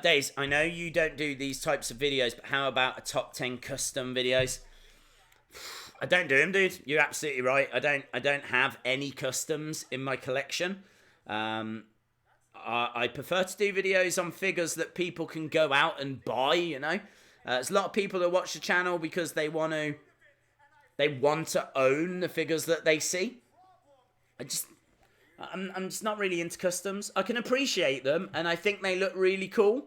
Days, I know you don't do these types of videos, but how about a top 10 custom videos? I don't do them, dude. You're absolutely right. I don't have any customs in my collection. I prefer to do videos on figures that people can go out and buy, you know. There's a lot of people that watch the channel because they want to own the figures that they see. I'm just not really into customs. I can appreciate them, and I think they look really cool.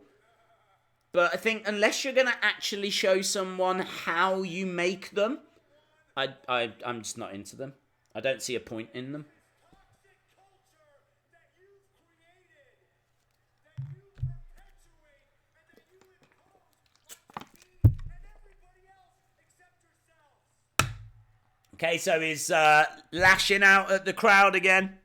But I think unless you're going to actually show someone how you make them, I'm just not into them. I don't see a point in them. Okay, so he's lashing out at the crowd again.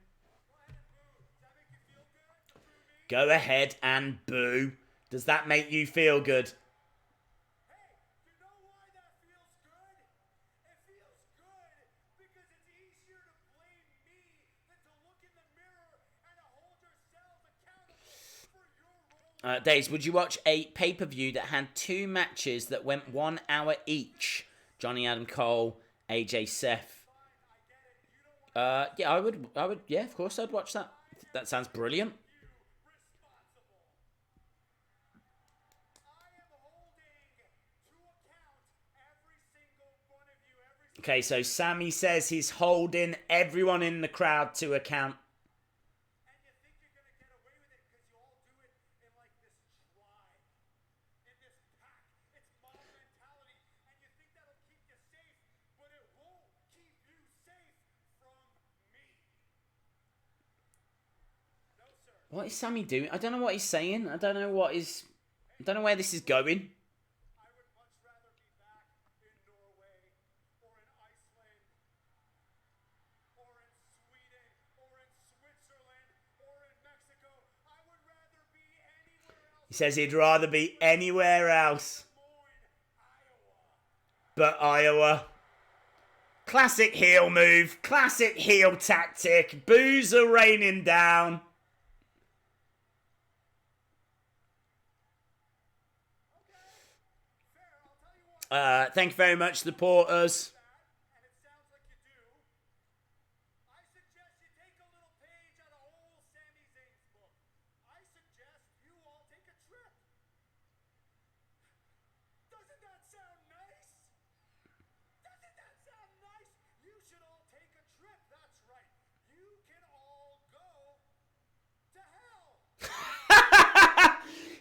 Go ahead and boo. Does that make you feel good? Hey, you know why that feels good? It feels good because it's easier to blame me than to look in the mirror and to hold yourselves accountable for your role. Days, would you watch a pay-per-view that had 2 matches that went 1 hour each? Johnny Adam Cole, AJ Seth. Yeah, I would. Yeah, of course, I'd watch that. That sounds brilliant. Okay, so Sami says he's holding everyone in the crowd to account. And you think you're going to get away with it because you all do it in like this tribe, in this pack. It's mob mentality, and you think that'll keep you safe, but it won't keep you safe from me. No, sir. What is Sami doing? I don't know what he's saying. I don't know where this is going. He says he'd rather be anywhere else but Iowa. Classic heel move. Classic heel tactic. Boos are raining down. Thank you very much, supporters.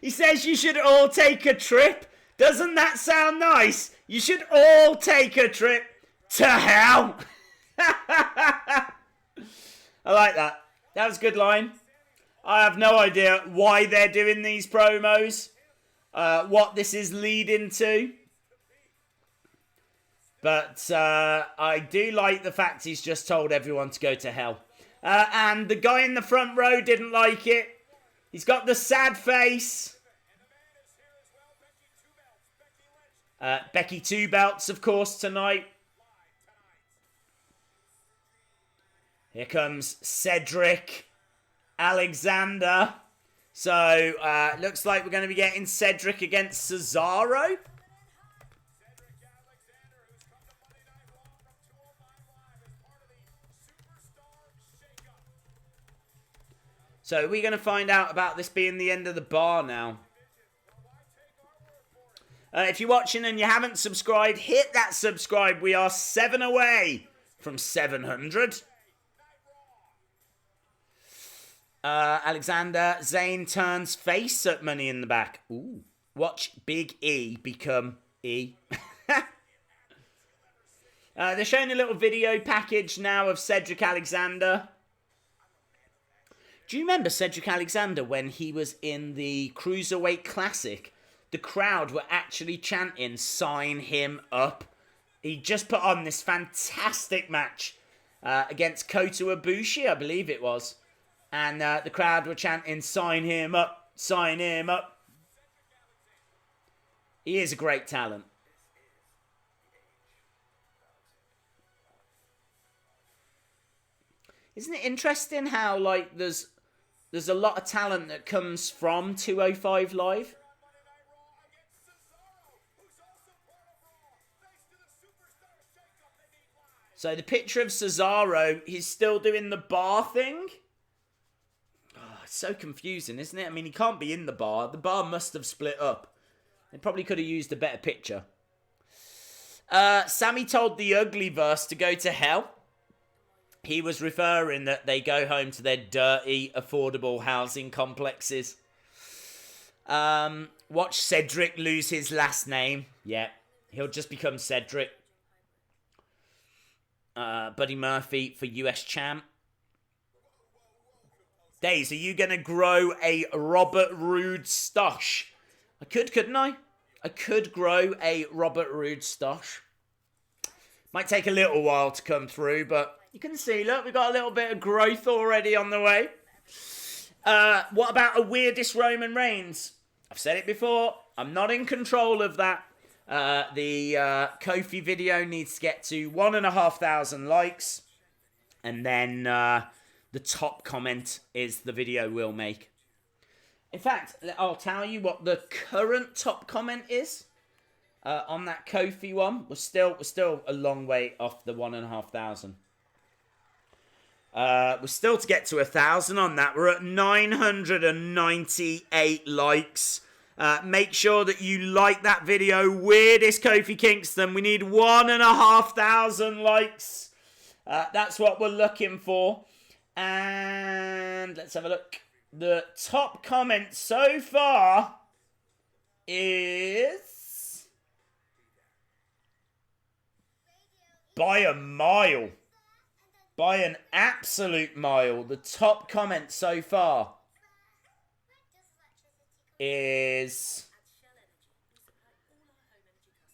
He says you should all take a trip. Doesn't that sound nice? You should all take a trip to hell. I like that. That was a good line. I have no idea why they're doing these promos. What this is leading to. But I do like the fact he's just told everyone to go to hell. And the guy in the front row didn't like it. He's got the sad face. Becky Two Belts, of course, tonight. Here comes Cedric Alexander. So, looks like we're going to be getting Cedric against Cesaro. So, we're going to find out about this being the end of the bar now. If you're watching and you haven't subscribed, hit that subscribe. We are 7 away from 700. Alexander Zayn turns face at Money in the Bank. Ooh. Watch Big E become E. They're showing a little video package now of Cedric Alexander. Do you remember Cedric Alexander when he was in the Cruiserweight Classic? The crowd were actually chanting, "Sign him up." He just put on this fantastic match against Kota Ibushi, I believe it was. And the crowd were chanting, "Sign him up, sign him up." He is a great talent. Isn't it interesting how, like, there's a lot of talent that comes from 205 Live? So the picture of Cesaro, he's still doing the bar thing. Oh, it's so confusing, isn't it? I mean, he can't be in the bar. The bar must have split up. They probably could have used a better picture. Sami told the Uglyverse to go to hell. He was referring that they go home to their dirty, affordable housing complexes. Watch Cedric lose his last name. Yeah, he'll just become Cedric. Buddy Murphy for US champ. Days, are you going to grow a Robert Roode stash? I could, couldn't I? I could grow a Robert Roode stash. Might take a little while to come through, but you can see, look, we've got a little bit of growth already on the way. What about a weirdest Roman Reigns? I've said it before. I'm not in control of that. The Kofi video needs to get to 1,500 likes. And then the top comment is the video we'll make. In fact, I'll tell you what the current top comment is. On that Kofi one. We're still a long way off the 1,500. We're still to get to 1,000 on that. We're at 998 likes. Make sure that you like that video. Weirdest Kofi Kingston. We need 1,500 likes. That's what we're looking for. And let's have a look. The top comment so far is by a mile. By an absolute mile. The top comment so far is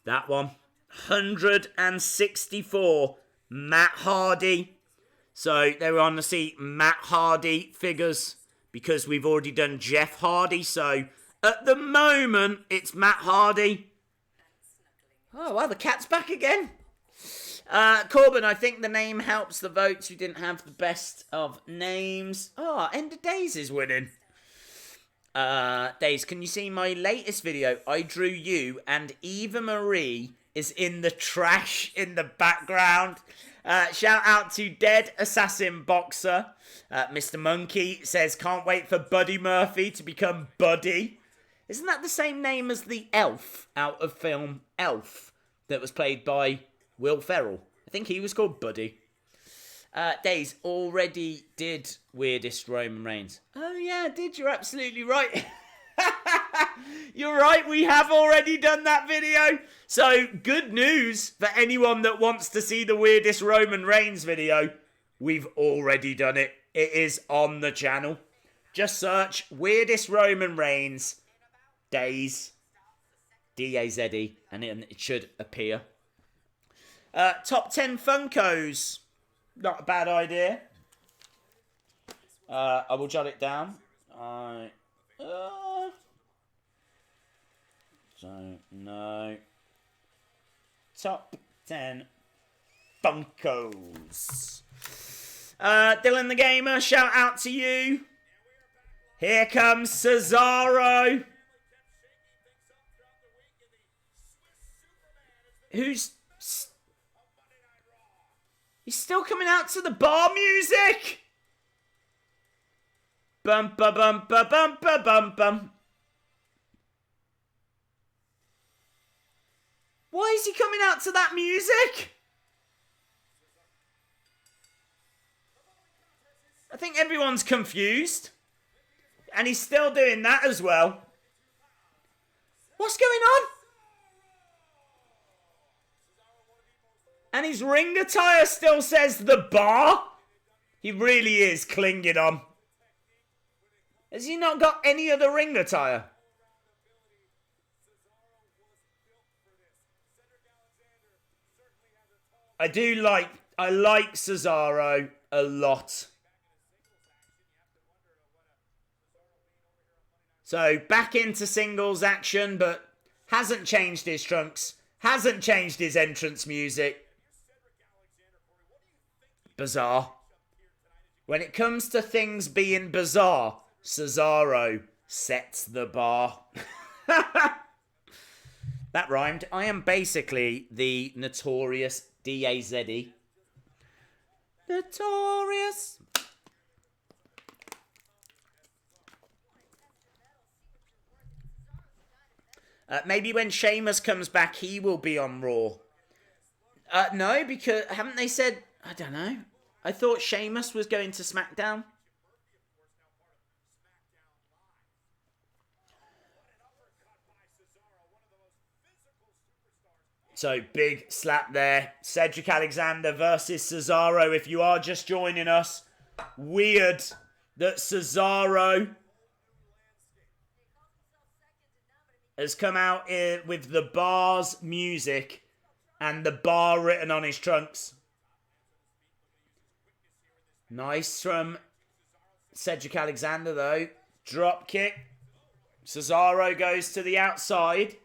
that one. 164. Matt Hardy. So they were on to see Matt Hardy figures because we've already done Jeff Hardy. So at the moment, it's Matt Hardy. Oh, well, the cat's back again. Corbin, I think the name helps the votes. You didn't have the best of names. Oh, End of Days is winning. Days, can you see my latest video? I drew you and Eva Marie is in the trash in the background. Shout out to Dead Assassin Boxer. Mr. Monkey says, can't wait for Buddy Murphy to become Buddy. Isn't that the same name as the elf out of film Elf that was played by Will Ferrell? I think he was called Buddy. Days already did Weirdest Roman Reigns. Oh yeah, did. You're absolutely right. You're right, we have already done that video. So, good news for anyone that wants to see the Weirdest Roman Reigns video. We've already done it. It is on the channel. Just search Weirdest Roman Reigns Days, D-A-Z-E, and it should appear. Top 10 Funkos. Not a bad idea. I will jot it down. I don't know. Top 10 Funkos. Dylan the Gamer, shout out to you. Here comes Cesaro. He's still coming out to the bar music. Bum ba bum ba bum ba bum bum. Why is he coming out to that music? I think everyone's confused. And he's still doing that as well. What's going on? And his ring attire still says the bar. He really is clinging on. Has he not got any other ring attire? I like Cesaro a lot. So back into singles action, but hasn't changed his trunks. Hasn't changed his entrance music. Bizarre. When it comes to things being bizarre, Cesaro sets the bar. That rhymed. I am basically the notorious D-A-Z-E. Notorious. Maybe when Sheamus comes back, he will be on Raw. No, because haven't they said... I don't know. I thought Sheamus was going to SmackDown. So, big slap there. Cedric Alexander versus Cesaro. If you are just joining us, weird that Cesaro has come out with the bar's music and the bar written on his trunks. Nice from Cedric Alexander, though. Drop kick. Cesaro goes to the outside.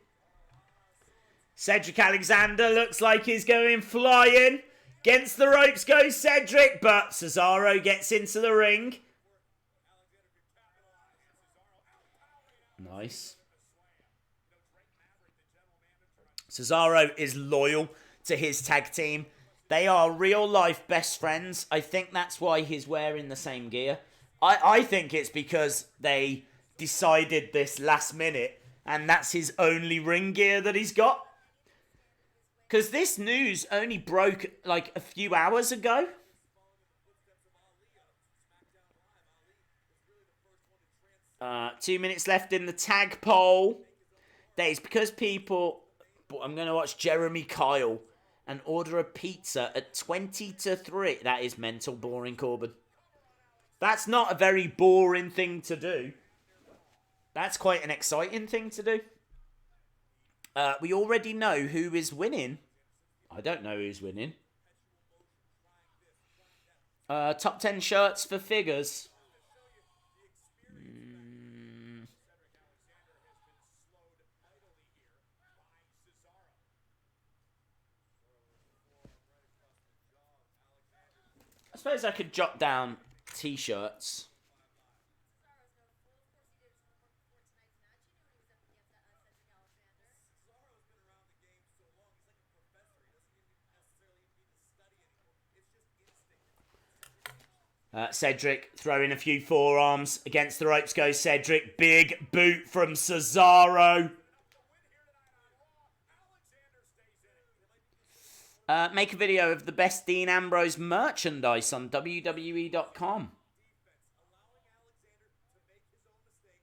Cedric Alexander looks like he's going flying. Against the ropes goes Cedric, but Cesaro gets into the ring. Nice. Cesaro is loyal to his tag team. They are real-life best friends. I think that's why he's wearing the same gear. I think it's because they decided this last minute, and that's his only ring gear that he's got. Because this news only broke, like, a few hours ago. Uh, 2 minutes left in the tag poll. That is because people... I'm going to watch Jeremy Kyle and order a pizza at 20 to 3. That is mental boring, Corbin. That's not a very boring thing to do. That's quite an exciting thing to do. We already know who is winning. I don't know who's winning. Top 10 shirts for figures. I suppose I could jot down t-shirts. Cedric throwing a few forearms. Against the ropes goes Cedric. Big boot from Cesaro. Make a video of the best Dean Ambrose merchandise on WWE.com.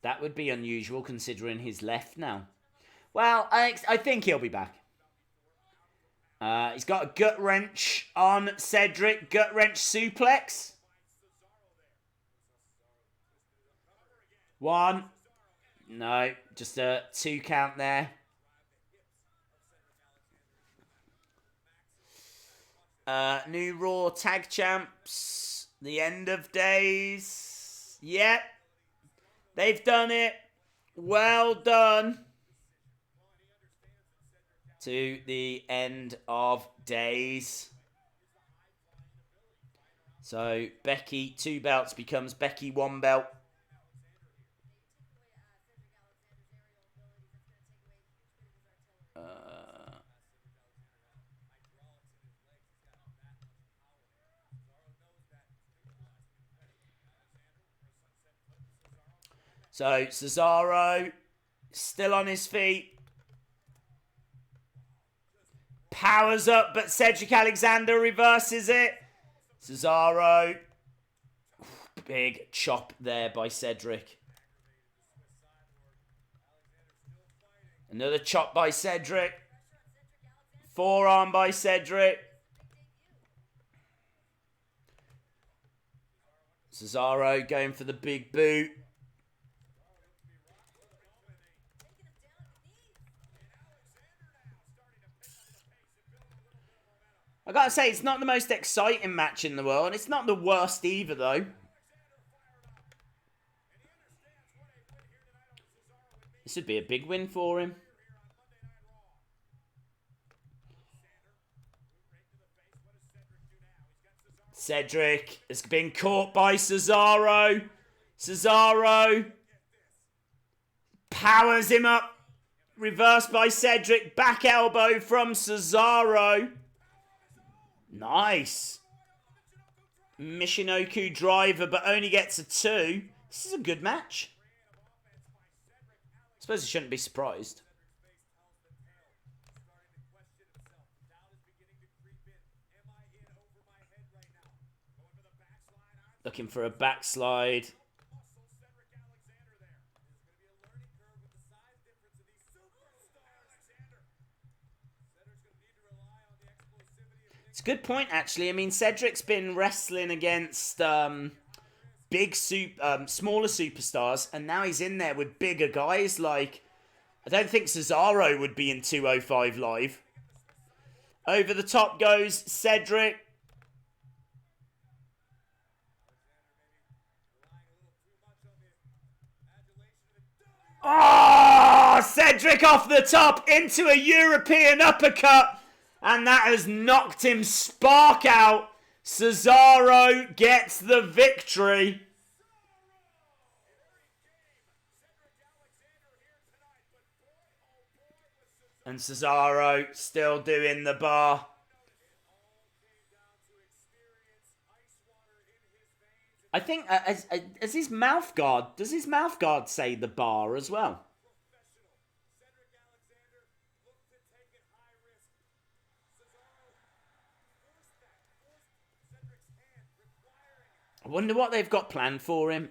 That would be unusual considering he's left now. Well, I think he'll be back. He's got a gut wrench on Cedric. Gut wrench suplex. 1. No, just a 2 count there. New Raw Tag Champs. The end of days. Yep. They've done it. Well done. To the end of days. So Becky 2 belts becomes Becky 1 belt. So Cesaro still on his feet. Powers up, but Cedric Alexander reverses it. Cesaro. Big chop there by Cedric. Another chop by Cedric. Forearm by Cedric. Cesaro going for the big boot. I gotta say, it's not the most exciting match in the world. It's not the worst either, though. This would be a big win for him. Cedric has been caught by Cesaro. Cesaro powers him up. Reversed by Cedric. Back elbow from Cesaro. Nice. Michinoku driver, but only gets a 2. This is a good match. I suppose he shouldn't be surprised. Looking for a backslide. It's a good point, actually. I mean, Cedric's been wrestling against smaller superstars, and now he's in there with bigger guys. Like, I don't think Cesaro would be in 205 Live. Over the top goes Cedric. Oh, Cedric off the top into a European uppercut. And that has knocked him spark out. Cesaro gets the victory. And Cesaro still doing the bar. I think, as his mouth guard, does his mouth guard say the bar as well? I wonder what they've got planned for him.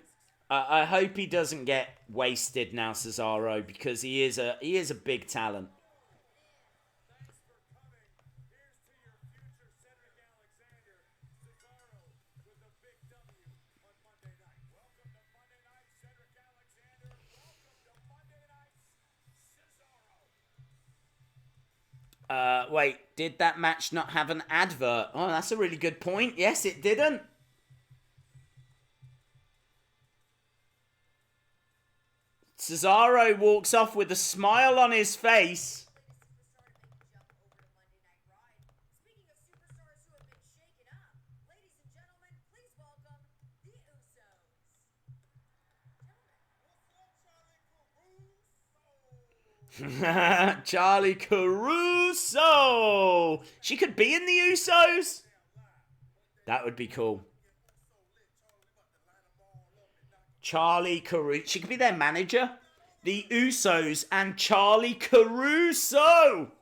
I hope he doesn't get wasted now, Cesaro, because he is a big talent. Wait, did that match not have an advert? Oh, that's a really good point. Yes, it didn't. Cesaro walks off with a smile on his face. Charlie Caruso! She could be in the Usos? That would be cool. Charlie Caruso. She could be their manager. The Usos and Charlie Caruso!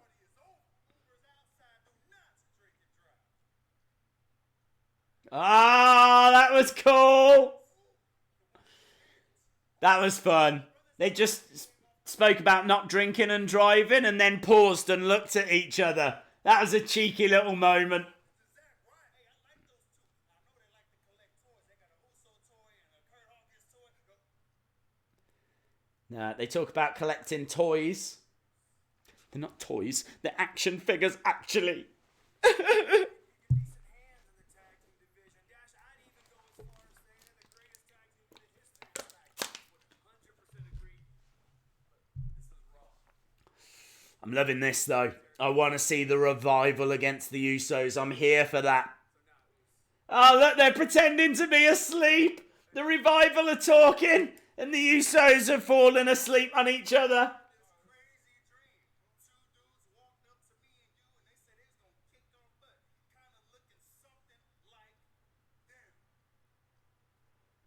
Ah, that was cool! That was fun. They just spoke about not drinking and driving and then paused and looked at each other. That was a cheeky little moment. They talk about collecting toys. They're not toys. They're action figures, actually. I'm loving this, though. I want to see the revival against the Usos. I'm here for that. Oh, look, they're pretending to be asleep. The revival are talking, and the Usos have fallen asleep on each other.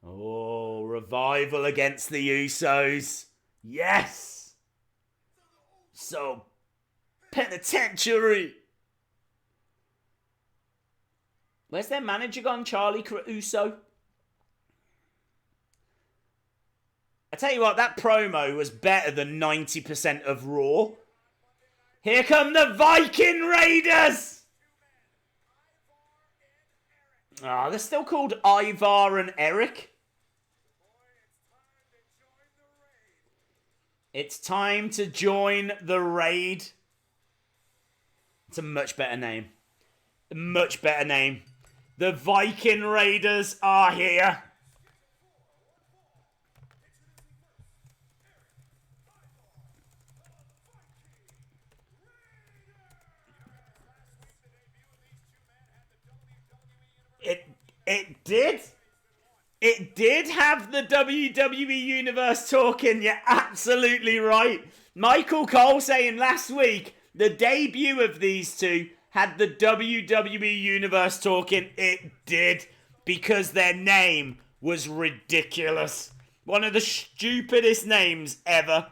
Oh, revival against the Usos. Yes. So penitentiary. Where's their manager gone, Charlie Uso? I tell you what, that promo was better than 90% of Raw. Here come the Viking Raiders! Ah, they're still called Ivar and Eric. It's time to join the raid. It's a much better name. A much better name. The Viking Raiders are here. It did. It did have the WWE Universe talking. You're absolutely right. Michael Cole saying last week the debut of these two had the WWE Universe talking. It did, because their name was ridiculous. One of the stupidest names ever.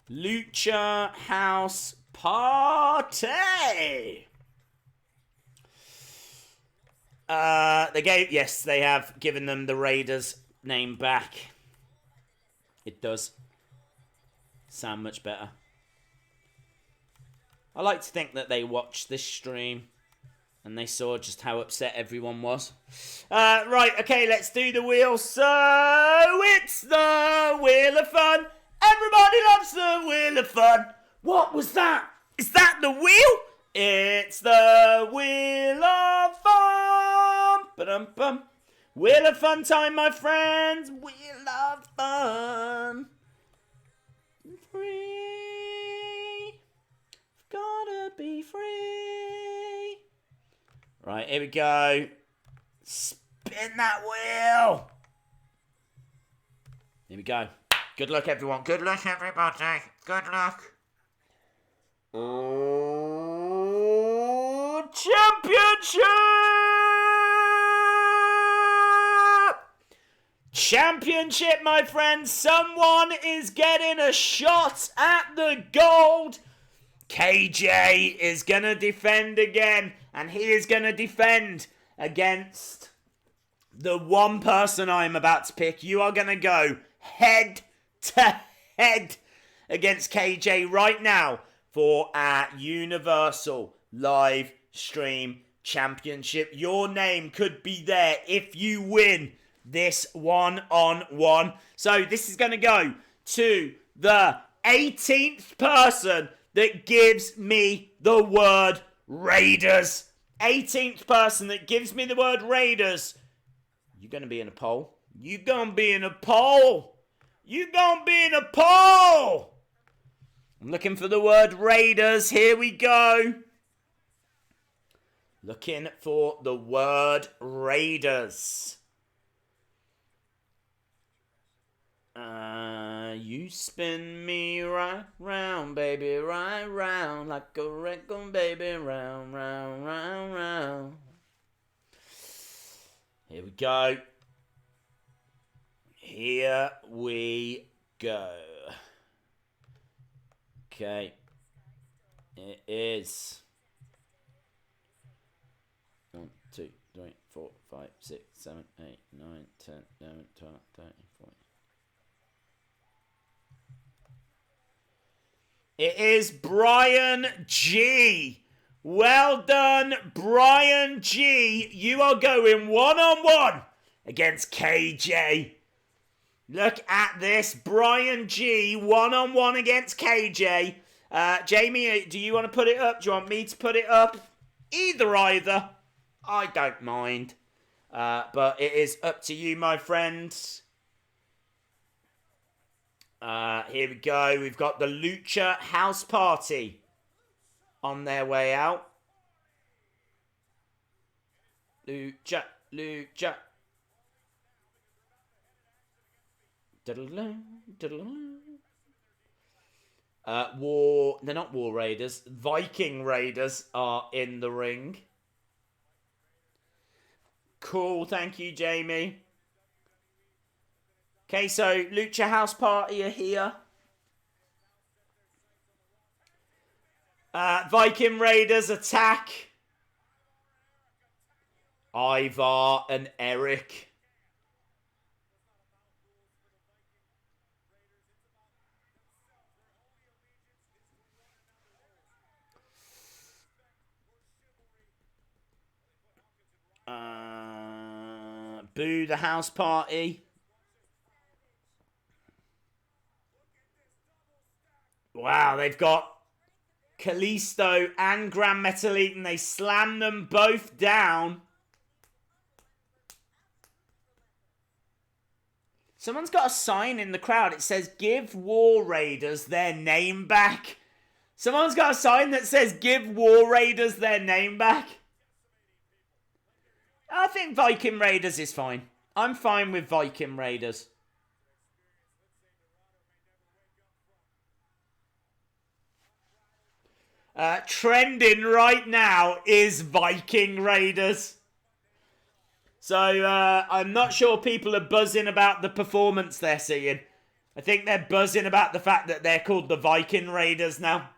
Lucha House Party. They have given them the Raiders name back. It does sound much better. I like to think that they watched this stream and they saw just how upset everyone was. Right, okay, let's do the wheel. So, it's the Wheel of Fun. Everybody loves the Wheel of Fun. What was that? Is that the wheel? It's the Wheel of Fun. Ba-dum-bum. Wheel of Fun time, my friends. Wheel of Fun. Free. Gotta be free. Right, here we go. Spin that wheel. Here we go. Good luck, everyone. Good luck, everybody. Good luck. Oh, championship! Championship, my friends. Someone is getting a shot at the gold. KJ is going to defend again, and he is going to defend against the one person I'm about to pick. You are going to go head to head against KJ right now for our Universal Live Stream Championship. Your name could be there if you win this one-on-one. So this is going to go to the 18th person that gives me the word Raiders. 18th person that gives me the word Raiders. You're going to be in a poll. You're going to be in a poll. You're going to be in a poll. I'm looking for the word Raiders. Here we go. Looking for the word Raiders. You spin me right round, baby, right round, like a record, baby, round, round, round, round. Here we go. Here we go. Okay. It is 1, 2, 3, 4, 5, 6, 7, 8, 9, 10, 11, 12, 13, 14. It is Brian G. Well done, Brian G. You are going one-on-one against KJ. Look at this. Brian G. one-on-one against KJ. Jamie, do you want to put it up? Do you want me to put it up? Either. I don't mind. But it is up to you, my friends. Here we go. We've got the Lucha House Party on their way out. Lucha. They're not War Raiders. Viking Raiders are in the ring. Cool, thank you, Jamie. Okay, so Lucha House Party are here. Viking Raiders attack. Ivar and Eric. Boo the House Party. Wow, they've got Kalisto and Grand Metalik, and they slam them both down. Someone's got a sign in the crowd. It says, "Give War Raiders their name back." Someone's got a sign that says, "Give War Raiders their name back." I think Viking Raiders is fine. I'm fine with Viking Raiders. Trending right now is Viking Raiders. So I'm not sure people are buzzing about the performance they're seeing. I think they're buzzing about the fact that they're called the Viking Raiders now.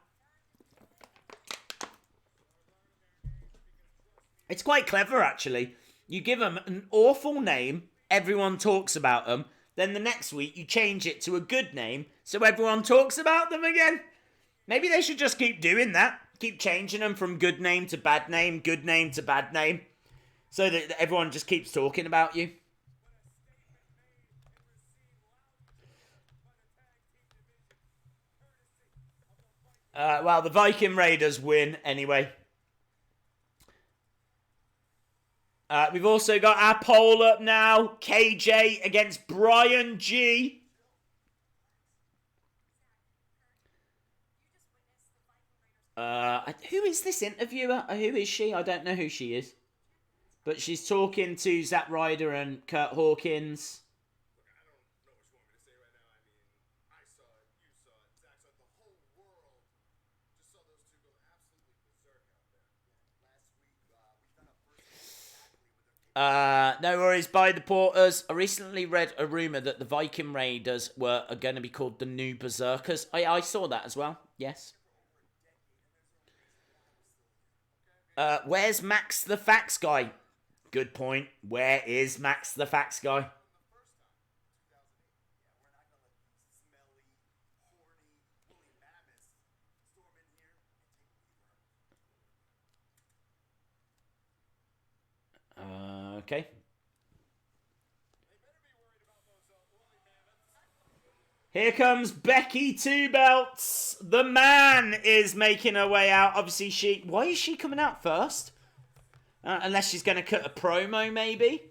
It's quite clever, actually. You give them an awful name, everyone talks about them. Then the next week you change it to a good name, so everyone talks about them again. Maybe they should just keep doing that. Keep changing them from good name to bad name, good name to bad name. So that everyone just keeps talking about you. Well, the Viking Raiders win anyway. We've also got our poll up now. KJ against Brian G. Who is this interviewer? Who is she? I don't know who she is. But she's talking to Zack Ryder and Kurt Hawkins. No worries, by the Porters. I recently read a rumour that the Viking Raiders are going to be called the New Berserkers. I saw that as well, yes. Where's Max the Facts Guy? Good point. Where is Max the Facts Guy? Okay. Here comes Becky Two Belts. The man is making her way out. Obviously, why is she coming out first? Unless she's going to cut a promo, maybe.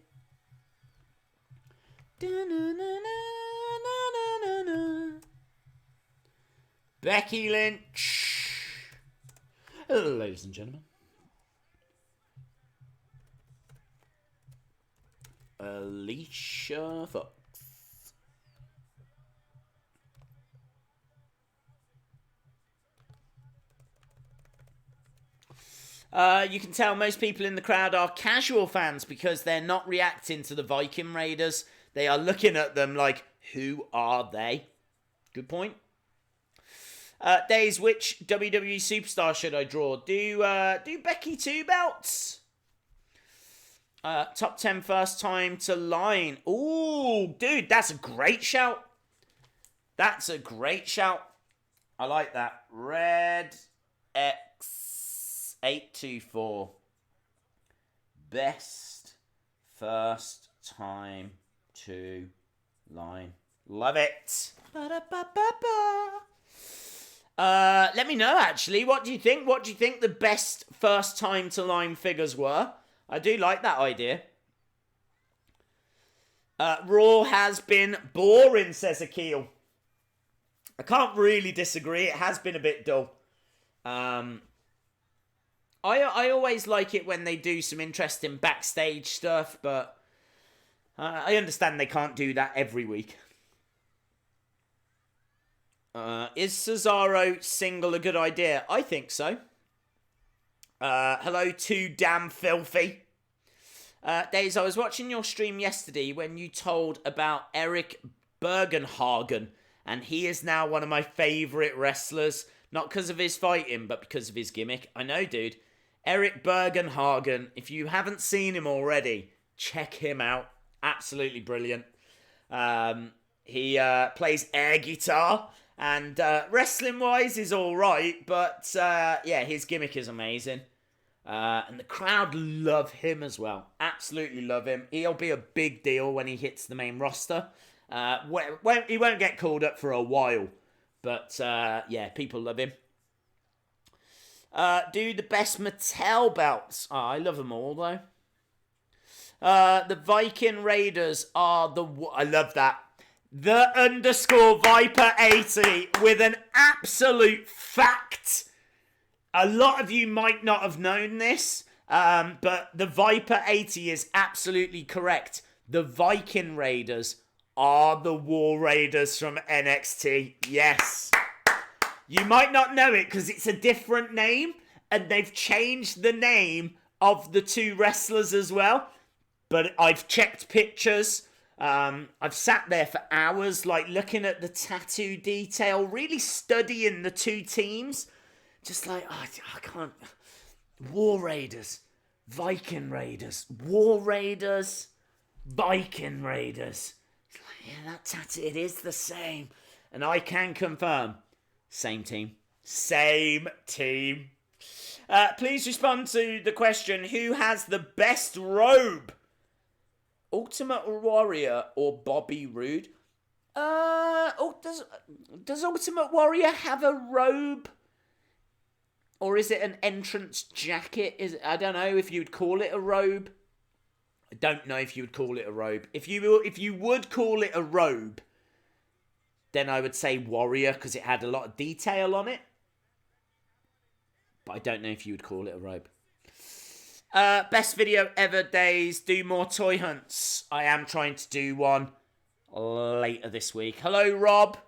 Becky Lynch. Hello, ladies and gentlemen. Alicia Fox. You can tell most people in the crowd are casual fans because they're not reacting to the Viking Raiders. They are looking at them like, who are they? Good point. Days, which WWE superstar should I draw? Do Becky Two Belts. Top 10 first time to line. Ooh, dude, that's a great shout. That's a great shout. I like that. Red X824. Best first time to line. Love it. Let me know, actually. What do you think? What do you think the best first time to line figures were? I do like that idea. Raw has been boring, says Akil. I can't really disagree. It has been a bit dull. I always like it when they do some interesting backstage stuff, but I understand they can't do that every week. Is Cesaro single a good idea? I think so. Hello to Damn Filthy. Days, I was watching your stream yesterday when you told about Eric Bergenhagen, and he is now one of my favourite wrestlers. Not because of his fighting, but because of his gimmick. I know, dude. Eric Bergenhagen, if you haven't seen him already, check him out. Absolutely brilliant. He plays air guitar, and wrestling-wise is alright, but yeah, his gimmick is amazing. And the crowd love him as well. Absolutely love him. He'll be a big deal when he hits the main roster. He won't get called up for a while, but yeah, people love him. Do the best Mattel belts. Oh, I love them all, though. The Viking Raiders are the... I love that. The _ Viper 80 with an absolute fact. A lot of you might not have known this, but the Viper 80 is absolutely correct. The Viking Raiders are the War Raiders from NXT. Yes. You might not know it because it's a different name, and they've changed the name of the two wrestlers as well. But I've checked pictures. I've sat there for hours, like looking at the tattoo detail, really studying the two teams. Just like, oh, I can't. War Raiders, Viking Raiders, War Raiders, Viking Raiders. It's like, yeah, that tattoo, it is the same. And I can confirm, same team. Same team. Please respond to the question, who has the best robe? Ultimate Warrior or Bobby Roode? Does Ultimate Warrior have a robe? Or is it an entrance jacket? I don't know if you'd call it a robe. I don't know if you would call it a robe. If you would call it a robe, then I would say Warrior because it had a lot of detail on it. But I don't know if you would call it a robe. Best video ever, Days. Do more toy hunts. I am trying to do one later this week. Hello, Rob.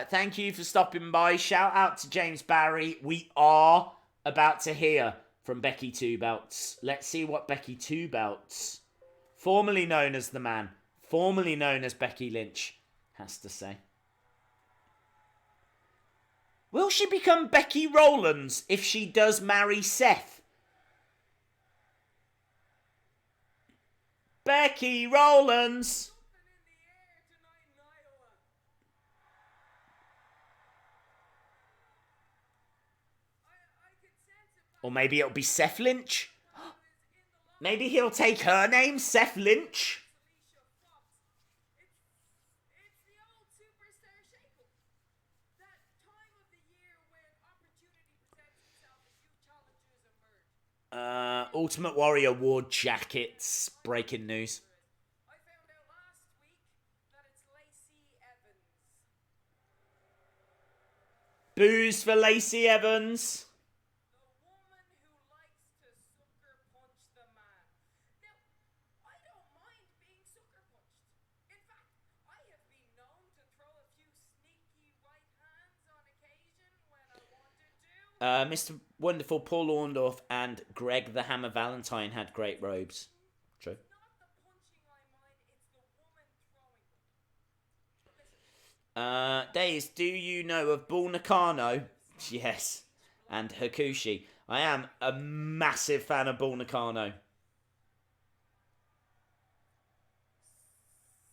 Thank you for stopping by. Shout out to James Barry. We are about to hear from Becky Two Belts. Let's see what Becky Two Belts, formerly known as The Man, formerly known as Becky Lynch, has to say. Will she become Becky Rowlands if she does marry Seth? Becky Rowlands! Or maybe it'll be Seth Lynch. Maybe he'll take her name, Seth Lynch. Ultimate Warrior wore jackets. Breaking news. I found out last week that it's Lacey Evans. Booze for Lacey Evans. The woman who likes to sucker punch the man. Now, I don't mind being sucker punched. In fact, I have been known to throw a few sneaky right hands on occasion when I wanted to. Mr. Wonderful Paul Orndorff and Greg the Hammer Valentine had great robes. True. Not the punching I mind, it's the woman throwing them. Days, do you know of Bull Nakano? Yes. And Hakushi. I am a massive fan of Bull Nakano.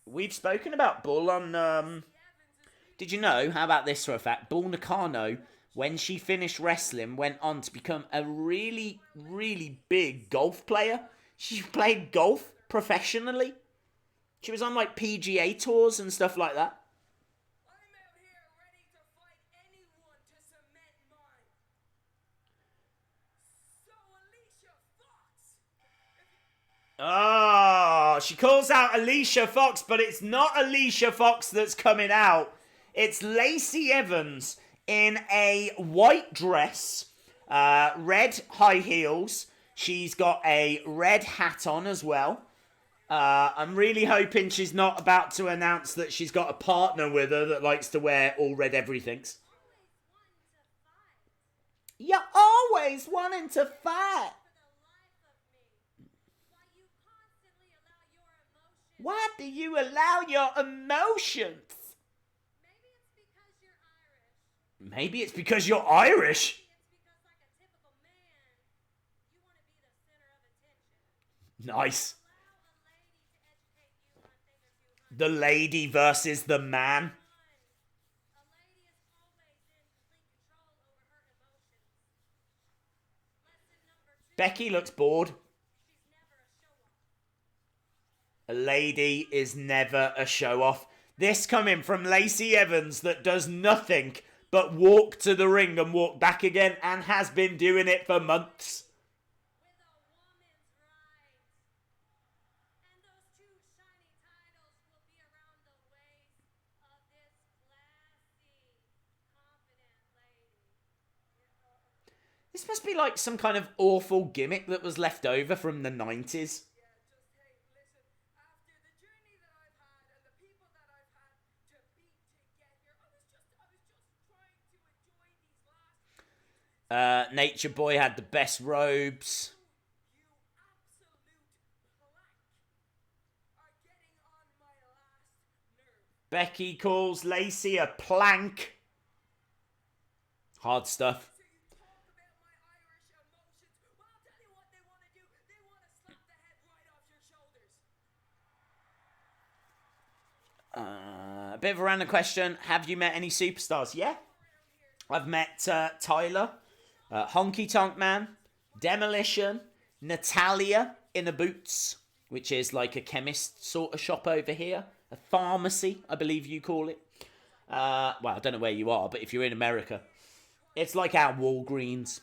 We've spoken about Bull on... Did you know, how about this for a fact? Bull Nakano, when she finished wrestling, went on to become a really, really big golf player. She played golf professionally. She was on like PGA tours and stuff like that. I'm out here ready to fight anyone to cement mine. So Alicia Fox. Oh, she calls out Alicia Fox, but it's not Alicia Fox that's coming out. It's Lacey Evans in a white dress, red high heels. She's got a red hat on as well. I'm really hoping she's not about to announce that she's got a partner with her that likes to wear all red everythings. You're always wanting to fight. Why do you allow your emotions? Maybe it's because you're Irish. Nice. The lady versus the man. Becky looks bored. A lady is never a show-off. This coming from Lacey Evans that does nothing but walk to the ring and walk back again and has been doing it for months. This must be like some kind of awful gimmick that was left over from the 90s. Nature Boy had the best robes. Becky calls Lacey a plank. Hard stuff. A bit of a random question. Have you met any superstars? Yeah. I've met Tyler, Honky Tonk Man, Demolition, Natalia in a Boots, which is like a chemist sort of shop over here. A pharmacy, I believe you call it. Well, I don't know where you are, but if you're in America, it's like our Walgreens.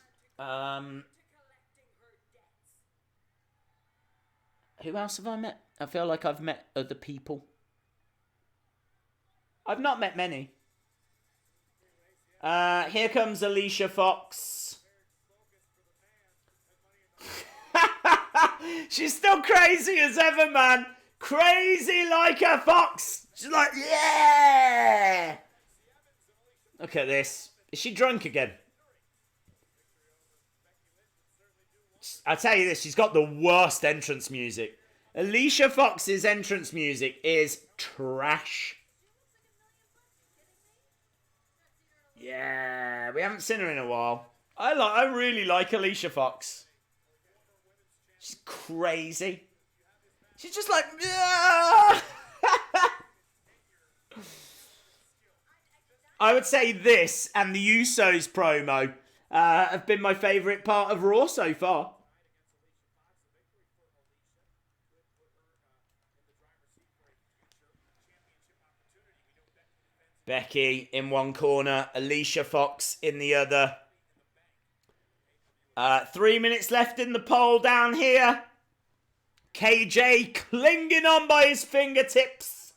Who else have I met? I feel like I've met other people. I've not met many. Here comes Alicia Fox. She's still crazy as ever, man. Crazy like a fox. She's like, yeah. Look at this. Is she drunk again? I tell you this, she's got the worst entrance music. Alicia Fox's entrance music is trash. Yeah, we haven't seen her in a while. I really like Alicia Fox. She's crazy. She's just like, yeah. I would say this and the Usos promo have been my favourite part of Raw so far. Becky in one corner, Alicia Fox in the other. 3 minutes left in the poll down here. KJ clinging on by his fingertips.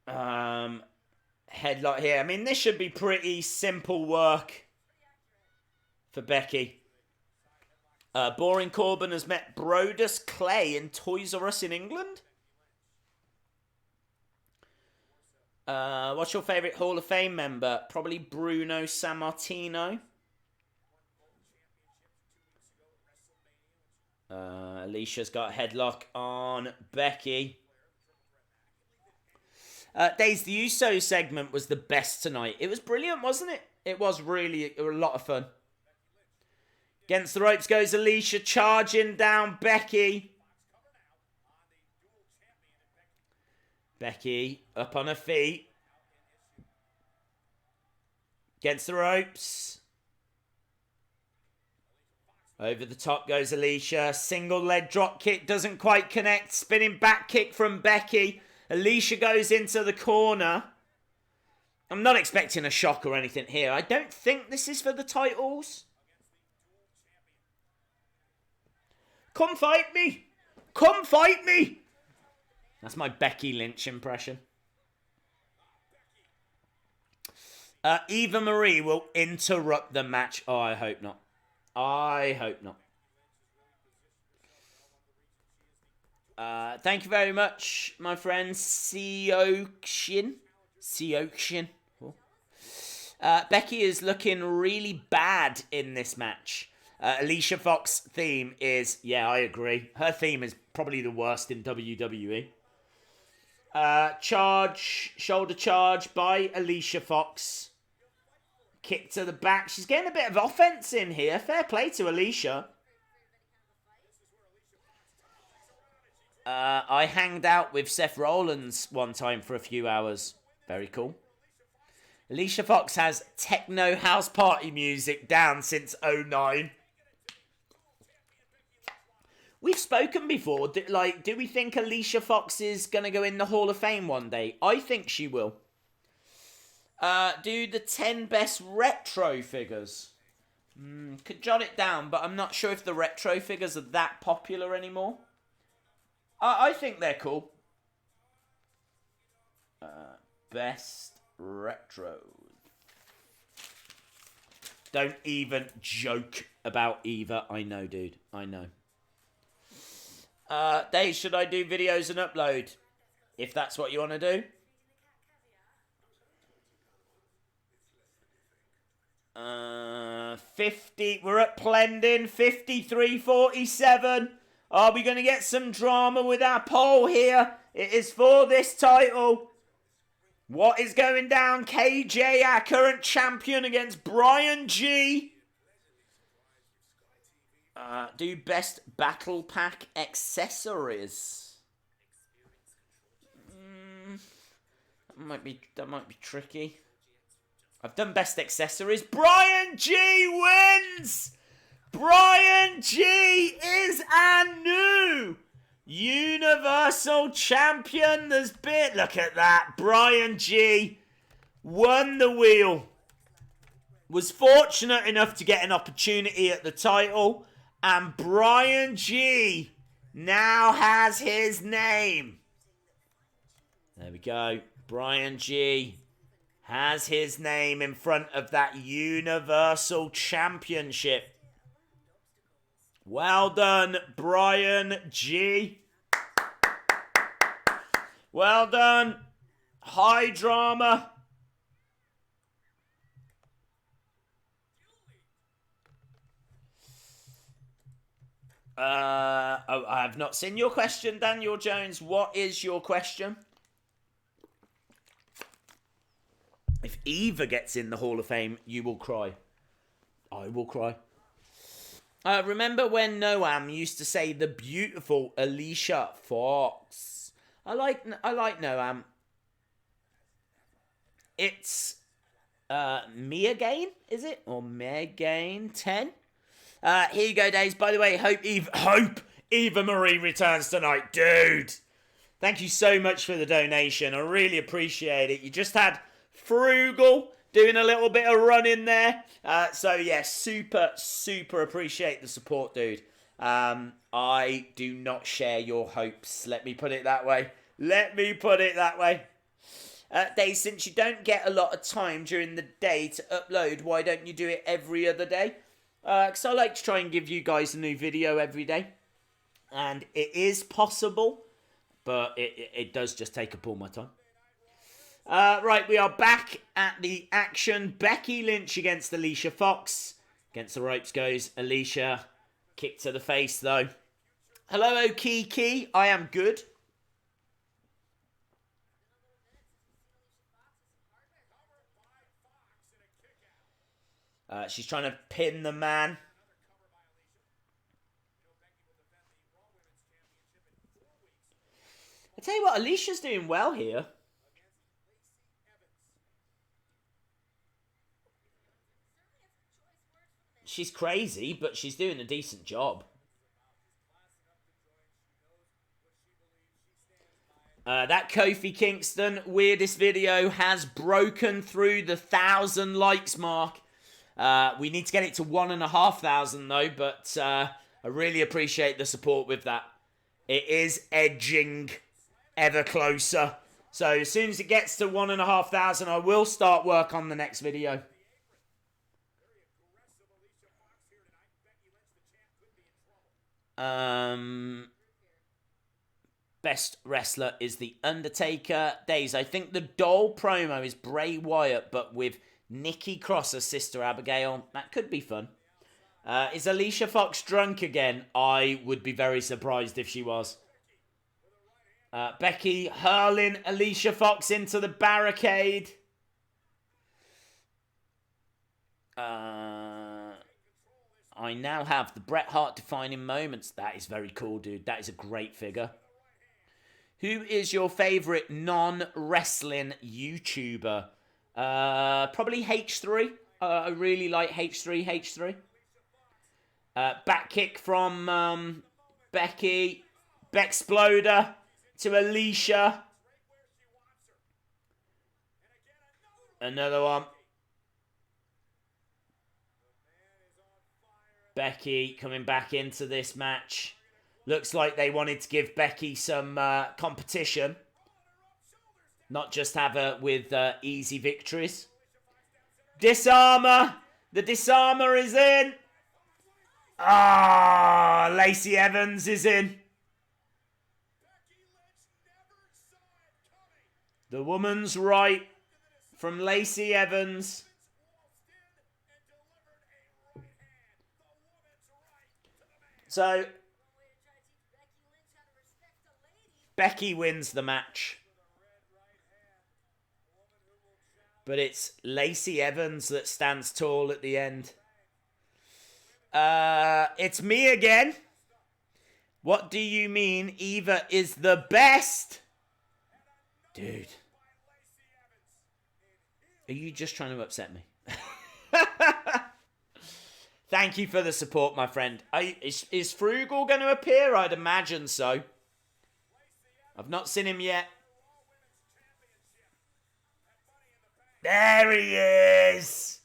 Headlock here. I mean, this should be pretty simple work for Becky. Boring Corbin has met Brodus Clay in Toys R Us in England. What's your favourite Hall of Fame member? Probably Bruno Sammartino. Alicia's got a headlock on Becky. Days the Uso segment was the best tonight. It was brilliant, wasn't it? It was really a lot of fun. Against the ropes goes Alicia, charging down Becky. Becky up on her feet. Against the ropes. Over the top goes Alicia. Single leg drop kick doesn't quite connect. Spinning back kick from Becky. Alicia goes into the corner. I'm not expecting a shock or anything here. I don't think this is for the titles. Come fight me. Come fight me. That's my Becky Lynch impression. Eva Marie will interrupt the match. Oh, I hope not. I hope not. Thank you very much, my friend Seokshin. Oh. Becky is looking really bad in this match. Alicia Fox theme is, yeah, I agree. Her theme is probably the worst in WWE. Shoulder charge by Alicia Fox. Kick to the back. She's getting a bit of offense in here. Fair play to Alicia. I hanged out with Seth Rollins one time for a few hours. Very cool. Alicia Fox has techno house party music down since 2009. We've spoken before. Do we think Alicia Fox is going to go in the Hall of Fame one day? I think she will. Do the 10 best retro figures. Could jot it down, but I'm not sure if the retro figures are that popular anymore. I think they're cool. Best retro. Don't even joke about Eva. I know, dude. I know. Dave, should I do videos and upload? If that's what you want to do. 50. We're at Plendon. 53-47. Are we going to get some drama with our poll here? It is for this title. What is going down? KJ, our current champion, against Brian G. Do best battle pack accessories. That might be tricky. I've done best accessories. Brian G wins! Brian G is our new Universal Champion. Look at that. Brian G won the wheel. Was fortunate enough to get an opportunity at the title. And Brian G now has his name. There we go. Brian G has his name in front of that Universal Championship. Well done, Brian G. Well done. High drama. I have not seen your question, Daniel Jones. What is your question? If Eva gets in the Hall of Fame, you will cry. I will cry. Remember when Noam used to say the beautiful Alicia Fox? I like Noam. It's me again, is it? Or Megain 10? Here you go, Days. By the way, hope Eva Marie returns tonight. Dude, thank you so much for the donation. I really appreciate it. You just had Frugal doing a little bit of running there. So, yeah, super appreciate the support, dude. I do not share your hopes. Let me put it that way. Days, since you don't get a lot of time during the day to upload, why don't you do it every other day? Because I like to try and give you guys a new video every day. And it is possible, but it does just take up all my time. Right, we are back at the action. Becky Lynch against Alicia Fox. Against the ropes goes Alicia. Kick to the face, though. Hello, Kiki. I am good. She's trying to pin the man. I tell you what, Alicia's doing well here. She's crazy, but she's doing a decent job. That Kofi Kingston weirdest video has broken through the 1,000 likes mark. We need to get it to 1,500 though, but I really appreciate the support with that. It is edging ever closer. So as soon as it gets to 1,500, I will start work on the next video. Best wrestler is The Undertaker. Days, I think the doll promo is Bray Wyatt, but with Nikki Cross as Sister Abigail. That could be fun. Is Alicia Fox drunk again? I would be very surprised if she was. Becky hurling Alicia Fox into the barricade. I now have the Bret Hart defining moments. That is very cool, dude. That is a great figure. Who is your favourite non-wrestling YouTuber? Probably H3. I really like H3. Back kick from Becky. Bexploder to Alicia. Another one. Becky coming back into this match. Looks like they wanted to give Becky some competition. Not just have her with easy victories. Disarmer. The disarmer is in. Ah, Lacey Evans is in. The woman's right from Lacey Evans. So, Becky wins the match. But it's Lacey Evans that stands tall at the end. It's me again. What do you mean Eva is the best? Dude. Are you just trying to upset me? Thank you for the support, my friend. Is Frugal going to appear? I'd imagine so. I've not seen him yet. There he is.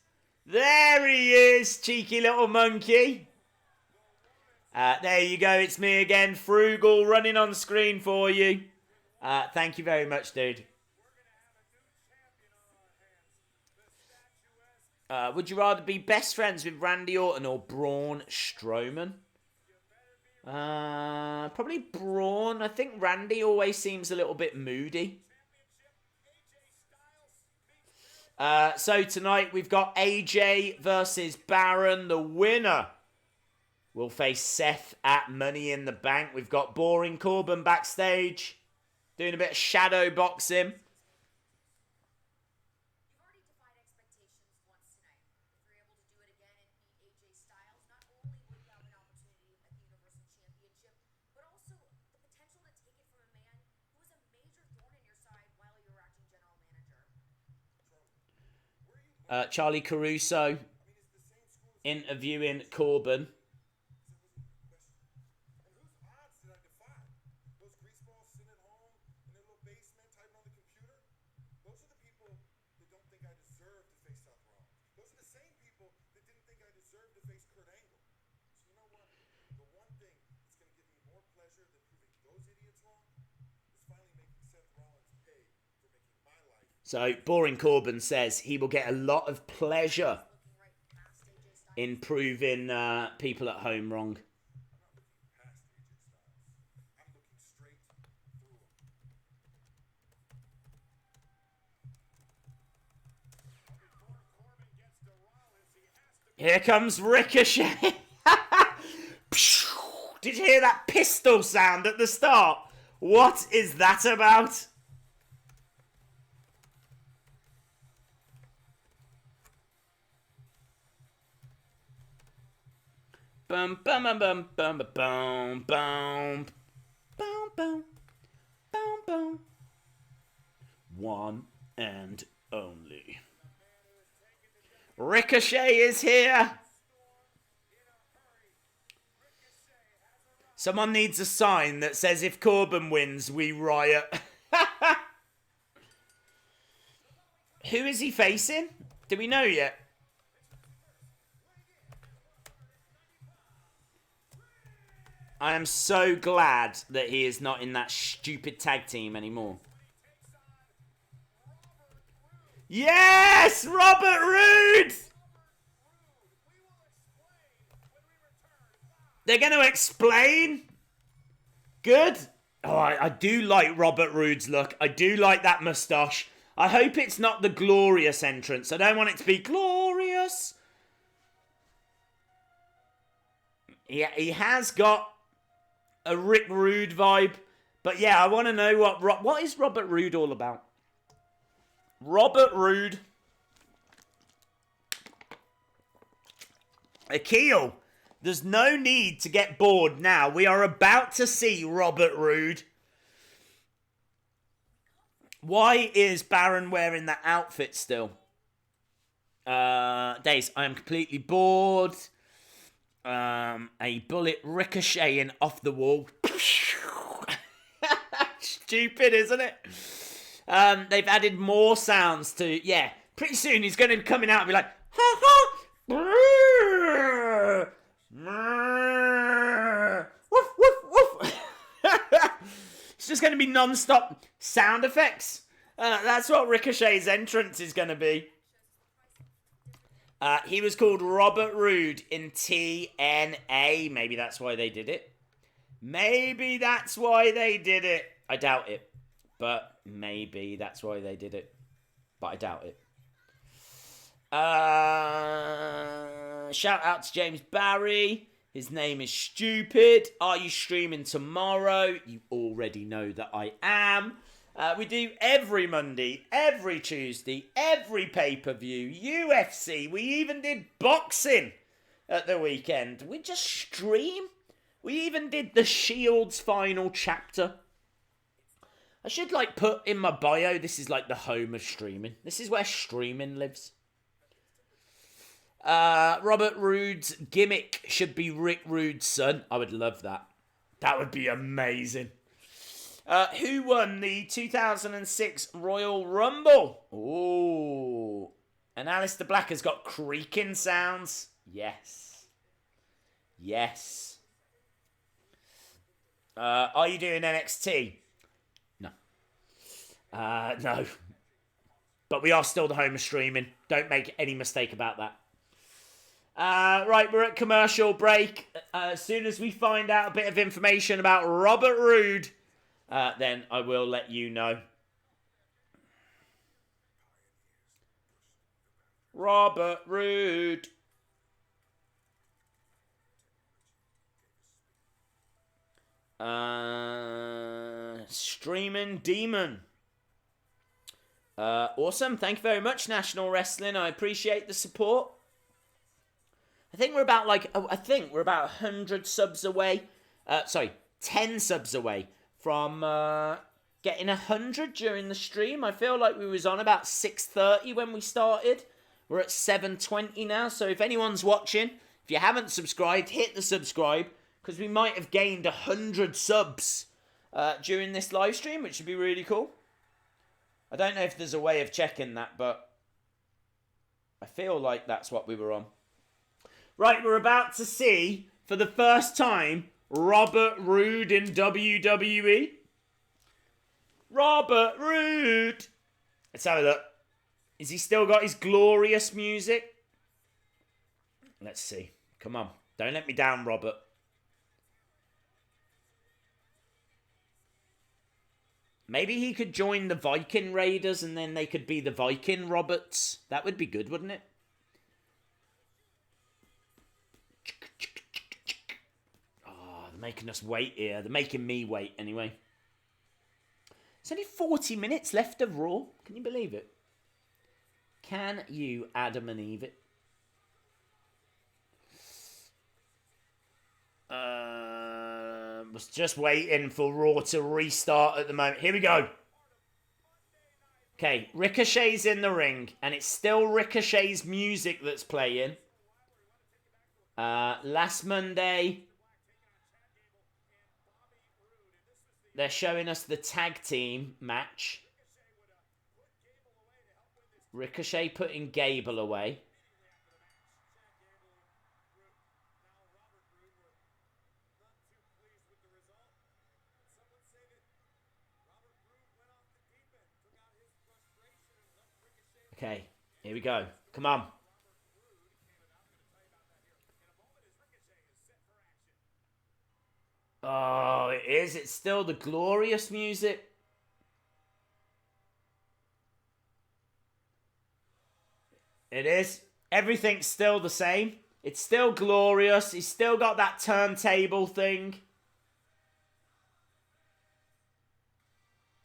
There he is, cheeky little monkey. There you go. It's me again, Frugal, running on screen for you. Thank you very much, dude. Would you rather be best friends with Randy Orton or Braun Strowman? Probably Braun. I think Randy always seems a little bit moody. So tonight we've got AJ versus Baron. The winner will face Seth at Money in the Bank. We've got Boring Corbin backstage doing a bit of shadow boxing. Charlie Caruso interviewing Corbin. So, Boring Corbin says he will get a lot of pleasure in proving people at home wrong. Here comes Ricochet. Did you hear that pistol sound at the start? What is that about? Bum bum bum bum bum bum bum bum bum bum bum. One and only. Ricochet is here. Someone needs a sign that says if Corbin wins, we riot. Who is he facing? Do we know yet? I am so glad that he is not in that stupid tag team anymore. Yes! Robert Roode! They're going to explain? Good. Oh, I do like Robert Roode's look. I do like that moustache. I hope it's not the glorious entrance. I don't want it to be glorious. Yeah, he has got a Rick Rude vibe. But yeah, I want to know what is Robert Roode all about? Robert Roode. Akil, there's no need to get bored now. We are about to see Robert Roode. Why is Baron wearing that outfit still? Days, I am completely bored. A bullet ricocheting off the wall. Stupid, isn't it? They've added more sounds to... Yeah, pretty soon he's going to be coming out and be like... Ha ha! Woof, woof, woof. It's just going to be non-stop sound effects. That's what Ricochet's entrance is going to be. He was called Robert Roode in TNA. Maybe that's why they did it. Maybe that's why they did it. I doubt it. But maybe that's why they did it. But I doubt it. Shout out to James Barry. His name is stupid. Are you streaming tomorrow? You already know that I am. We do every Monday, every Tuesday, every pay-per-view, UFC. We even did boxing at the weekend. We just stream. We even did the Shield's final chapter. I should put in my bio, this is the home of streaming. This is where streaming lives. Robert Roode's gimmick should be Rick Rude's son. I would love that. That would be amazing. Who won the 2006 Royal Rumble? Oh, and Aleister Black has got creaking sounds. Yes. Yes. Are you doing NXT? No. No. But we are still the home of streaming. Don't make any mistake about that. Right, we're at commercial break. As soon as we find out a bit of information about Robert Roode, then I will let you know. Robert Roode. Streaming Demon. Awesome. Thank you very much, National Wrestling. I appreciate the support. I think we're about 100 subs away. 10 subs away from getting 100 during the stream. I feel like we was on about 6:30 when we started. We're at 7:20 now. So if anyone's watching, if you haven't subscribed, hit the subscribe, because we might have gained 100 subs during this live stream, which would be really cool. I don't know if there's a way of checking that, but I feel like that's what we were on. Right, we're about to see, for the first time, Robert Roode in WWE. Robert Roode. Let's have a look. Has he still got his glorious music? Let's see. Come on. Don't let me down, Robert. Maybe he could join the Viking Raiders and then they could be the Viking Roberts. That would be good, wouldn't it? Making us wait here. They're making me wait anyway. It's only 40 minutes left of Raw. Can you believe it? Can you Adam and Eve it? Was just waiting for Raw to restart at the moment. Here we go. Okay, Ricochet's in the ring, and it's still Ricochet's music that's playing. Last Monday, they're showing us the tag team match. Ricochet putting Gable away. Okay, here we go. Come on. Oh, it is. It's still the glorious music. It is. Everything's still the same. It's still glorious. He's still got that turntable thing.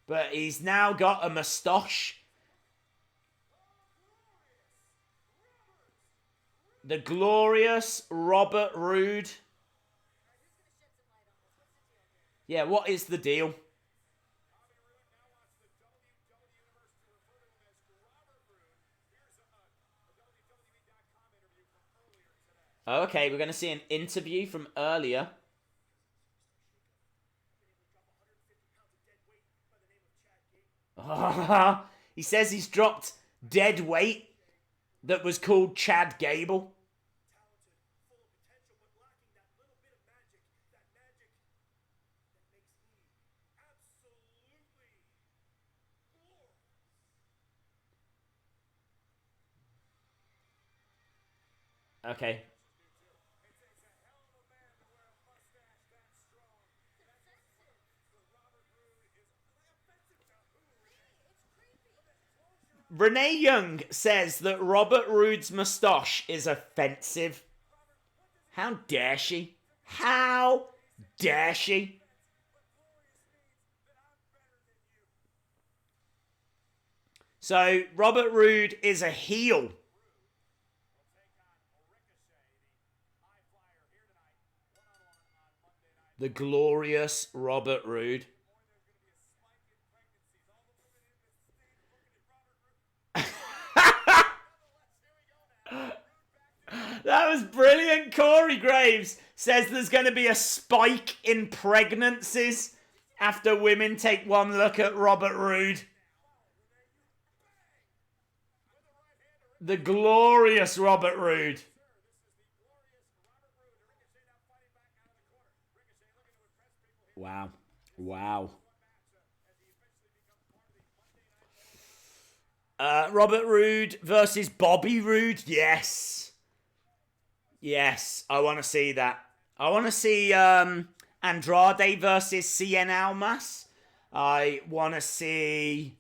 But he's now got a moustache. The glorious Robert Roode. Yeah, what is the deal? Okay, we're going to see an interview from earlier. He says he's dropped dead weight that was called Chad Gable. Okay. Renee Young says that Robert Roode's moustache is offensive. How dare she? How dare she? So, Robert Roode is a heel. The glorious Robert Roode. That was brilliant. Corey Graves says there's going to be a spike in pregnancies after women take one look at Robert Roode. The glorious Robert Roode. Wow. Wow. Robert Roode versus Bobby Roode. Yes. Yes, I want to see that. I want to see Andrade versus Cien Almas. I want to see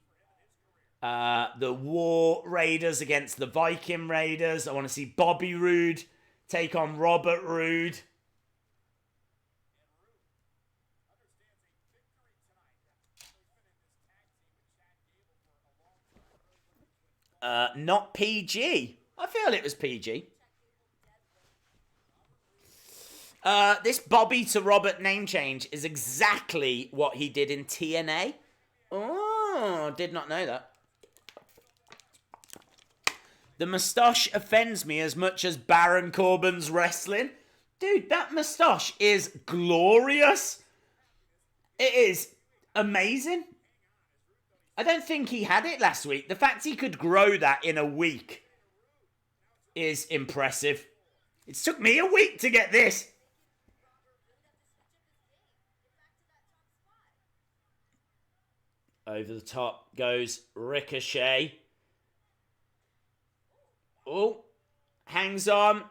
the War Raiders against the Viking Raiders. I want to see Bobby Roode take on Robert Roode. Not PG. I feel it was PG. This Bobby to Robert name change is exactly what he did in TNA. Oh, did not know that. The moustache offends me as much as Baron Corbin's wrestling. Dude, that moustache is glorious. It is amazing. I don't think he had it last week. The fact he could grow that in a week is impressive. It took me a week to get this. Over the top goes Ricochet. Oh, hangs on.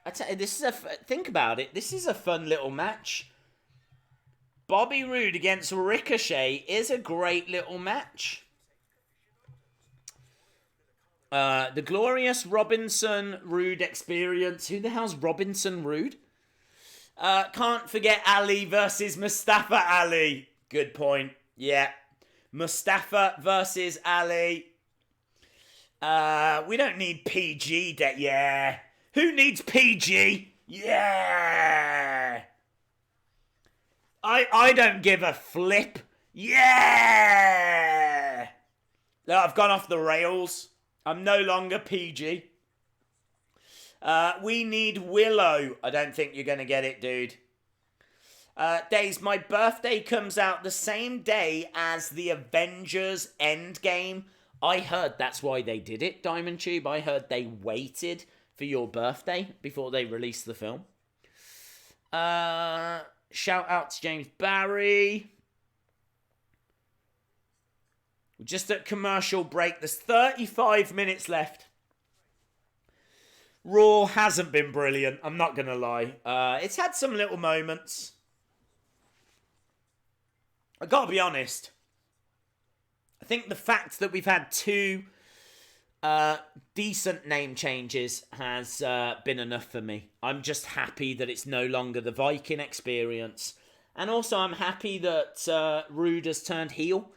I tell you, this is think about it. This is a fun little match. Bobby Roode against Ricochet is a great little match. The glorious Robinson Roode experience. Who the hell's Robinson Roode? Can't forget Ali versus Mustafa Ali. Good point. Yeah. Mustafa versus Ali. We don't need PG. Yeah. Who needs PG? Yeah. I don't give a flip. Yeah. Look, I've gone off the rails. I'm no longer PG. We need Willow. I don't think you're going to get it, dude. Des, my birthday comes out the same day as the Avengers Endgame. I heard that's why they did it, Diamond Tube. I heard they waited for your birthday before they released the film. Shout out to James Barry. We're just at commercial break. There's 35 minutes left. Raw hasn't been brilliant, I'm not going to lie. It's had some little moments. I got to be honest. I think the fact that we've had two decent name changes has been enough for me. I'm just happy that it's no longer the Viking experience. And also I'm happy that Rude has turned heel.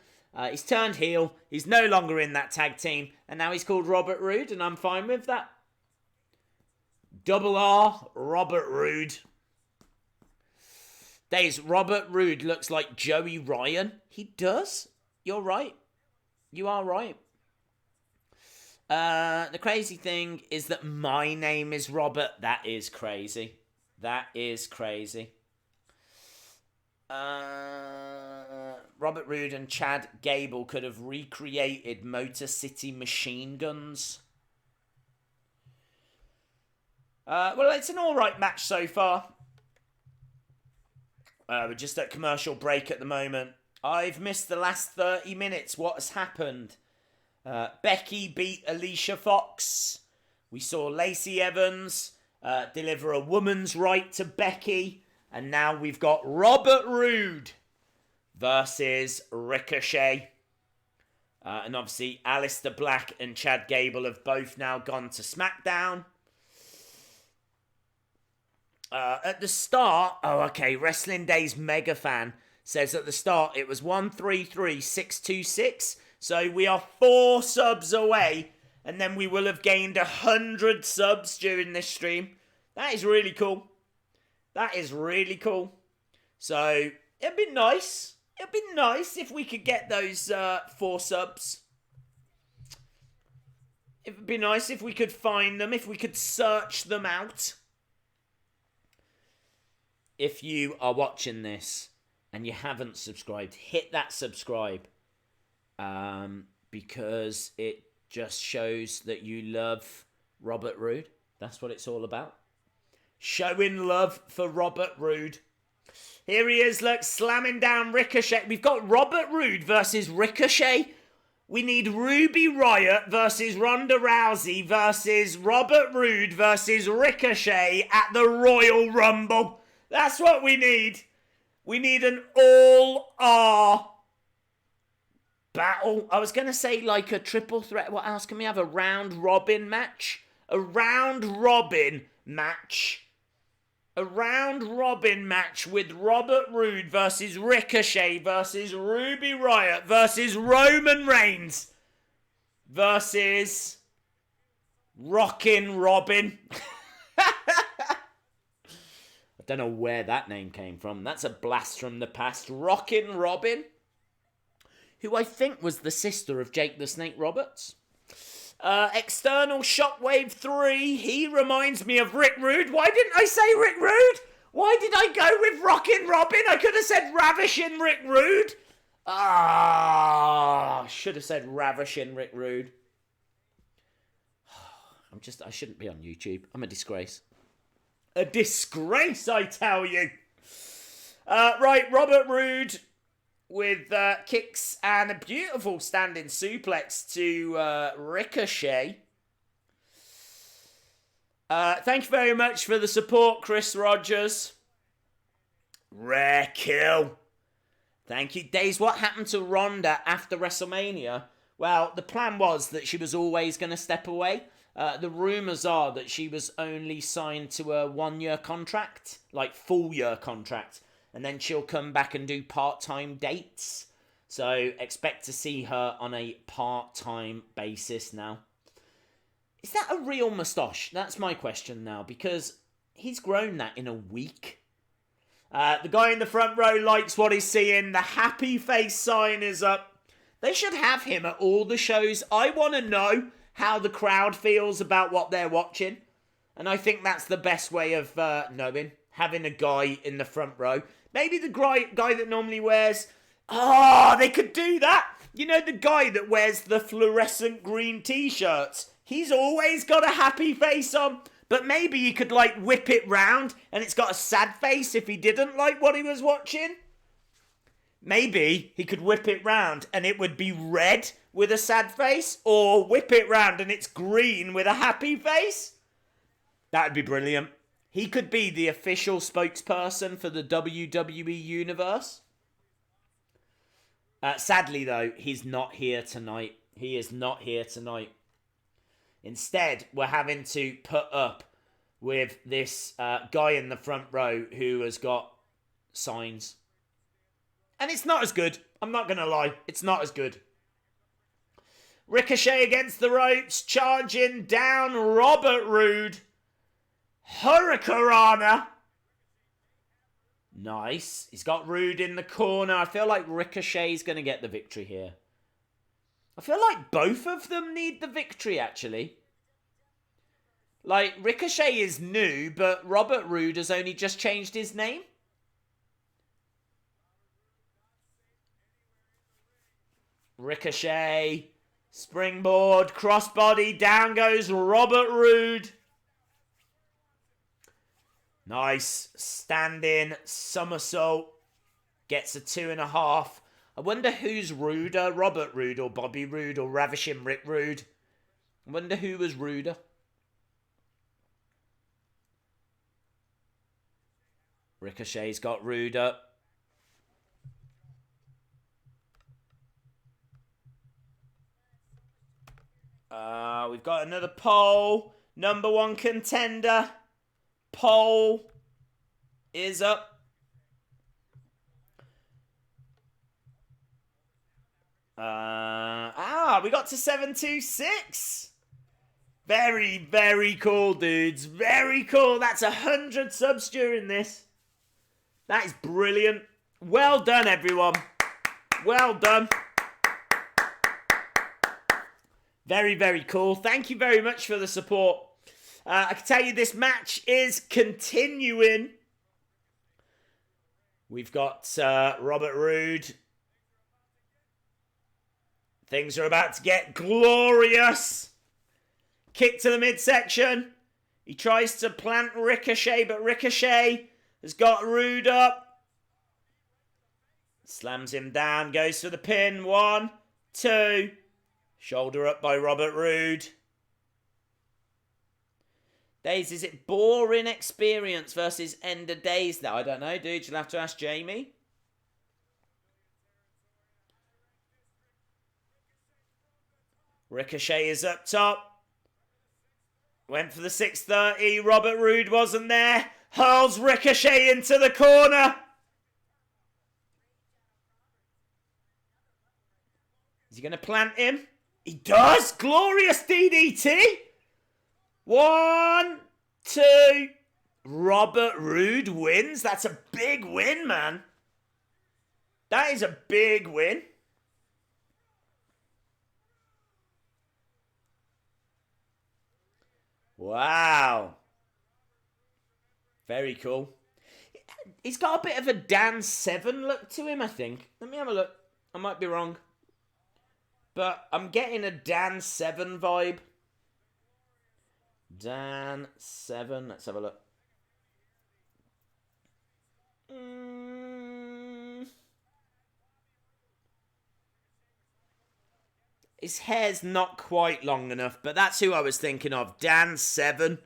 He's turned heel. He's no longer in that tag team. And now he's called Robert Roode, and I'm fine with that. Double R, Robert Roode. Days, Robert Roode looks like Joey Ryan. He does. You're right. You are right. The crazy thing is that my name is Robert. That is crazy. That is crazy. Robert Roode and Chad Gable could have recreated Motor City Machine Guns. Well, it's an alright match so far. We're just at commercial break at the moment. I've missed the last 30 minutes. What has happened? Becky beat Alicia Fox. We saw Lacey Evans deliver a woman's right to Becky. And now we've got Robert Roode versus Ricochet. And obviously, Aleister Black and Chad Gable have both now gone to SmackDown. At the start, Wrestling Days mega fan says at the start it was 133,626. So we are 4 subs away, and then we will have gained 100 subs during this stream. That is really cool. That is really cool. So it'd be nice. It'd be nice if we could get those 4 subs. It would be nice if we could find them, if we could search them out. If you are watching this and you haven't subscribed, hit that subscribe. Because it just shows that you love Robert Roode. That's what it's all about. Showing love for Robert Roode. Here he is, look, slamming down Ricochet. We've got Robert Roode versus Ricochet. We need Ruby Riott versus Ronda Rousey versus Robert Roode versus Ricochet at the Royal Rumble. That's what we need. We need an all-R battle. I was going to say like a triple threat. What else can we have? A round-robin match? A round-robin match. A round-robin match with Robert Roode versus Ricochet versus Ruby Riott versus Roman Reigns versus Rockin' Robin. I don't know where that name came from. That's a blast from the past. Rockin' Robin, who I think was the sister of Jake the Snake Roberts. External Shockwave 3. He reminds me of Rick Rude. Why didn't I say Rick Rude? Why did I go with Rockin' Robin? I could have said Ravishing Rick Rude. I should have said Ravishing Rick Rude. I shouldn't be on YouTube. I'm a disgrace. A disgrace, I tell you. Right, Robert Roode with kicks and a beautiful standing suplex to Ricochet. Thank you very much for the support, Chris Rogers. Rare kill. Thank you. Days, what happened to Ronda after WrestleMania? Well, the plan was that she was always going to step away. The rumours are that she was only signed to a 1-year contract, like full-year contract, and then she'll come back and do part-time dates. So expect to see her on a part-time basis now. Is that a real moustache? That's my question now, because he's grown that in a week. The guy in the front row likes what he's seeing. The happy face sign is up. They should have him at all the shows. I want to know how the crowd feels about what they're watching. And I think that's the best way of knowing. Having a guy in the front row. Maybe the guy that normally wears... they could do that. You know, the guy that wears the fluorescent green t-shirts. He's always got a happy face on. But maybe you could, like, whip it round and it's got a sad face if he didn't like what he was watching. Maybe he could whip it round and it would be red with a sad face, or whip it round and it's green with a happy face. That'd be brilliant. He could be the official spokesperson for the WWE Universe. Sadly, though, he's not here tonight. He is not here tonight. Instead, we're having to put up with this guy in the front row who has got signs. And it's not as good. I'm not going to lie. It's not as good. Ricochet against the ropes, charging down Robert Roode. Hurricanrana. Nice. He's got Roode in the corner. I feel like Ricochet's going to get the victory here. I feel like both of them need the victory, actually. Like, Ricochet is new, but Robert Roode has only just changed his name. Ricochet, springboard, crossbody, down goes Robert Roode. Nice, standing somersault, gets a 2.5. I wonder who's ruder, Robert Roode or Bobby Roode or Ravishing Rick Rude. I wonder who was ruder. Ricochet's got ruder. We've got another poll. Number 1 contender. Poll is up. We got to 726. Very, very cool, dudes. Very cool. That's 100 subs during this. That is brilliant. Well done, everyone. Well done. Very, very cool. Thank you very much for the support. I can tell you this match is continuing. We've got Robert Roode. Things are about to get glorious. Kick to the midsection. He tries to plant Ricochet, but Ricochet has got Roode up. Slams him down, goes for the pin. 1, 2. Shoulder up by Robert Roode. Days, is it boring experience versus end of days now? I don't know, dude. You'll have to ask Jamie. Ricochet is up top. Went for the 630. Robert Roode wasn't there. Hurls Ricochet into the corner. Is he going to plant him? He does! Glorious DDT! 1, 2. Robert Roode wins. That's a big win, man. That is a big win. Wow. Very cool. He's got a bit of a Dan 7 look to him, I think. Let me have a look. I might be wrong. But I'm getting a Dan 7 vibe. Dan 7. Let's have a look. His hair's not quite long enough, but that's who I was thinking of. Dan 7,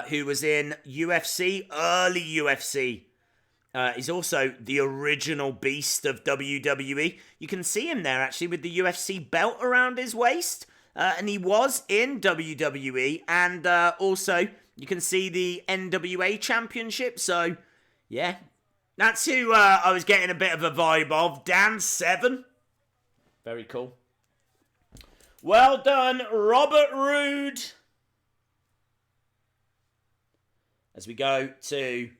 who was in UFC, early UFC. He's also the original beast of WWE. You can see him there, actually, with the UFC belt around his waist. And he was in WWE. And also, you can see the NWA Championship. So, yeah. That's who I was getting a bit of a vibe of. Dan 7. Very cool. Well done, Robert Roode. As we go to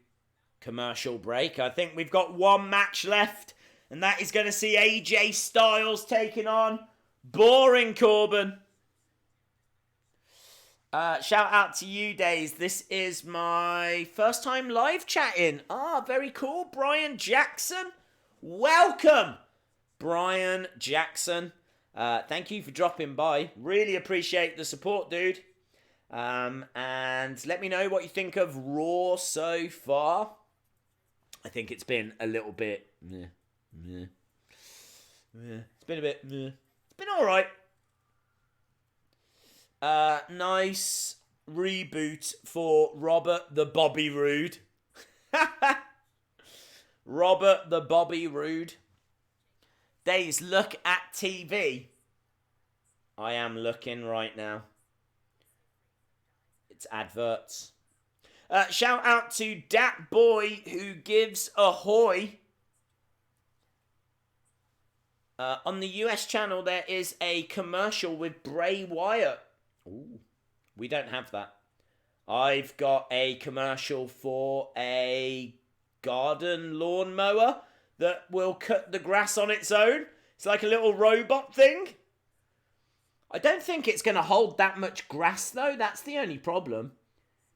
commercial break, I think we've got one match left, and that is going to see AJ Styles taking on Boring Corbin. Shout out to you, Days. This is my first time live chatting. Very cool. Brian Jackson. Welcome, Brian Jackson. Thank you for dropping by. Really appreciate the support, dude. And let me know what you think of Raw so far. I think it's been a little bit Yeah. Yeah. It's been a bit. Yeah. It's been all right. Nice reboot for Robert the Bobby Roode. Robert the Bobby Roode. Days, look at TV. I am looking right now. It's adverts. Shout out to Dat Boy who gives ahoy. On the US channel, there is a commercial with Bray Wyatt. Ooh, we don't have that. I've got a commercial for a garden lawnmower that will cut the grass on its own. It's like a little robot thing. I don't think it's going to hold that much grass, though. That's the only problem.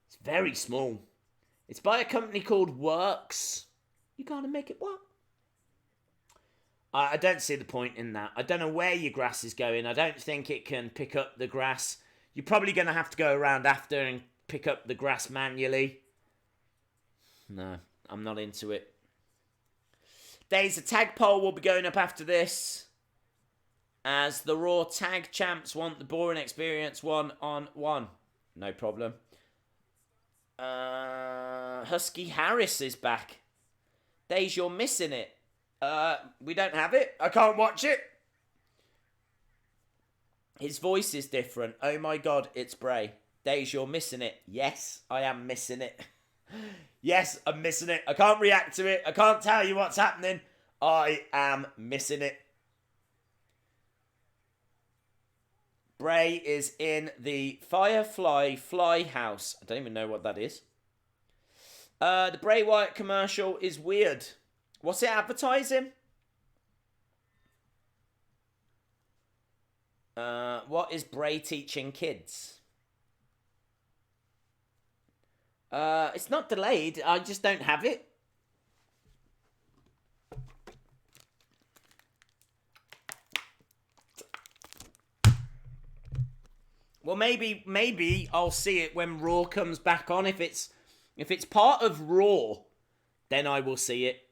It's very small. It's by a company called Works. You gotta make it work. I don't see the point in that. I don't know where your grass is going. I don't think it can pick up the grass. You're probably going to have to go around after and pick up the grass manually. No, I'm not into it. Days, a tag poll will be going up after this, as the Raw Tag Champs want the boring experience 1-on-1. No problem. Husky Harris is back. Days, you're missing it. We don't have it. I can't watch it. His voice is different. Oh my god, it's Bray. Days, you're missing it. Yes, I am missing it. Yes, I'm missing it. I can't react to it. I can't tell you what's happening. I am missing it. Bray is in the Firefly Fly House. I don't even know what that is. The Bray Wyatt commercial is weird. What's it advertising? What is Bray teaching kids? It's not delayed. I just don't have it. Well, maybe I'll see it when Raw comes back on. If it's part of Raw, then I will see it.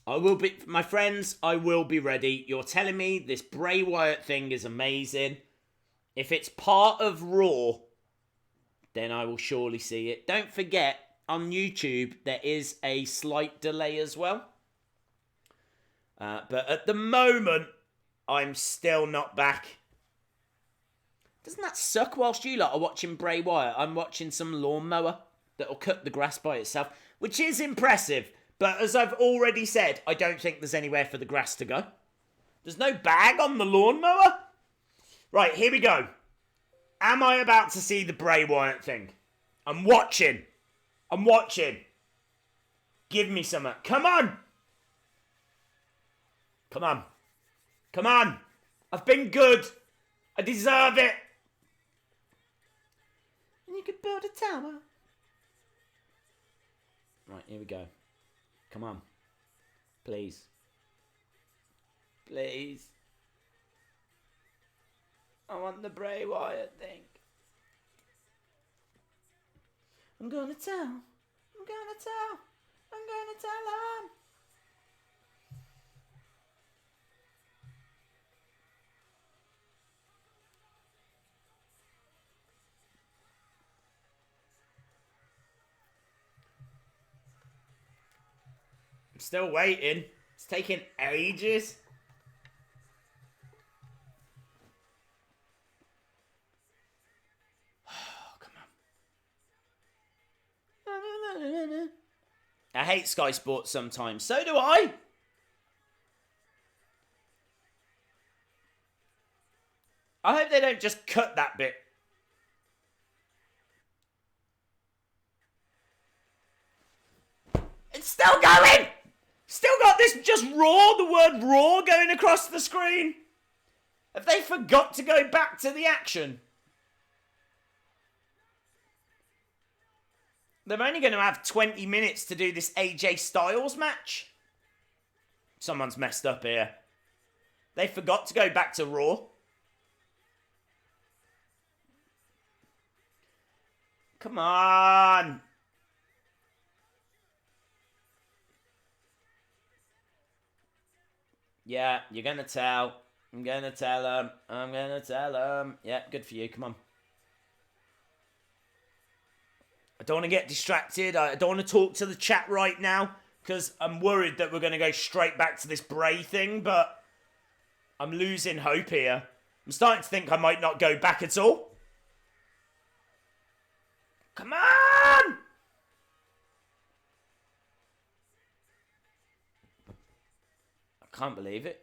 I will be, my friends, I will be ready. You're telling me this Bray Wyatt thing is amazing. If it's part of Raw, then I will surely see it. Don't forget, on YouTube, there is a slight delay as well. But at the moment, I'm still not back. Doesn't that suck whilst you lot are watching Bray Wyatt? I'm watching some lawnmower that'll cut the grass by itself, which is impressive. But as I've already said, I don't think there's anywhere for the grass to go. There's no bag on the lawnmower. Right, here we go. Am I about to see the Bray Wyatt thing? I'm watching. Give me some. Come on. I've been good. I deserve it. And you could build a tower. Right, here we go. Come on. Please. I want the Bray Wyatt thing. I'm gonna tell them. I'm still waiting. It's taking ages. I hate Sky Sports sometimes. So do I. I hope they don't just cut that bit. It's still going! Still got this just raw, the word raw going across the screen. Have they forgot to go back to the action? They're only going to have 20 minutes to do this AJ Styles match. Someone's messed up here. They forgot to go back to Raw. Come on. Yeah, you're gonna tell. I'm gonna tell him. I'm gonna tell him. Yeah, good for you. Come on. I don't want to get distracted. I don't want to talk to the chat right now because I'm worried that we're going to go straight back to this Bray thing, but I'm losing hope here. I'm starting to think I might not go back at all. Come on! I can't believe it.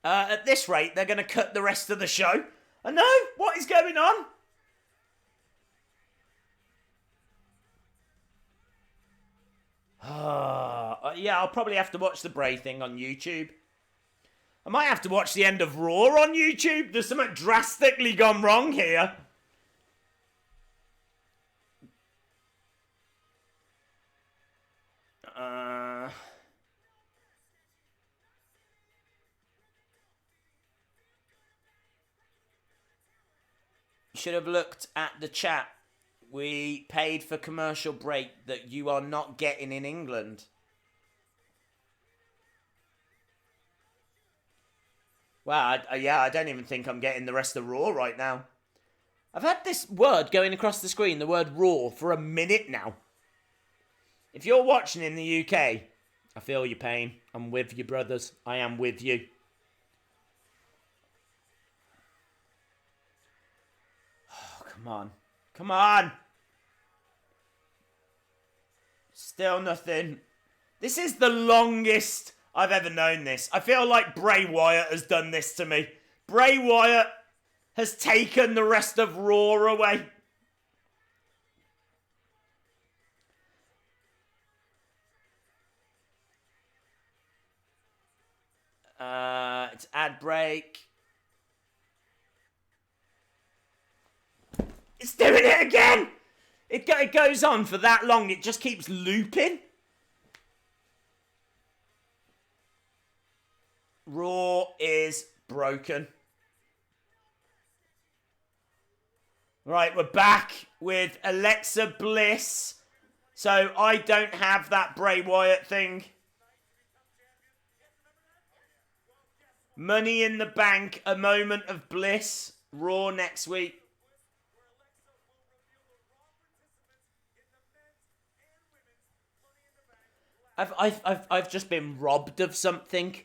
At this rate, they're going to cut the rest of the show. I know! What is going on? Yeah, I'll probably have to watch the Bray thing on YouTube. I might have to watch the end of Raw on YouTube. There's something drastically gone wrong here. Should have looked at the chat. We paid for commercial break that you are not getting in England. Well, I don't even think I'm getting the rest of Raw right now. I've had this word going across the screen, the word Raw, for a minute now. If you're watching in the UK, I feel your pain. I'm with you, brothers. I am with you. Oh, come on. Come on! Still nothing. This is the longest I've ever known this. I feel like Bray Wyatt has done this to me. Bray Wyatt has taken the rest of Raw away. It's ad break. It's doing it again! It goes on for that long, it just keeps looping. Raw is broken. Right, we're back with Alexa Bliss. So I don't have that Bray Wyatt thing. Money in the Bank, a moment of bliss. Raw next week. I've just been robbed of something.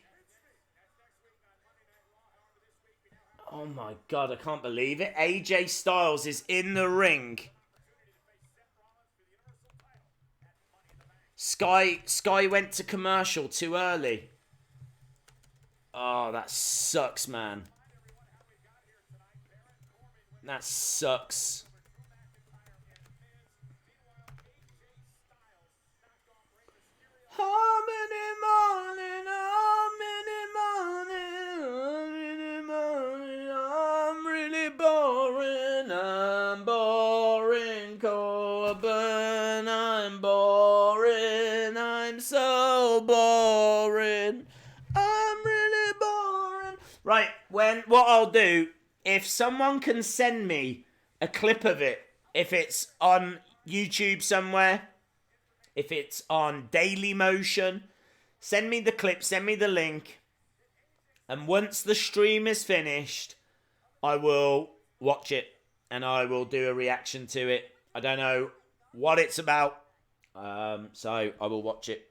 Oh my god, I can't believe it. AJ Styles is in the ring. Sky went to commercial too early. Oh, that sucks, man. That sucks. How many morning, I'm really boring, I'm boring, Corbin, I'm boring, I'm so boring, I'm really boring. Right, what I'll do, if someone can send me a clip of it, if it's on YouTube somewhere, if it's on Daily Motion, send me the clip, send me the link. And once the stream is finished, I will watch it and I will do a reaction to it. I don't know what it's about, so I will watch it.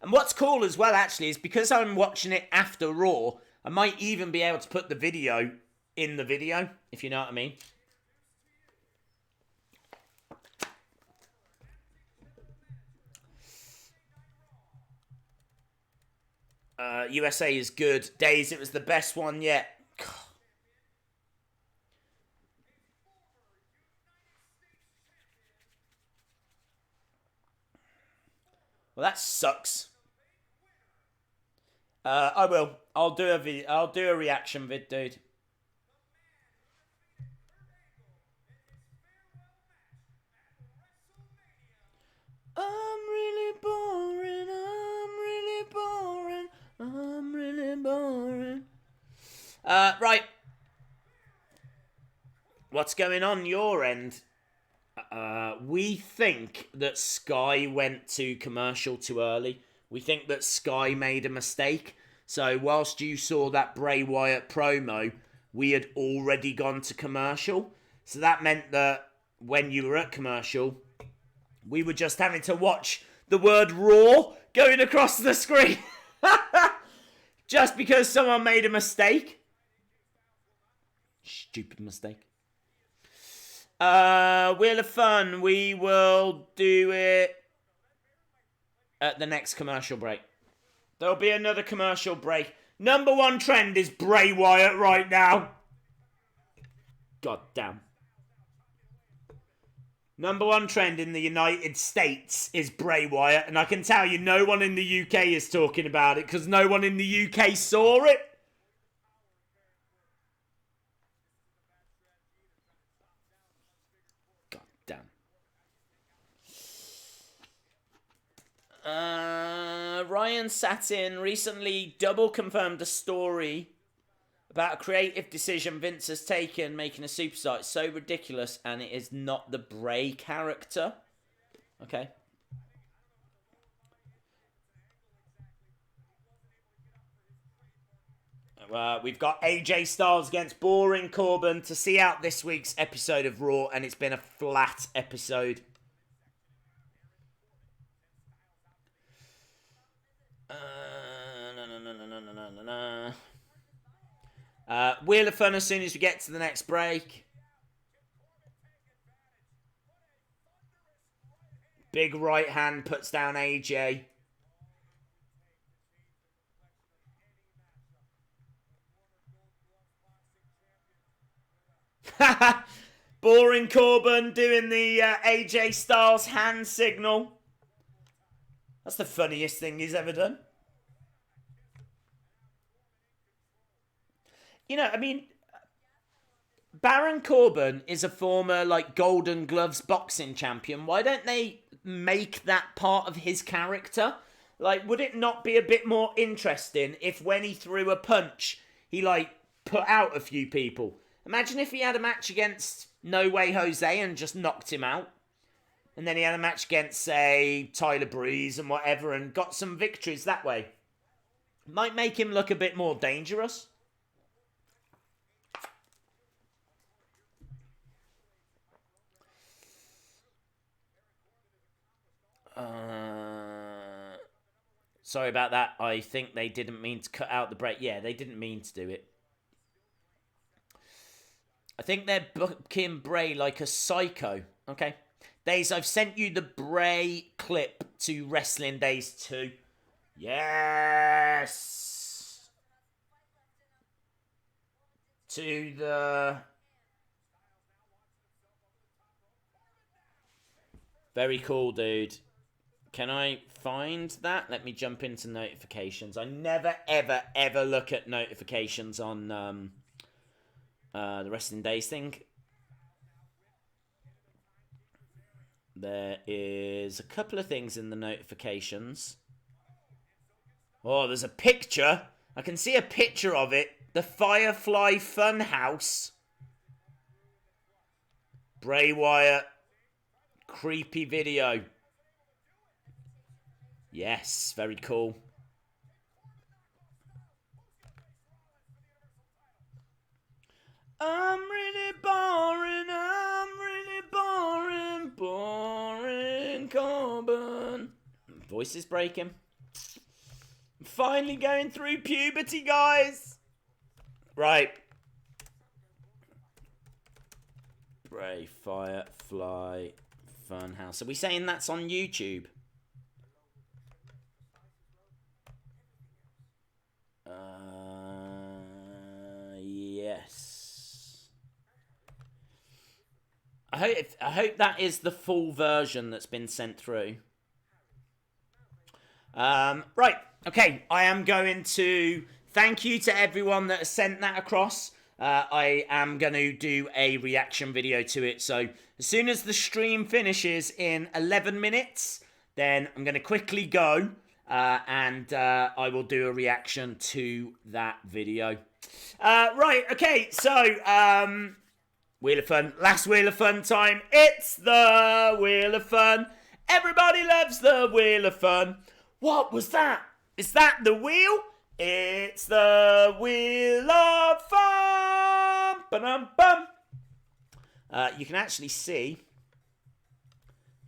And what's cool as well, actually, is because I'm watching it after Raw, I might even be able to put the video in the video, if you know what I mean. USA is good. Days, it was the best one yet. Well, that sucks. I will. I'll do a video. I'll do a reaction vid, dude. I'm really boring. I'm really boring. I'm really boring. Right. What's going on your end? We think that Sky went to commercial too early. We think that Sky made a mistake. So whilst you saw that Bray Wyatt promo, we had already gone to commercial. So that meant that when you were at commercial, we were just having to watch the word Raw going across the screen. Just because someone made a mistake. Stupid mistake. Wheel of Fun, we will do it at the next commercial break. There'll be another commercial break. Number one trend is Bray Wyatt right now. God damn. Number one trend in the United States is Bray Wyatt, and I can tell you no one in the UK is talking about it because no one in the UK saw it. God damn. Ryan Satin recently double confirmed a story about a creative decision Vince has taken making a superstar. It's so ridiculous, and it is not the Bray character. Okay. We've got AJ Styles against Boring Corbin to see out this week's episode of Raw, and it's been a flat episode. Wheel of Fun as soon as we get to the next break. Big right hand puts down AJ. Boring Corbin doing the AJ Styles hand signal. That's the funniest thing he's ever done. You know, I mean, Baron Corbin is a former, Golden Gloves boxing champion. Why don't they make that part of his character? Would it not be a bit more interesting if when he threw a punch, he, put out a few people? Imagine if he had a match against No Way Jose and just knocked him out. And then he had a match against, say, Tyler Breeze and whatever and got some victories that way. Might make him look a bit more dangerous. Sorry about that. I think they didn't mean to cut out the break. Yeah, they didn't mean to do it. I think they're booking Bray like a psycho. Okay. Days, I've sent you the Bray clip to Wrestling Days 2. Yes! To the... Very cool, dude. Can I find that? Let me jump into notifications. I never, ever, ever look at notifications on the Wrestling Days thing. There is a couple of things in the notifications. Oh, there's a picture. I can see a picture of it. The Firefly Funhouse. Bray Wyatt. Creepy video. Yes, very cool. I'm really boring, boring Corbin. Voice is breaking. I'm finally going through puberty, guys. Right. Bray Firefly Funhouse. Are we saying that's on YouTube? Yes. I hope that is the full version that's been sent through. Right. Okay. I am going to thank you to everyone that has sent that across. I am going to do a reaction video to it. So as soon as the stream finishes in 11 minutes, then I'm going to quickly go and I will do a reaction to that video. Right, okay, so Wheel of Fun, last Wheel of Fun time. It's the Wheel of Fun. Everybody loves the Wheel of Fun. What was that? Is that the wheel? It's the Wheel of Fun! Ba-dum-bum! You can actually see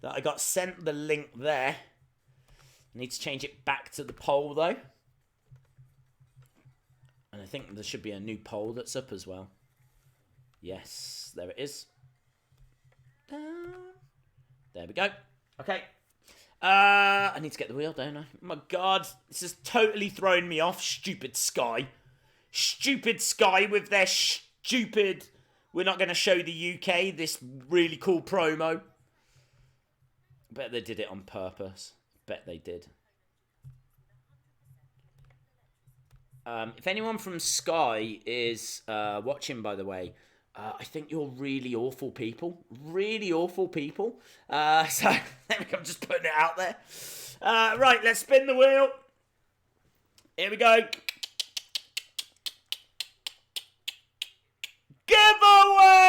that I got sent the link there. I need to change it back to the poll, though. And I think there should be a new poll that's up as well. Yes, there it is. There we go. Okay. I need to get the wheel, don't I? Oh my God, this has totally thrown me off. Stupid Sky. Stupid Sky with their stupid... We're not going to show the UK this really cool promo. Bet they did it on purpose. Bet they did. If anyone from Sky is watching, by the way, I think you're really awful people. Really awful people. So, I'm just putting it out there. Right, let's spin the wheel. Here we go. Giveaway!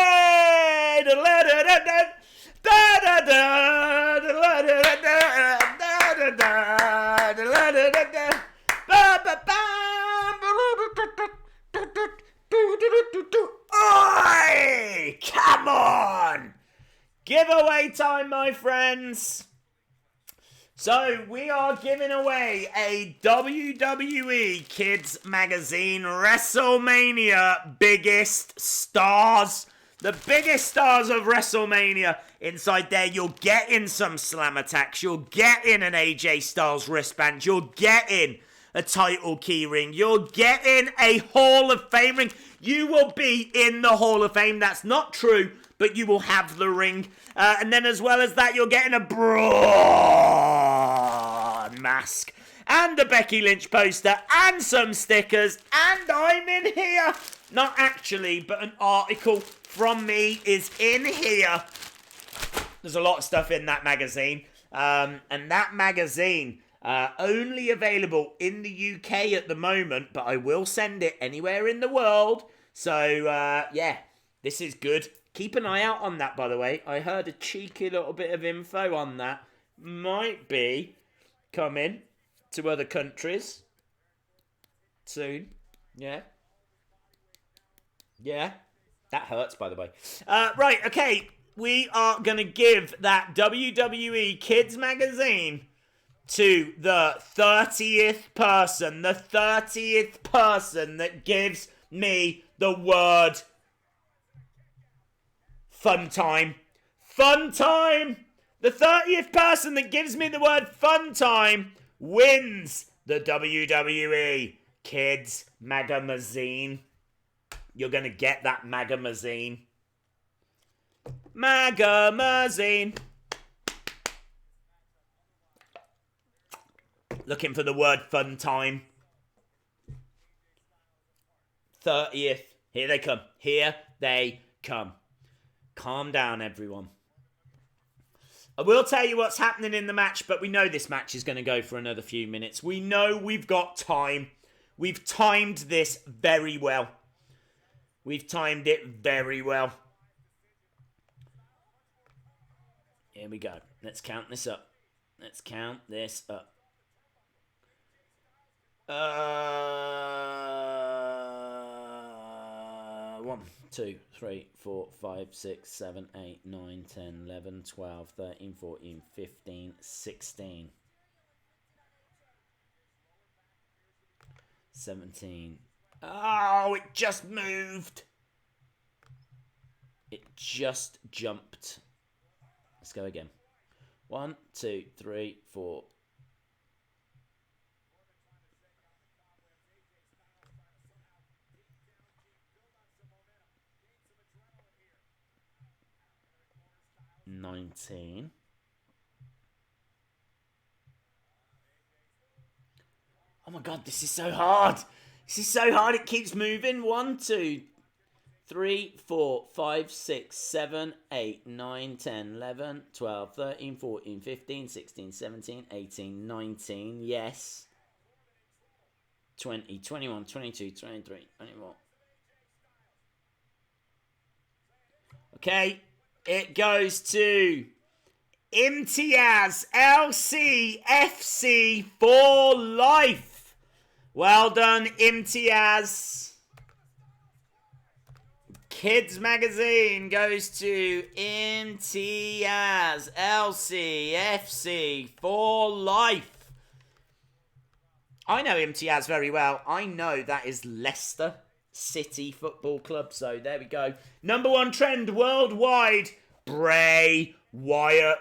Oi! Come on! Giveaway time, my friends. So, we are giving away a WWE Kids Magazine WrestleMania Biggest Stars. The biggest stars of WrestleMania. Inside there, you're getting some slam attacks. You're getting an AJ Styles wristband. You're getting a title key ring. You're getting a Hall of Fame ring. You will be in the Hall of Fame. That's not true, but you will have the ring. And then as well as that, you're getting a Braun mask. And a Becky Lynch poster. And some stickers. And I'm in here. Not actually, but an article from me is in here. There's a lot of stuff in that magazine. And that magazine, only available in the UK at the moment, but I will send it anywhere in the world. So, yeah, this is good. Keep an eye out on that, by the way. I heard a cheeky little bit of info on that. Might be coming to other countries soon. Yeah. Yeah. That hurts, by the way. Right, okay. We are going to give that WWE Kids Magazine to the 30th person. The 30th person that gives me the word fun time. Fun time! The 30th person that gives me the word fun time wins the WWE Kids Magazine. You're going to get that Magazine. Magazine. Looking for the word fun time. 30th. Here they come. Here they come. Calm down, everyone. I will tell you what's happening in the match, but we know this match is going to go for another few minutes. We know we've got time. We've timed this very well. We've timed it very well. Here we go. Let's count this up. Let's count this up. 1, 2, 3, 4, 5, 6, 7, 8, 9, 10, 11, 12, 13, 14, 15, 16. 17. Oh, it just moved. It just jumped. Let's go again. 1, 2, 3, 4. $19. Oh my God, this is so hard. This is so hard. It keeps moving. 1, 2, 3, 4, 5, 6, 7, 8, 9, 10, 11, 12, 13, 14, 15, 16, 17, 18, 19. Yes. 20, 21, 22, 23, 24. Okay. It goes to Imtiaz LCFC for life. Well done, Imtiaz. Kids Magazine goes to Imtiaz LCFC for life. I know Imtiaz very well. I know that is Leicester City Football Club. So there we go. Number one trend worldwide. Bray Wyatt.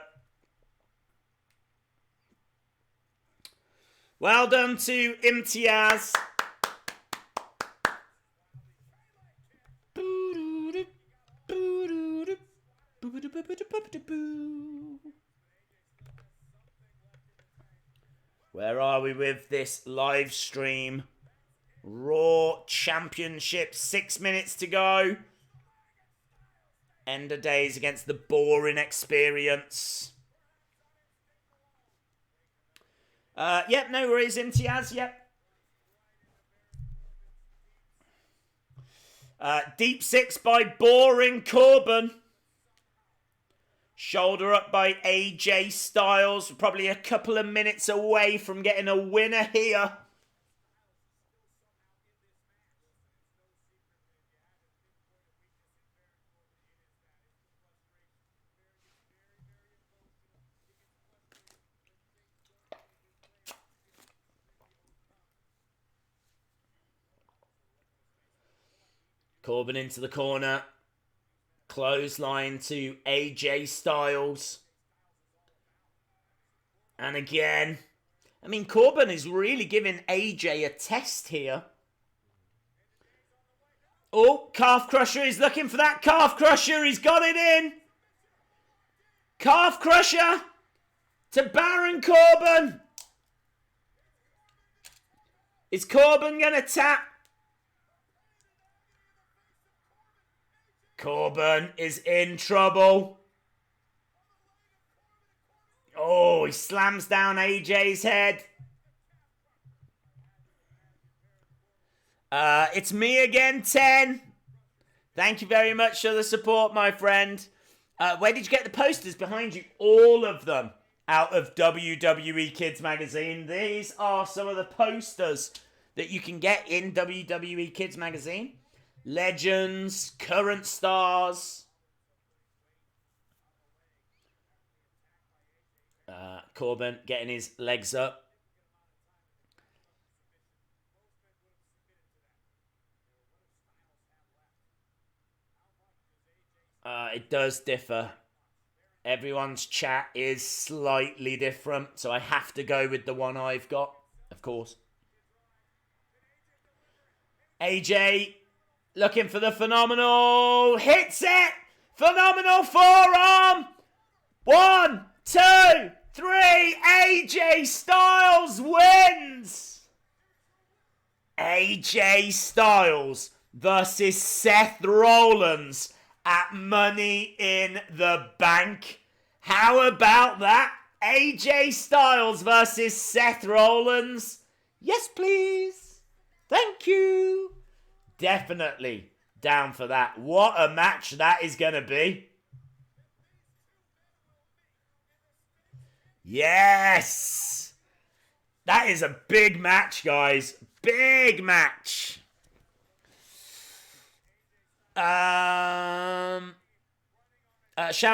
Well done to Imtiaz. Where are we with this live stream? Raw Championship, 6 minutes to go. End of days against the boring experience. Yep, no worries, Imtiaz, yep. Deep six by boring Corbin. Shoulder up by AJ Styles. Probably a couple of minutes away from getting a winner here. Corbin into the corner. Clothesline to AJ Styles. And again. I mean, Corbin is really giving AJ a test here. Oh, calf crusher. He's looking for that calf crusher. He's got it in. Calf crusher to Baron Corbin. Is Corbin going to tap? Corbin is in trouble. Oh, he slams down AJ's head. It's me again, 10. Thank you very much for the support, my friend. Where did you get the posters behind you? All of them out of WWE Kids Magazine. These are some of the posters that you can get in WWE Kids Magazine. Legends, current stars. Corbin getting his legs up. It does differ. Everyone's chat is slightly different, so I have to go with the one I've got, of course. AJ looking for the phenomenal. Hits it. Phenomenal forearm. 1, 2, 3. AJ Styles wins. AJ Styles versus Seth Rollins at Money in the Bank. How about that? AJ Styles versus Seth Rollins. Yes, please. Thank you. Definitely down for that. What a match that is going to be. Yes. That is a big match, guys. Big match. Shout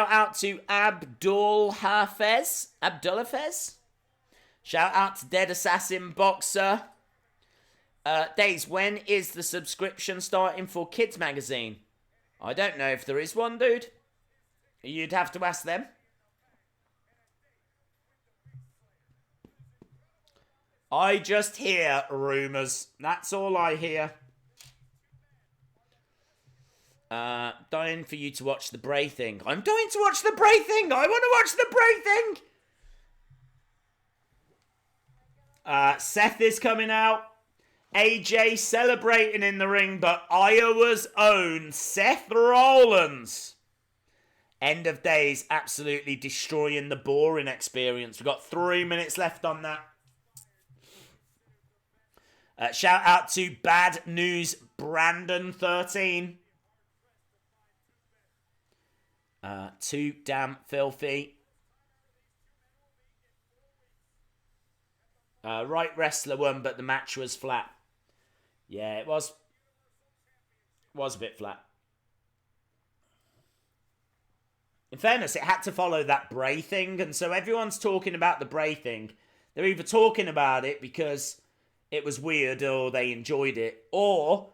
out to Abdul Hafez. Shout out to Dead Assassin Boxer. Days, when is the subscription starting for Kids Magazine? I don't know if there is one, dude. You'd have to ask them. I just hear rumours. That's all I hear. Dying for you to watch the Bray thing. I'm dying to watch the Bray thing. I want to watch the Bray thing. Seth is coming out. AJ celebrating in the ring, but Iowa's own Seth Rollins. End of days, absolutely destroying the boring experience. We've got 3 minutes left on that. Shout out to Bad News Brandon 13. Too damn filthy. Right wrestler won, but the match was flat. Yeah, it was a bit flat. In fairness, it had to follow that Bray thing, and so everyone's talking about the Bray thing. They're either talking about it because it was weird or they enjoyed it, or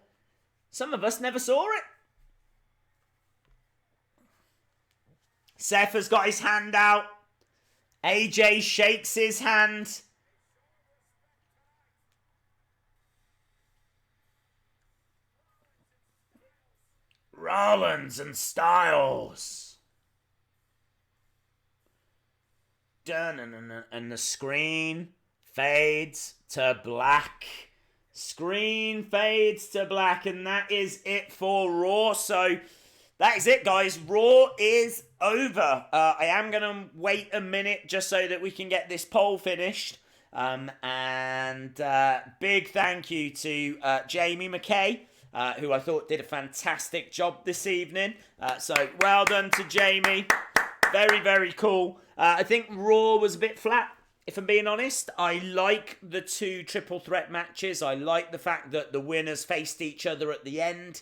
some of us never saw it. Seth has got his hand out. AJ shakes his hand. Rollins and Styles. And the screen fades to black. Screen fades to black, and that is it for Raw. So that is it, guys. Raw is over. I am going to wait a minute just so that we can get this poll finished. And big thank you to Jamie McKay, who I thought did a fantastic job this evening. So well done to Jamie. Very, very cool. I think Raw was a bit flat, if I'm being honest. I like the 2 triple threat matches. I like the fact that the winners faced each other at the end.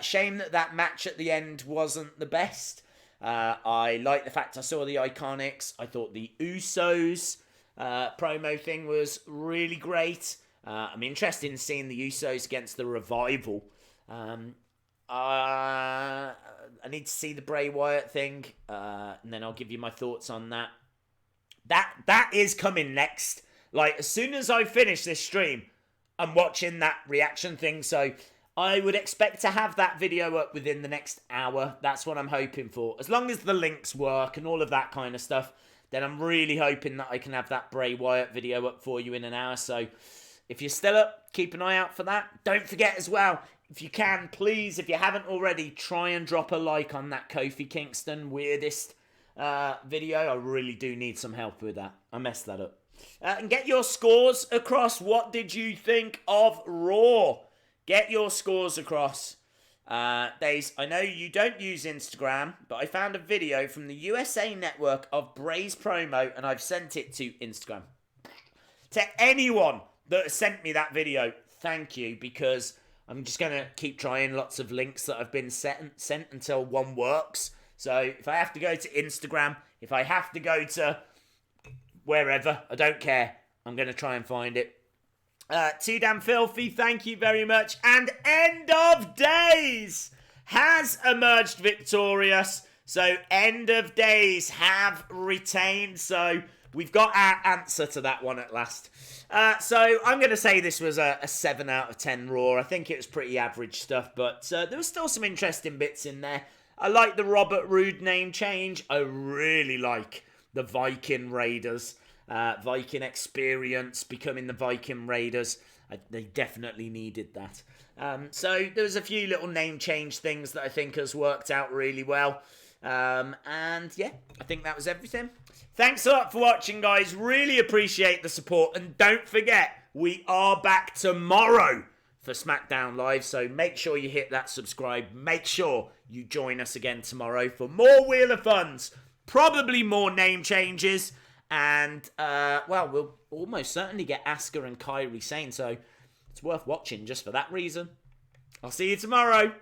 Shame that match at the end wasn't the best. I like the fact I saw the Ikonics. I thought the Usos promo thing was really great. I'm interested in seeing the Usos against the Revival. I need to see the Bray Wyatt thing, and then I'll give you my thoughts on that. That is coming next. Like, as soon as I finish this stream, I'm watching that reaction thing, so I would expect to have that video up within the next hour. That's what I'm hoping for. As long as the links work and all of that kind of stuff, then I'm really hoping that I can have that Bray Wyatt video up for you in an hour. So if you're still up, keep an eye out for that. Don't forget as well, if you can, please, if you haven't already, try and drop a like on that Kofi Kingston weirdest video. I really do need some help with that. I messed that up. And get your scores across. What did you think of Raw? Get your scores across. Days, I know you don't use Instagram, but I found a video from the USA Network of Bray's promo, and I've sent it to Instagram. To anyone that has sent me that video, thank you, because I'm just going to keep trying lots of links that have been sent until one works. So if I have to go to Instagram, if I have to go to wherever, I don't care. I'm going to try and find it. Too Damn Filthy, thank you very much. And End of Days has emerged victorious. So End of Days have retained. So we've got our answer to that one at last. So I'm going to say this was a 7 out of 10 Raw. I think it was pretty average stuff, but there was still some interesting bits in there. I like the Robert Roode name change. I really like the Viking Raiders. Viking experience, becoming the Viking Raiders. They definitely needed that. So there was a few little name change things that I think has worked out really well. And yeah, I think that was everything. Thanks a lot for watching, guys. Really appreciate the support. And don't forget, we are back tomorrow for SmackDown Live. So make sure you hit that subscribe. Make sure you join us again tomorrow for more Wheel of Funds. Probably more name changes. And, well, we'll almost certainly get Asuka and Kairi Sane. So it's worth watching just for that reason. I'll see you tomorrow.